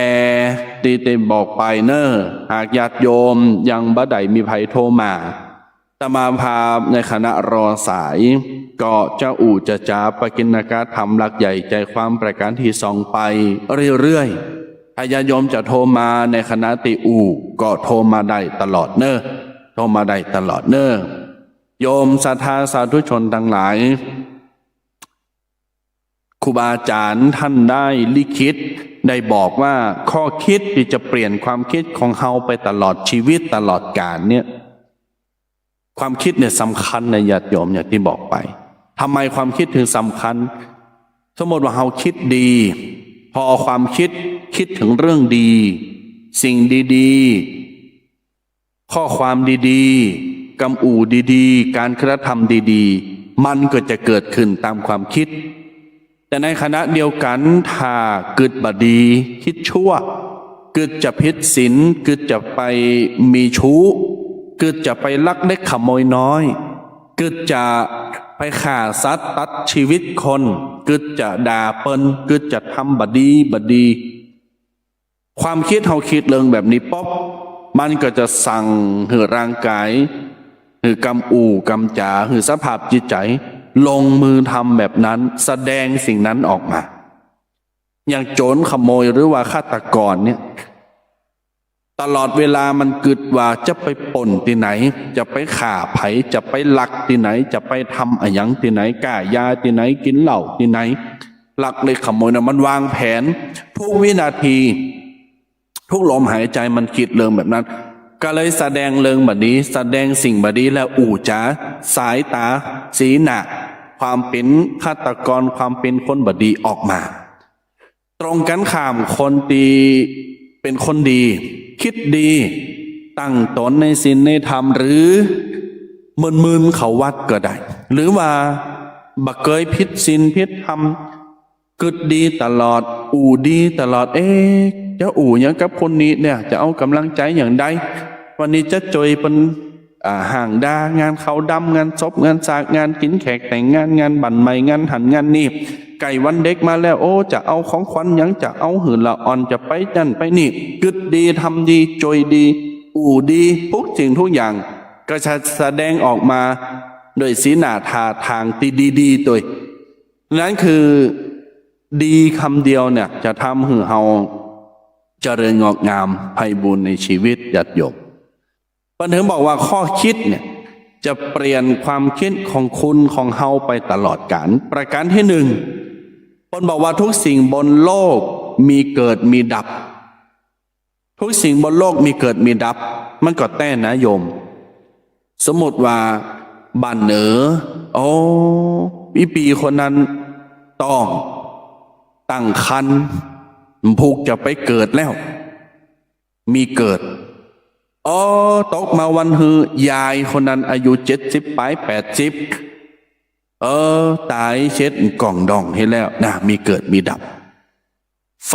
ตีเต็มบอกไปเนอหากญาติโยมยังบ่ได้มีไผโทรมาตมาภาพในคณะรอสายก็เจ้าอู่จะจ้าปกิณกธรรมหลักใหญ่ใจความประการที่สองไปเรื่อยๆถ้าญาติโยมจะโทรมาในคณะติอู่ก็โทรมาได้ตลอดเนอะโทรมาได้ตลอดเนอะโยมศรัทธาสาธุชนทั้งหลายครูบาอาจารย์ท่านได้ลิขิตได้บอกว่าข้อคิดที่จะเปลี่ยนความคิดของเฮาไปตลอดชีวิตตลอดกาลเนี่ยความคิดเนี่ยสำคัญในญาติโยมอย่างที่บอกไปทำไมความคิดถึงสำคัญสมมติว่าเราคิดดีพอความคิดถึงเรื่องดีสิ่งดีๆข้อความดีๆกำอู่ดีๆการกระทำดีๆมันก็จะเกิดขึ้นตามความคิดแต่ในขณะเดียวกันถ้าเกิดบดีคิดชั่วเกิดจะผิดศีลเกิดจะไปมีชู้เกิดจะไปลักเล็กขโมยน้อยเกิดจะไปฆ่าสัตว์ตัดชีวิตคนเกิดจะด่าเปิ้นเกิดจะทำบดีความคิดเฮาคิดเรื่องแบบนี้ป๊อบมันก็จะสั่งให้ร่างกายให้กำอู่กำจาให้สภาพจิตใจลงมือทำแบบนั้นแสดงสิ่งนั้นออกมาอย่างโจรขโมยหรือว่าฆาตกรเนี่ยตลอดเวลามันกึดว่าจะไปป่นที่ไหนจะไปฆ่าไผจะไปลักที่ไหนจะไปทำอะไรอย่างที่ไหนก่ายาที่ไหนกินเหล้าที่ไหนลักเล็กขโมยนะมันวางแผนทุกวินาทีทุกลมหายใจมันคิดเรื่องแบบนั้นก็เลยแสดงเรื่องแบบนี้แสดงสิ่งแบบนี้แล้วอู่จ๋าสายตาสีหน้าความเป็นฆาตกรความเป็นคนบดีออกมาตรงกันข้ามคนดีเป็นคนดีคิดดีตั้งตนในศีลในธรรมหรือมึนเขาวัดก็ได้หรือว่าบักเกยพิษศีลพิษธรรมกึดดีตลอดอู่ดีตลอดจะอู่อย่างกับคนนี้เนี่ยจะเอากำลังใจอย่างใดวันนี้จะจอยเป็นห่างดางานเขาดำงานศพงานสากงานกินแขกแต่งงานบั่นใหม่งานหันงานนี่ไก่วันเด็กมาแล้วจะเอาของขวัญยังจะเอาหื่นละอ่อนจะไปนั่นไปนี่กึดดีทำดีจอยดีอู่ดีทุกสิ่งทุกอย่างก็จะแสดงออกมาโดยสีหน้าท่าทางที่ดีๆตัวนั้นคือดีคำเดียวเนี่ยจะทำให้เฮาเจริญงอกงามไพบูลย์ในชีวิตญาติโยมปัญหาบอกว่าข้อคิดเนี่ยจะเปลี่ยนความคิดของคุณของเฮาไปตลอดกาลประการที่หนึ่งคนบอกว่าทุกสิ่งบนโลกมีเกิดมีดับทุกสิ่งบนโลกมีเกิดมีดับมันก็แต้นะโยมสมมติว่าบ้านเหนือปีคนนั้นต้องตั้งครรภ์ผูกจะไปเกิดแล้วมีเกิดตกมาวันฮือยายคนนั้นอายุ70 ไป 80ตายเช็ดกล่องดองให้แล้วนะมีเกิดมีดับไฟ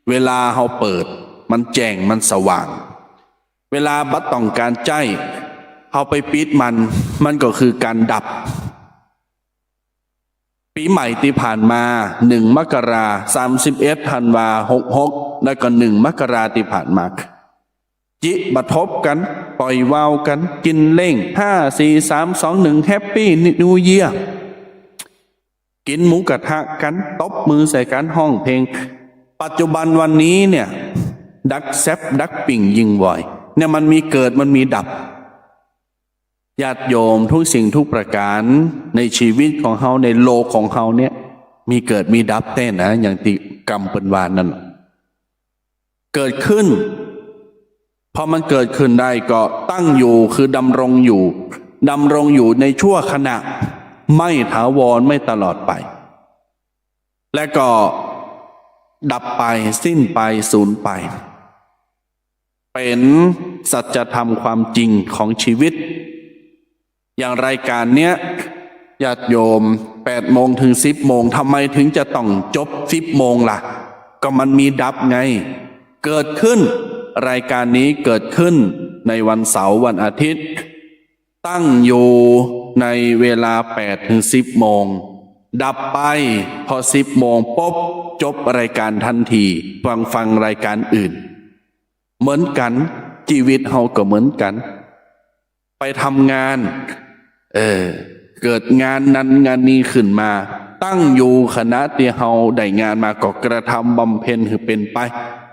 เวลาเขาเปิดมันแจ้งมันสว่างเวลาบัดต้องการใจเขาไปปิดมันก็คือการดับปีใหม่ที่ผ่านมา1 มกราคม31 ธันวาคม66แล้วก็1 มกราคมที่ผ่านมา จิบัดทบกันปล่อยวาวกันกินเล่ง5 4 3 2 1แฮปปี้นิวเยียร์กินหมูกระทะกันตบมือใส่กันห้องเพลงปัจจุบันวันนี้เนี่ยดักแซบดักปิ่งยิงบ่อยเนี่ยมันมีเกิดมันมีดับญาติโยมทุกสิ่งทุกประการในชีวิตของเขาในโลกของเขาเนี่ยมีเกิดมีดับเต้นนะอย่างที่กรรมเป็นวานนั่นเกิดขึ้นพอมันเกิดขึ้นได้ก็ตั้งอยู่คือดำรงอยู่ในชั่วขณะไม่ถาวรไม่ตลอดไปและก็ดับไปสิ้นไปสูญไปเป็นสัจธรรมความจริงของชีวิตอย่างรายการเนี้ยญาติโยม8 โมงถึง 10 โมงทำไมถึงจะต้องจบ10 โมงล่ะก็มันมีดับไงเกิดขึ้นรายการนี้เกิดขึ้นในวันเสาร์วันอาทิตย์ตั้งอยู่ในเวลา8 ถึง 10 โมงดับไปพอ10 โมงปุ๊บจบรายการทันทีฟังรายการอื่นเหมือนกันชีวิตเฮาก็เหมือนกันไปทำงานเกิดงานนั้นงานนี้ขึ้นมาตั้งอยู่คณะที่เฮาได้งานมาก็กระทำบำเพ็ญคือเป็นไป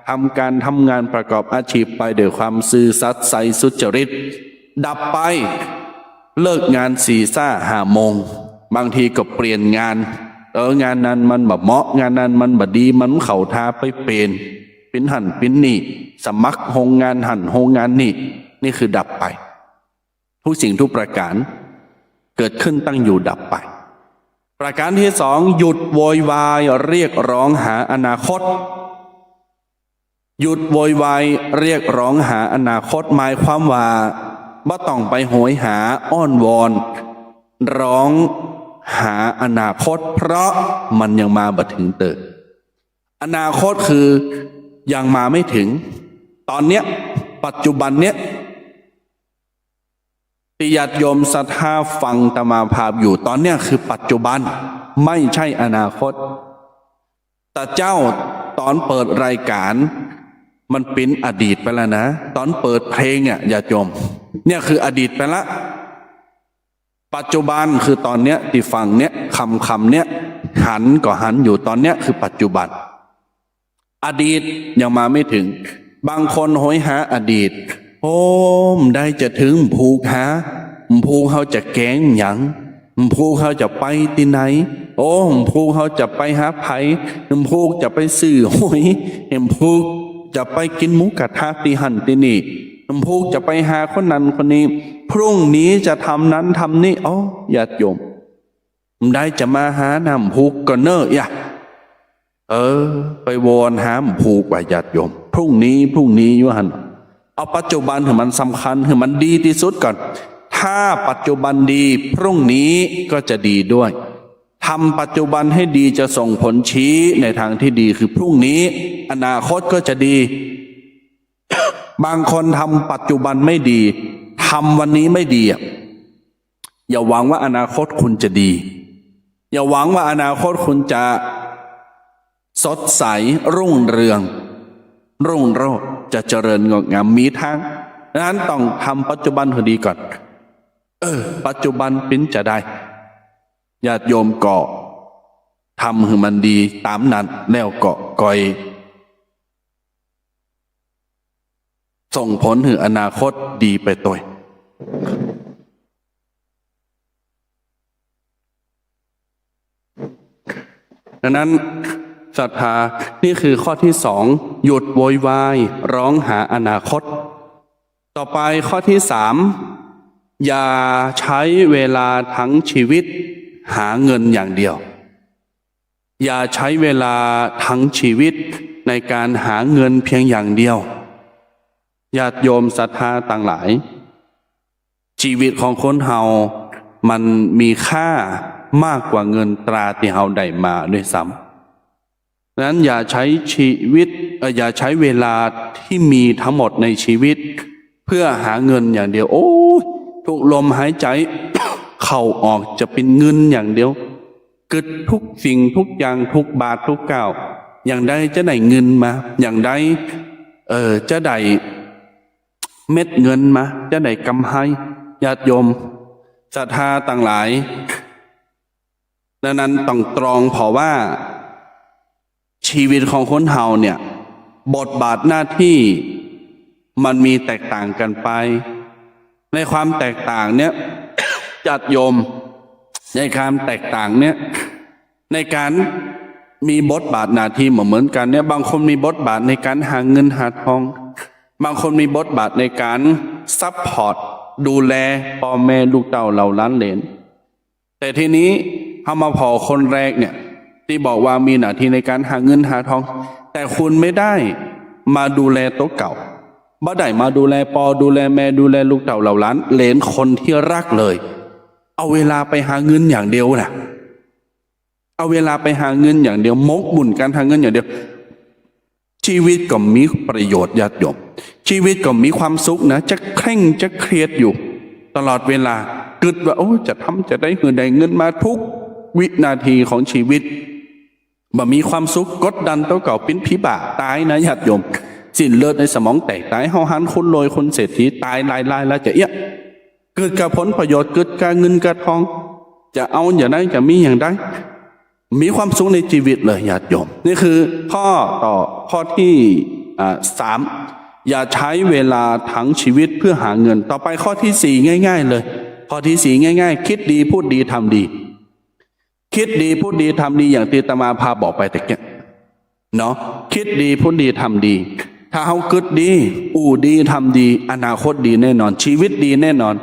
ทำงานประกอบอาชีพไปด้วยความซื่อสัตย์ใสสุจริตดับไปเลิกงาน4 5 โมงบางทีก็เปลี่ยนงานงานนั้นมันแบบเหมาะงานนั้นมันแบบดีมันเข่าทาไปเป็นหันเป็นนี่สมัครโรงงานหันโรงงานนี่คือดับไปทุกสิ่งทุกประการเกิดขึ้นตั้งอยู่ดับไปประการที่2หยุดโวยวายเรียกร้องหาอนาคตหยุดโวยวายเรียกร้องหาอนาคตหมายความว่าบ่ต้องไปโหยหาอ้อนวอนร้องหาอนาคตเพราะมันยังมาบ่ถึงเติบอนาคตคือยังมาไม่ถึงตอนเนี้ยปัจจุบันเนี้ยที่ญาติโยมศรัทธาฟังตมาภาพอยู่ตอนเนี้ยคือปัจจุบันไม่ใช่อนาคตแต่เจ้าตอนเปิดรายการมันเป็นอดีตไปแล้วนะตอนเปิดเพลงอ่ะญาติโยมเนี่ยคืออดีตไปละปัจจุบันคือตอนเนี้ยที่ฟังเนี้ยคำเนี้ยหันก็หันอยู่ตอนเนี้ยคือปัจจุบันอดีตยังมาไม่ถึงบางคนโหยหาอดีตโอ้มได้จะถึงภูเขาจะแกงหยังภูเขาจะไปที่ไหนโอ้ภูเขาจะไปหาไผ่ภูจะไปซื้อหอยภูจะไปกินหมูกระทะตีหันตีนี่ภูจะไปหาคนนั้นคนนี้พรุ่งนี้จะทำนั้นทำนี่ญาติโยมได้จะมาหาน้ำภูก็เนอะอย่าไปวอนหาภูกว่าญาติโยมพรุ่งนี้อยู่หันเอาปัจจุบันให้มันสำคัญให้มันดีที่สุดก่อนถ้าปัจจุบันดีพรุ่งนี้ก็จะดีด้วยทำปัจจุบันให้ดีจะส่งผลชี้ในทางที่ดีคือพรุ่งนี้อนาคตก็จะดี บางคนทำปัจจุบันไม่ดีทำวันนี้ไม่ดีอย่าหวังว่าอนาคตคุณจะดีอย่าหวังว่าอนาคตคุณจะสดใสรุ่งเรืองรุ่งโรจน์จะเจริญงอกงามมีทางดังนั้นต้องทำปัจจุบันให้ดีก่อนปัจจุบันเป็นจะได้ญาติโยมก็ทำให้มันดีตามนั้นแล้วก็ก่อยส่งผลถึงอนาคตดีไปตัวดังนั้นศรัทธานี่คือข้อที่2หยุดโวยวายร้องหาอนาคตต่อไปข้อที่3อย่าใช้เวลาทั้งชีวิตหาเงินอย่างเดียวอย่าใช้เวลาทั้งชีวิตในการหาเงินเพียงอย่างเดียวญาติโยมศรัทธาต่างหลายชีวิตของคนเฮามันมีค่ามากกว่าเงินตราที่เฮาได้มาด้วยซ้ำนั้นอย่าใช้ชีวิตอย่าใช้เวลาที่มีทั้งหมดในชีวิตเพื่อหาเงินอย่างเดียวโอ้ทุกลมหายใจ เข้าออกจะเป็นเงินอย่างเดียวกึดทุกสิ่งทุกอย่างทุกบาททุกก้าวอย่างใดจะได้เงินมาอย่างใดจะได้ เม็ดเงินมาจะได้กำไรญาติโยมศรัทธาต่างหลายดังนั้นต้องตรองเพราะว่าชีวิตของคนเฮาเนี่ยบทบาทหน้าที่มันมีแตกต่างกันไปในความแตกต่างเนี่ยญาติโยมในความแตกต่างเนี่ยในการมีบทบาทหน้าที่เหมือนกันเนี่ยบางคนมีบทบาทในการหาเงินหาทองบางคนมีบทบาทในการซัพพอร์ตดูแลพ่อแม่ลูกเต้าเหล่าล้านเหลนแต่ทีนี้เอามาพอคนแรกเนี่ยที่บอกว่ามีหน้าที่ในการหาเงินหาทองแต่คุณไม่ได้มาดูแลโต๊ะเก่าบ่ได้มาดูแลปอดูแลแม่ดูแลลูกเต่าเหล่าล้านเหลนคนที่รักเลยเอาเวลาไปหาเงินอย่างเดียวนะเอาเวลาไปหาเงินอย่างเดียวมกบุญการหาเงินอย่างเดียวชีวิตก็มีประโยชน์ญาติโยมชีวิตก็มีความสุขนะจะเคร่งจะเครียดอยู่ตลอดเวลาคิดว่าโอ้จะทำจะได้เงินมาทุกวินาทีของชีวิตบ่มีความสุขกดดันตัวเก่าเป็นผีบาตายนะญาติโยมสิ้นเลือดในสมองแตกตายเฮาหันคนรวยคนเศรษฐีตายลายแล้วจะเอี้ยเกิดกับผลประโยชน์เกิดกับเงินกับทองจะเอาอย่างไรจะมีอย่างไรมีความสุขในชีวิตเลยญาติโยมนี่คือข้อที่3อย่าใช้เวลาทั้งชีวิตเพื่อหาเงินต่อไปข้อที่4ง่ายๆเลยข้อที่4ง่ายๆคิดดีพูดดีทำดีคิดดีพูดดีทำดีอย่างที่อาตมาพาบอกไปแต่แกเนาะคิดดีพูดดีทำดีถ้าเฮาคิดดีอู่ดีทำดีอนาคตดีแน่นอนชีวิตดีแน่นอน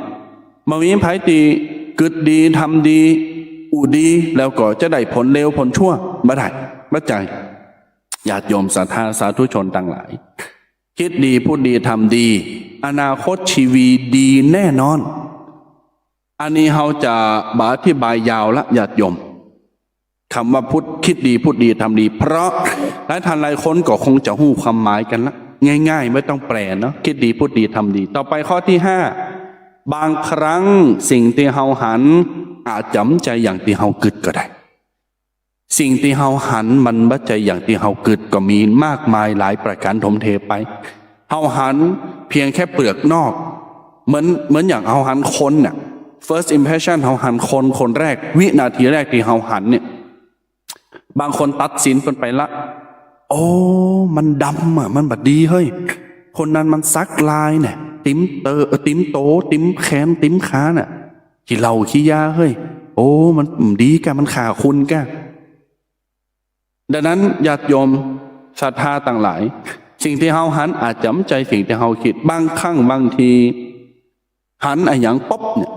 มามีไผตีคิดดีทำดีอู่ดีแล้วก็จะได้ผลเลวผลชั่วบ่ได้บ่ใจญาติโยมศรัทธาสาธุชนต่างหลายคิดดีพูดดีทำดีอนาคตชีวิตดีแน่นอนอันนี้เฮาจะอธิบายยาวละญาติโยมคำว่าคิดดีพูดดีทำดีเพราะหลายท่านหลายคนก็คงจะหู้ความหมายกันละง่ายๆไม่ต้องแปลเนาะคิดดีพูดดีทำดีต่อไปข้อที่5บางครั้งสิ่งที่เฮาหันอาจจำใจอย่างที่เฮาคิดก็ได้สิ่งที่เฮาหันมันบ่ใจอย่างที่เฮาคิดก็มีมากมายหลายประการถมเทไปเฮาหันเพียงแค่เปลือกนอกเหมือนอย่างเฮาหันคนน่ะ first impression เฮาหันคนแรกวินาทีแรกที่เฮาหันเนี่ยบางคนตัดสินไปละโอ้มันดำอ่ะมันบัดดีเฮ้ยคนนั้นมันซักลายเนี่ยติ้มโตติ้มแขนติ้มขาน่ะขี้เหล้าขี้ยาเฮ้ยโอ้มันดีแกมันขาคุณแกดังนั้นญาติโยมศรัทธาต่างหลายสิ่งที่เฮาหันอาจจำใจสิ่งที่เฮาคิดบางครั้งบางทีหันอะไรอย่างป๊อบเนี่ย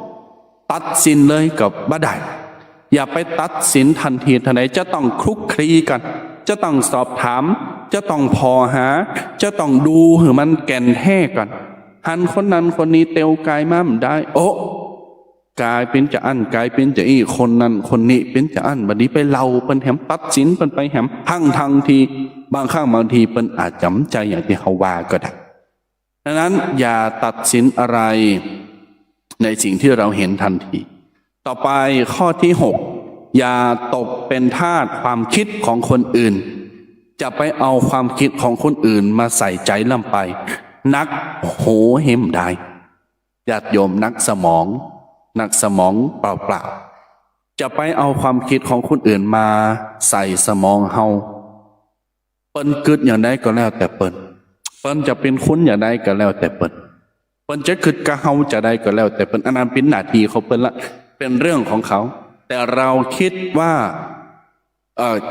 ตัดสินเลยกับบ่ได้อย่าไปตัดสินทันทีทันใดจะต้องคลุกคลีกันจะต้องสอบถามจะต้องพอหาจะต้องดูให้มันแก่นแท้กันหันคนนั้นคนนี้เตียวกายมามันได้โอ้กายเป็นจะอั้นกายเป็นจะอี้คนนั้นคนนี้เป็นจะอั้นบัดนี้ไปเล่าเป็นแหมตัดสินเป็นไปแหมทั้งทีบางครั้งบางทีเป็นอาจจำใจอย่างที่เขาว่าก็ได้ดังนั้นอย่าตัดสินอะไรในสิ่งที่เราเห็นทันทีต่อไปข้อที่6อย่าตกเป็นทาสความคิดของคนอื่นจะไปเอาความคิดของคนอื่นมาใส่ใจลำไปนักโหเห็มได้ญาติโยมนักสมองเปล่าๆจะไปเอาความคิดของคนอื่นมาใส่สมองเฮาเปิ้นคิดอย่างใดก็แล้วแต่เปิ้นจะเป็นคุณอย่างใดก็แล้วแต่เปิ้นจะคิดกะเฮาจะได้ก็แล้วแต่เปิ้นอันนั้นเป็นหน้าที่เขาเปิ้นละเป็นเรื่องของเขาแต่เราคิดว่า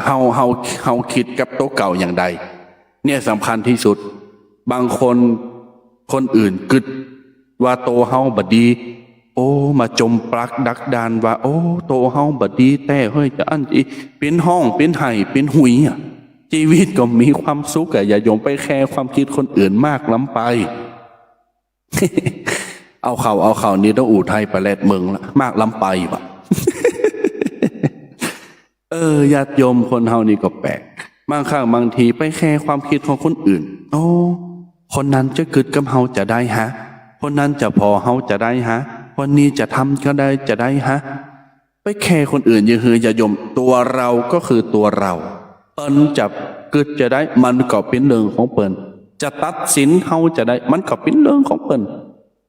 เฮาคิดกับโต๊ะเก่าอย่างใดเนี่ยสำคัญที่สุดบางคนอื่นคิดว่าโตเฮาบ่ดีโอ้มาจมปลักดักดานว่าโอ้โตเฮาบ่ดีแต่เฮ้ยจะอันอีเป็นห้องเป็นไห้เป็นหุยอ่ะชีวิตก็มีความสุขอย่าโยมไปแคร์ความคิดคนอื่นมากล้ำไป เอาเขานี่ต้องอู่ไทยประแลดเมืองละมากล้ำไปวะ ญาติโยมคนเฮานี่ก็แปลกบางครั้งบางทีไปแคร์ความคิดของคนอื่นโอ้คนนั้นจะคิดกับเฮาจะได้ฮะคนนั้นจะพอเฮาจะได้ฮะคนนี้จะทำก็ได้จะได้ฮะไปแคร์คนอื่นอย่าโยมตัวเราก็คือตัวเราเปิ้นจะคิดจะได้มันก็เป็นเรื่องของเปิ้น จะตัดสินเฮาจะได้มันก็เป็นเรื่องของเพิ่น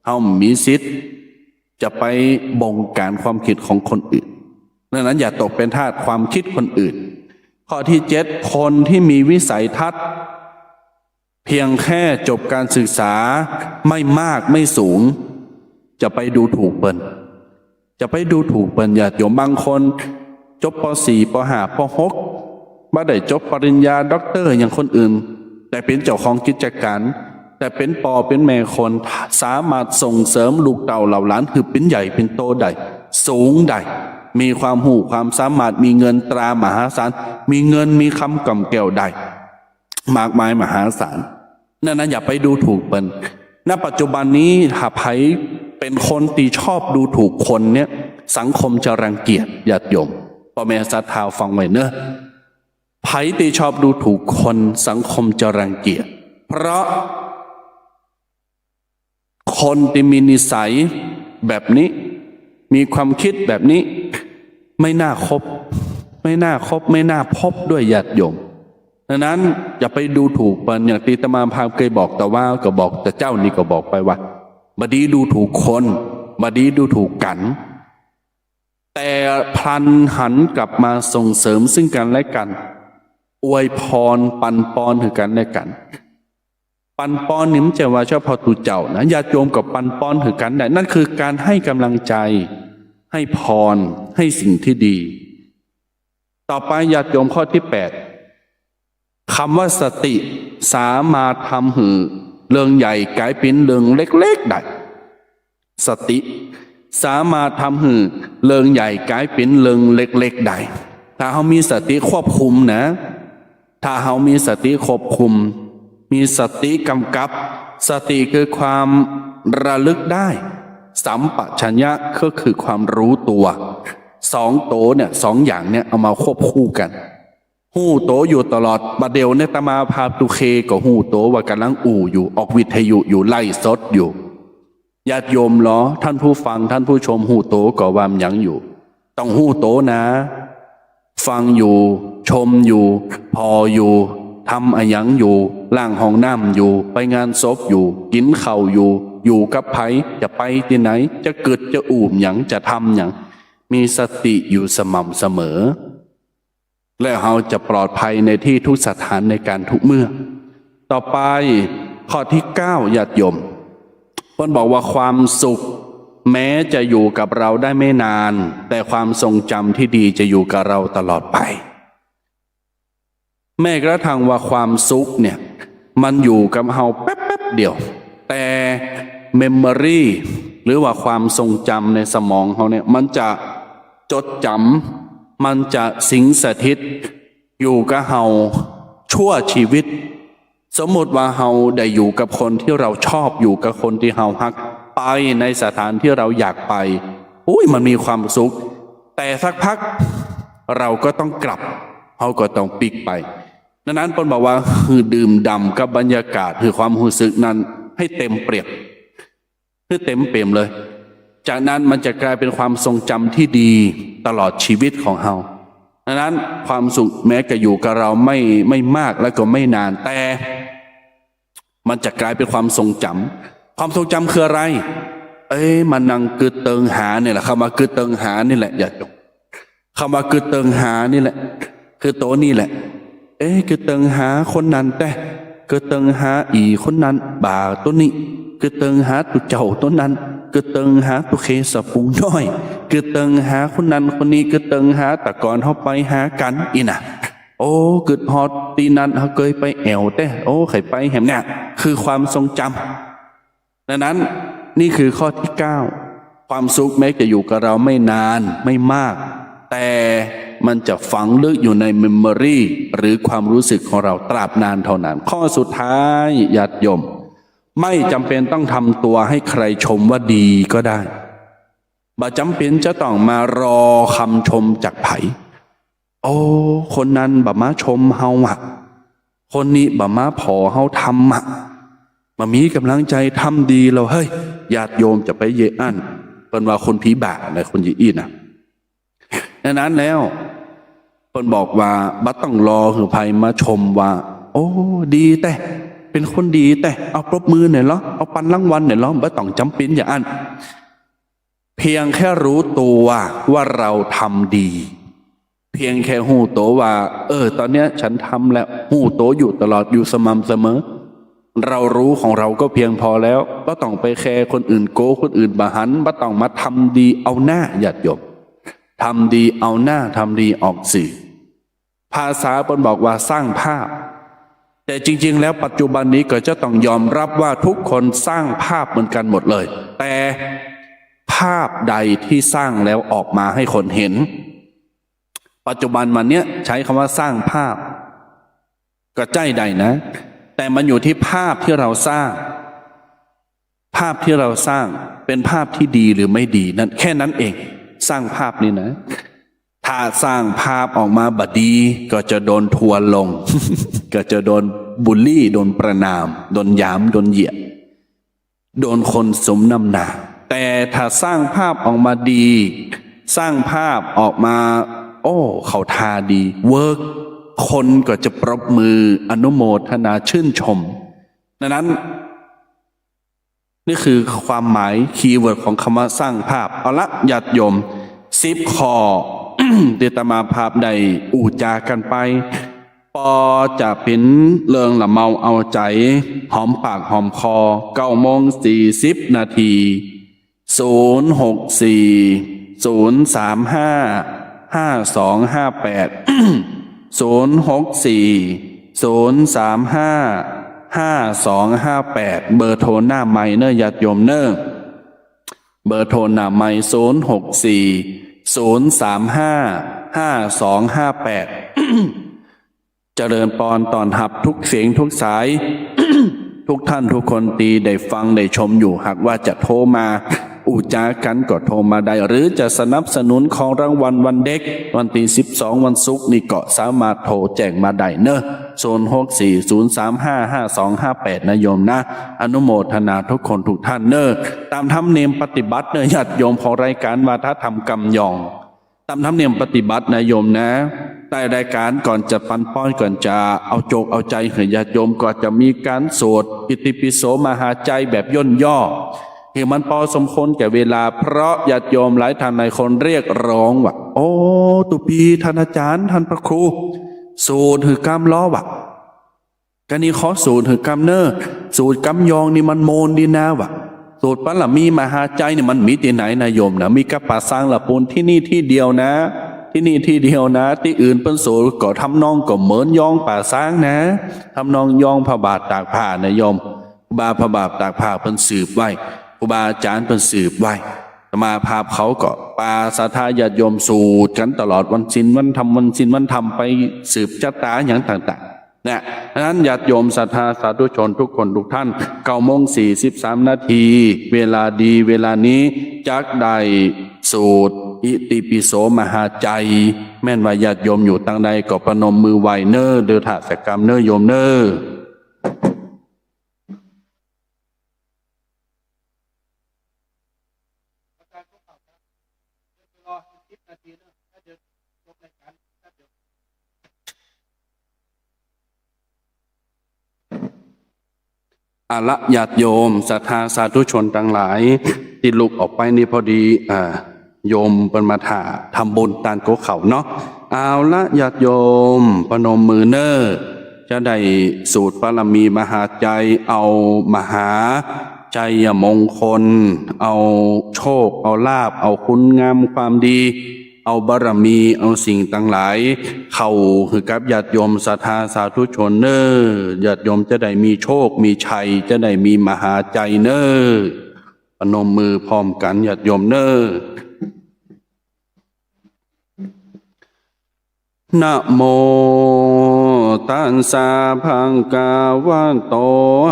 เฮามีสิทธิ์จะไปบงการความคิดของคนอื่นดังนั้นอย่าตกเป็นทาสความคิดคนอื่นข้อที่7คนที่มีวิสัยทัศน์เพียงแค่จบการศึกษาไม่มากไม่สูงจะไปดูถูกเปิ้นจะไปดูถูกเปิ้นญาติโยมบางคนจบป .4 ป .5 ป .6 บ่ได้จบปริญญาด็อกเตอร์อย่างคนอื่นแต่เป็นเจ้าของกิจการแต่เป็นปอเป็นแม่คนสามารถส่งเสริมลูกเต่าเหล่าหลานคือเป็นใหญ่เป็นโตได้สูงได้มีความหูความสามารถมีเงินตรามหาศาลมีเงินมีคำกำแก้วได้มากมายมหาศาลนั่นอย่าไปดูถูกเปิ้นณปัจจุบันนี้หากไผเป็นคนตีชอบดูถูกคนเนี่ยสังคมจะรังเกียจญาติโยมพ่อแม่ศรัทธาฟังไว้เนอะไผตีชอบดูถูกคนสังคมจะรังเกียจเพราะคนที่มีนิสัยแบบนี้มีความคิดแบบนี้ไม่น่าคบไม่น่าพบด้วยญาติโยมดังนั้นอย่าไปดูถูกมันอย่างที่อาตมาพาเคยบอกแต่ว่าก็บอกแต่เจ้านี่ก็บอกไปว่าบดีดูถูกคนบดีดูถูกกันแต่พลันหันกลับมาส่งเสริมซึ่งกันและกันอวยพรปันปอนถึงกันและกันปันปอนนี่มันจะว่าเฉพาะตูเจ้านะญาติโยมกับปันปอนถึงกันได้นั่นคือการให้กำลังใจให้พรให้สิ่งที่ดีต่อไปญาติโยมข้อที่8คำว่าสติสามารถทำให้เรื่องใหญ่กลายเป็นเรื่องเล็กๆได้สติสามารถทำให้เรื่องใหญ่กลายเป็นเรื่องเล็กๆได้ถ้าเรามีสติควบคุมนะถ้าเรามีสติควบคุมมีสติกำกับสติคือความระลึกได้สัมปชัญญะก็คือความรู้ตัวสองโตเนี่ยสองอย่างเนี่ยเอามาควบคู่กันหู้โตอยู่ตลอดบัดเดียวเนี่ยตมาพาตุเคก็หู้โตว่ากำลังอู่อยู่ออกวิทยุอยู่ไล่สดอยู่ญาติโยมเหรอท่านผู้ฟังท่านผู้ชมหู้โตก็วามยังอยู่ต้องหู้โตนะฟังอยู่ชมอยู่พออยู่ทำอะหยังอยู่ล่างห้องน้ำอยู่ไปงานศพอยู่กินข้าวอยู่กับไผจะไปที่ไหนจะเกิดจะอู่หยังจะทำหยังมีสติอยู่สม่ำเสมอและเราจะปลอดภัยในที่ทุกสถานในการทุกเมื่อต่อไปข้อที่9ญาติโยมเพิ่นบอกว่าความสุขแม้จะอยู่กับเราได้ไม่นานแต่ความทรงจำที่ดีจะอยู่กับเราตลอดไปแม้กระทั่งว่าความสุขเนี่ยมันอยู่กับเราแป๊บเดียวแต่เมมโมรีหรือว่าความทรงจำในสมองเขาเนี่ยมันจะจดจำมันจะสิงสถิตอยู่กับเราชั่วชีวิตสมมติว่าเราได้อยู่กับคนที่เราชอบอยู่กับคนที่เราฮักไปในสถานที่เราอยากไปมันมีความสุขแต่สักพักเราก็ต้องกลับเราก็ต้องปิกไปดังนั้นปนบอกว่าคือดื่มด่ำกับบรรยากาศคือความรู้สึกนั้นให้เต็มเปี่ยมให้เต็มเปี่ยมเลยจากนั้นมันจะกลายเป็นความทรงจำที่ดีตลอดชีวิตของเราดังนั้นความสุขแม้จะอยู่กับเราไม่มากและก็ไม่นานแต่มันจะกลายเป็นความทรงจำความทรงจำคืออะไรมันนั่งกึดเติงหาเนี่ยแหละคำว่ากึดเติงหานี่แหละอย่าจบคำว่ากึดเติงหานี่แหละคือโตนี่แหละกึดเติงหาคนนั้นแต่กึดเติงหาอีคนนั้นบ่าตัวนี้กึดเติงหาตุเจ้าตัวนั้นกึดเติงหาตุเคสปุงน้อยกึดเติงหาคนนั้นคนนี้กึดเติงหาแต่ก่อนเขาไปหากันอีน่ะกึดฮอดตีนั้นเขาเคยไปแอวแต่ไข่ไปแหมเนี่ยคือความทรงจำดังนั้นนี่คือข้อที่9ความสุขแม้จะอยู่กับเราไม่นานไม่มากแต่มันจะฝังลึกอยู่ในเมมโมรีหรือความรู้สึกของเราตราบนานเท่านั้นข้อสุดท้ายญาติโยมไม่จำเป็นต้องทำตัวให้ใครชมว่าดีก็ได้บ่จำเป็นจะต้องมารอคำชมจากไผคนนั้นบ่มาชมเฮาคนนี้บ่มาพอเฮาทำมามีกำลังใจทำดีเราเฮ้ยญาติโยมจะไปเยอั้นเป็นว่าคนผีบาในคนยีอี้นะดังนั้นแล้วเพิ่นบอกว่าบัดต้องรอคือไผมาชมว่าดีแต่เ เป็นคนดีแต่เอาปรบมือหน่อยเหรอเอาปันรางวัลหน่อยเหรอไม่ต้องจำเป็นอย่างนั้นเพียงแค่รู้ตัวว่าเราทำดี เพียงแค่หูโตว่าตอนเนี้ยฉันทำแล้วหูโตอยู่ตลอดอยู่สม่ำเสมอเรารู้ของเราก็เพียงพอแล้วก็ต้องไปแคร์คนอื่นโก้คนอื่นบาหันบ่ต้องมาทำดีเอาหน้าญาติโยมทำดีเอาหน้าทำดีออกสื่อภาษาเปิ้นบอกว่าสร้างภาพแต่จริงๆแล้วปัจจุบันนี้ก็จะต้องยอมรับว่าทุกคนสร้างภาพเหมือนกันหมดเลยแต่ภาพใดที่สร้างแล้วออกมาให้คนเห็นปัจจุบันมันเนี้ยใช้คำว่าสร้างภาพก็ใจใดนะแต่มันอยู่ที่ภาพที่เราสร้างภาพที่เราสร้างเป็นภาพที่ดีหรือไม่ดีนั่นแค่นั้นเองสร้างภาพนี่นะถ้าสร้างภาพออกมาบดีก็จะโดนทัวร์ลง ก็จะโดนบูลลี่โดนประนามโดนหยามโดนเหยียดโดนคนสมน้ำหน้าแต่ถ้าสร้างภาพออกมาดี สร้างภาพออกมาโอ้เขาทาดีเวิร์กคนก็จะปรบมืออนุโมทนาชื่นชมดังนั้นนี่คือความหมายคีย์เวิร์ดของคำว่าสร้างภาพเอาละญาติโยม10 ข้อ เดตมาภาพใดอูจากันไปปอจะเป็นเริงละเมาเอาใจหอมปากหอมคอ9:40 นาที064 035 5258 064 035 5258เบอร์โทรหน้าไมเนอร์ญาติโยมเนอร์เบอร์โทรหน้าไม064 035 5258เจริญปอนตอนหับทุกเสียงทุกสาย ทุกท่านทุกคนตีได้ฟังได้ชมอยู่หากว่าจะโทรมาอูจากันก็โทรมาได้หรือจะสนับสนุนของรางวัลวันเด็กวันที่12วันศุกร์นี่ก็สามารถโทรแจ้งมาได้เนอะ064 035 5258นะโยมนะอนุโมทนาทุกคนทุกท่านเนอะตามธรรมเนียมปฏิบัติเนอะญาติโยมของรายการวาทธรรมกำยองตามธรรมเนียมปฏิบัตินะโยมนะใต้รายการก่อนจะปันป้อนก่อนจะเอาโจกเอาใจให้ญาติโยมก็จะมีการสวดอิติปิโสมหาใจแบบย่นย่อที่มันพอสมควรแก่เวลาเพราะญาติโยมหลายท่านหลายคนเรียกร้องว่าโอ้ตุปีท่านอาจารย์ท่านพระครูสูตรหือกำล้อวะกันนี้ขอสูตรหือกำเนอสูตรกำยองนี่มันโมนดีนะวะสูตรปัลละมีมหาใจนี่มันมีที่ไหนนะโยมนะมีกับป่าสร้างละปูนที่นี่ที่เดียวนะที่นี่ที่เดียวนะที่อื่นเป็นสูตรก็ทำนองก็เหมือนยองป่าสร้างนะทำนองยองพระบาทตากผ้านะโยมบาพระบาทตากผ้าเพิ่นสืบไว้ครูบาอาจารย์เพิ่นสืบไว้มาภาพเขาก็ปาสาธาญาติโยมสูตรกันตลอดวันศีลวันธรรมวันศีลวันธรรมไปสืบชะตาอย่างต่างๆเนี่ยดังนั้นญาติโยมศรัทธาสาธุชนทุกคนทุกท่าน9:43 นาทีเวลาดีเวลานี้จักได้สูตรอิติปิโสมหาใจแม่นว่าญาติโยมอยู่ตั้งใดก็ประนมมือไหวเนอเดือถาสกรรมเนอโยมเนออาละญาติโยมศรัทธาสาธุชนทั้งหลายที่ลุกออกไปนี่พอดีโยมเป็นมาถาทำบุญตานโกเขาเนาะเอาละญาติโยมประนมมือเนอจะได้สูตรบารมีมหาใจเอามหาใจมงคลเอาโชคเอาลาภเอาคุณงามความดีเอาบารมีเอาสิ่งต่างหลายเข้าคือกับญาติโยมศรัทธาสาธุชนเนอญาติโยมจะได้มีโชคมีชัยจะได้มีมหาใจเนอปนมมือพร้อมกันญาติโยมเนอนะโมตัสสะภะคะวะโต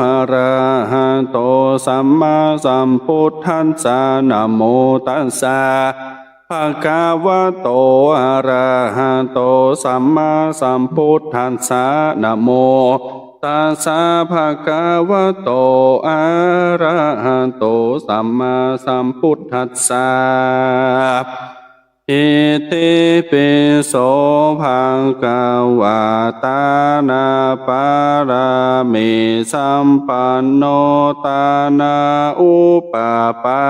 อะระหะโตสัมมาสัมพุทธัสสะนะโมตัสสะภะคะวะโตอะระหะโตสัมมาสัมพุทธัสสะนะโมตัสสะภะคะวะโตอะระหะโตสัมมาสัมพุทธัสสะ อิติปิโสภะคะวะตานะปารามิสัมปันโนตานะอุปปา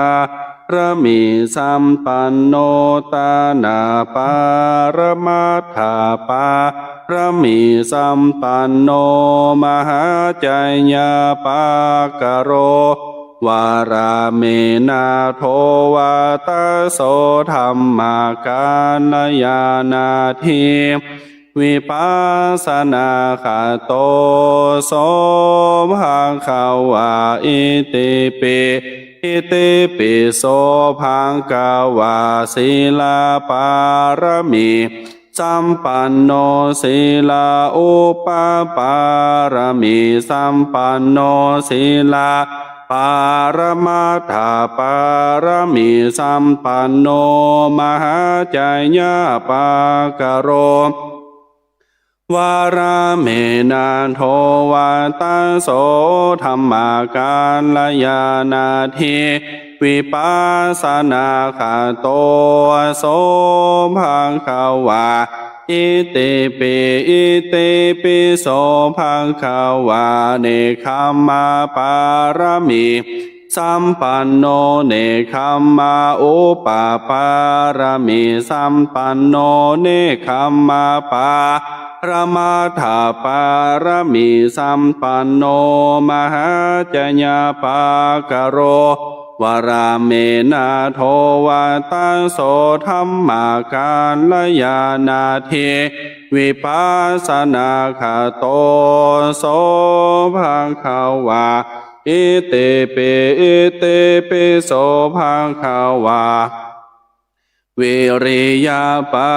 รมิสัมปันโนตานะปารมัตถปารมิสัมปันโนมหาจัยญาปากโรวาราเมนาโทวาตโสธรรมกาลยานาทิวิปัสสนาคาโตโสภะคะวะอิติปิอิติปิโสภะคะวะศีลปารมีสัมปันโนศีลาอุปปารมีสัมปันโนศีลาปารมัตถปารมีสัมปันโนมหาจัยญาปากโรวาราเมนาโทวาตโสธรรมกาลยานาทิวิปัสสนาคาโตโสภะคะวะอิติปิอิติปิโสภะคะวะเนคขมมะปารมีสัมปันโนเนคขมมะอุปปารมีสัมปันโนเนคขมมะปารมัตถปารมีสัมปันโนมหาจัญญาปากโรวาราเมนาโทวาตโสธรรมกาลยานาทิวิปัสสนาคาโตโสภะคะวะอิติปิอิติปิโสภะคะวะวิริยาปา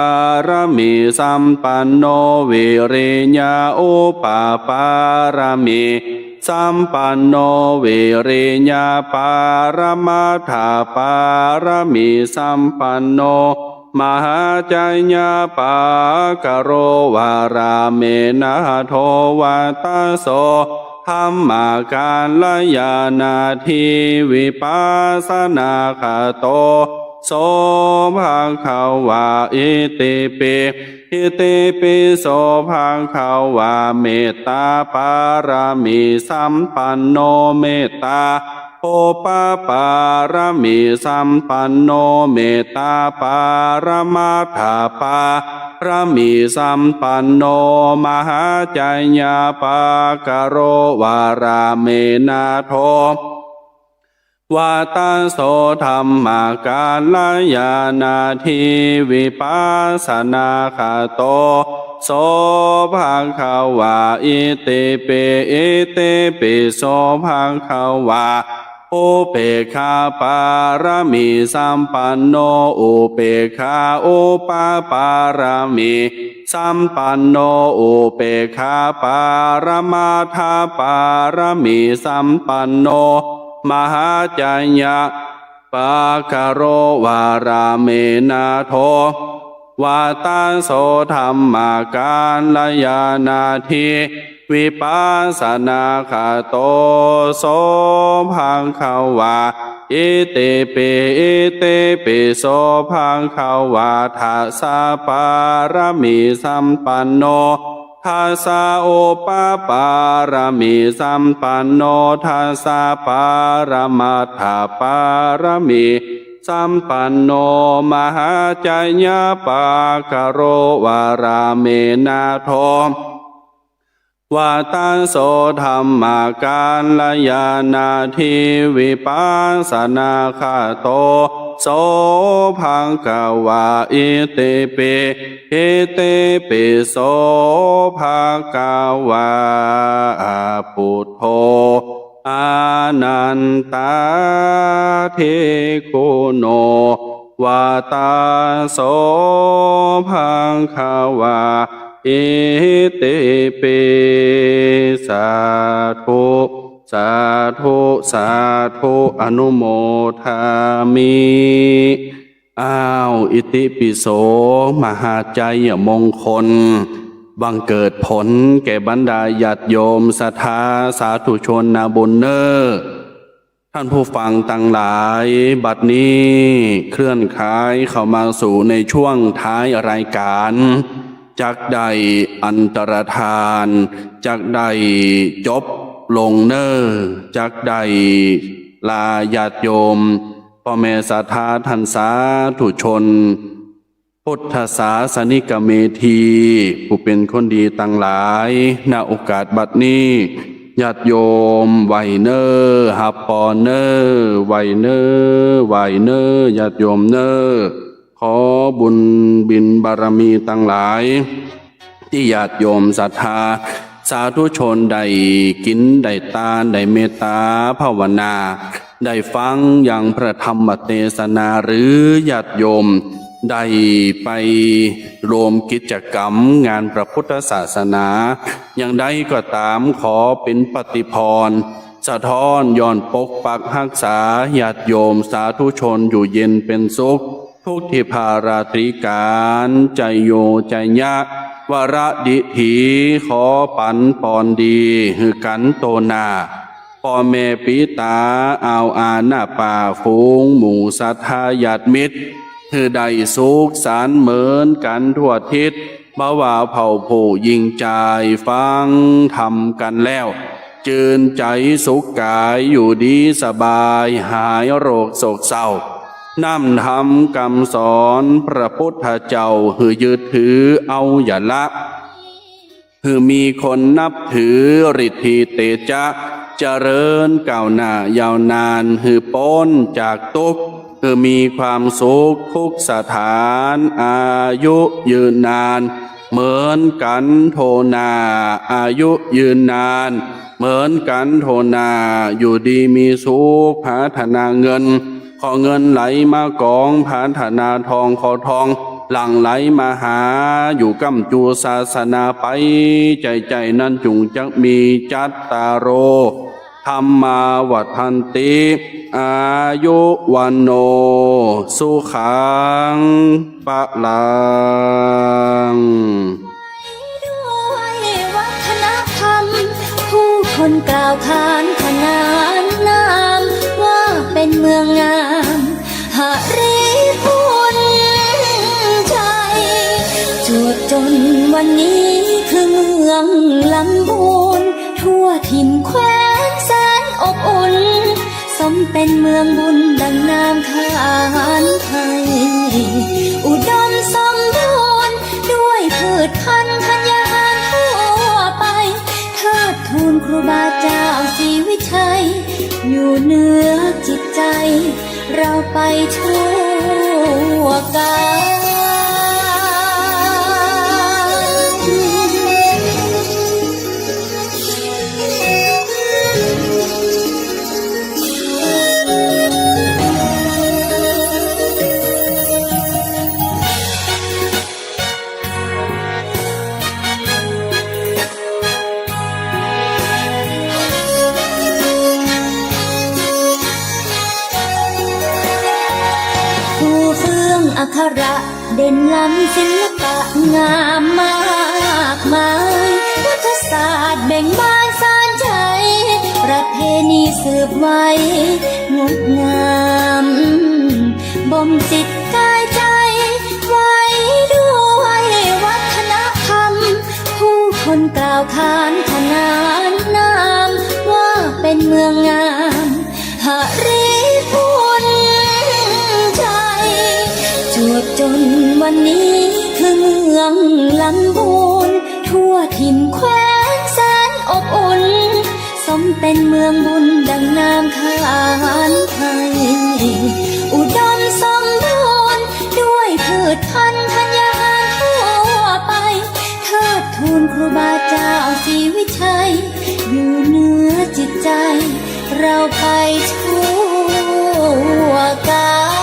รมีสัมปันโนวิริยาอุปปารมีสัมปันโนวิริยาปารมัตถปารมีสัมปันโนมหาจัญญาปากโรวาราเมนะโทวาตโสธรรมกาลยานาทิวิปัสสนาคาโตโสภะคะวะอิติปิอิติปิโสภะคะวะเมตตาปารามีสัมปันโนเมตตาโอปปารมีสัมปันโนเมตตาปารมัตถปารมีสัมปันโนมหาจัญญาปากโรวาราเมนาโทวาตโสธรรมกาลยานาทิวิปัสสนาคาโตโสภะคะวะอิติปิอิติปิโสภะคะวะอุเปกขาปารมีสัมปันโนอุเปกขาอุปปารมีสัมปันโนอุเปกขาปารมัตถปารมีสัมปันโนมหาจัญญาปากโรวาราเมนาโทวาตโสธรรมกาลยานาทิวิปัสสนาคาโตโสภะคะวะอิติปิอิติปิโสภะคะวะทัสสะปารมีสัมปันโนทัสสะโอปปารมีสัมปันโนทัสสะปารมัตถปารมีสัมปันโนมหาจัญญาปากโรวาราเมนาโทวาตโสธรรมกาลยานาทิวิปัสสนาคาโตโสภะคะวะอิติปิอิติปิโสภะคะวะพุทโธอานันตาเทโกโนวาตโสภะคะวะอิติปิสาธุสาธุสาธุอนุโมทามิอ้าวอิติปิโสมหาชัยมงคลบังเกิดผลแก่บรรดาญาติโยมศรัทธาสาธุชนนาบุญเนอ ท่านผู้ฟังตั้งหลายบัดนี้เคลื่อนค้ายเข้ามาสู่ในช่วงท้ายรายการจักได้อันตรธานจักได้จบลงเนอจักได้ลาญาติโยมพ่อแม่ศรัทธาท่านสาธุชนพุทธศาสนิกเมธีผู้เป็นคนดีตั้งหลายณโอกาสบัดนี้ญาติโยมไหวเนอหับปอนเนอไหวเนอไหวเนอญาติโยมเนอขอบุญบินบารมีตั้งหลายที่ญาติโยมศรัทธาสาธุชนได้กินได้ทานได้เมตตาภาวนาได้ฟังอย่างพระธรรมเทศนาหรือญาติโยมได้ไปรวมกิจกรรมงานพระพุทธศาสนาอย่างใดก็ตามขอเป็นปฏิพรสะท้อนย้อนปกปักรักษาญาติโยมสาธุชนอยู่เย็นเป็นสุขทุกทิพาราตรีการใจโยใจยะวระดิถีขอปันปอนดีหือกันโตนาพ่อแม่ปิตาอาวอาหน้าป่าฝูงหมู่สัทธาญาติมิตรคือได้สุขสารเหมือนกันทั่วทิศบ่ว่าเผ่าผู้ยิงใจฟังทำกันแล้วจืนใจสุขกายอยู่ดีสบายหายโรคโศกเศร้านำธรรมคำสอนพระพุทธเจ้าหือยึดถือเอาอย่าละหือมีคนนับถือฤทธิเตจาเจริญก้าวหน้ายาวนานหือพ้นจากทุกข์คือมีความสุขทุกสถานอายุยืนนานเหมือนกันโทนาอายุยืนนานเหมือนกันโทนาอยู่ดีมีสุขพัฒนาเงินขอเงินไหลมากองพัฒนาทองขอทองหลั่งไหลมาหาอยู่กำจูศาสนาไปใจนั้นจุงจักมีจัตตารโรธรรมาวัฏันติอายุวันโนสุขังปะลังด้วยวัฒนธรรมผู้คนกล่าวขานขนานนามว่าเป็นเมืองงามหาริพุนชัยจวบจนวันนี้คือเมืองลำพูนทั่วถิ่นแคว้นแสนอบอุ่นสมเป็นเมืองบุญดังนามขานไทยอุดมสมบูรณ์ด้วยพืชพันธุ์ธัญญาหารทั่วไปเทิดทูนครูบาเจ้าศรีวิชัยอยู่เหนือจิตใจเราไปทั่วกัน อักขระเด่นล้ำศิลปะงามมากมายวัฒศาสตร์เบ่งบานสานใจประเพณีสืบไว้งดงามบ่มจิตกายใจไว้ด้วยวัฒนธรรมผู้คนกล่าวขานขนานนามว่าเป็นเมืองงามหริพุนชัยจวบจนวันนี้คือเมืองลำพูนทั่วถิ่นแคว้นแสนอบอุ่นสมเป็นเมืองบุญดังนามขานไทยอุดมสมบูรณ์ด้วยพืชพันธุ์ธัญญาหารทั่วไปเทิดทูนครูบาเจ้าศรีวิชัยอยู่เหนือจิตใจเราไปทั่วกัน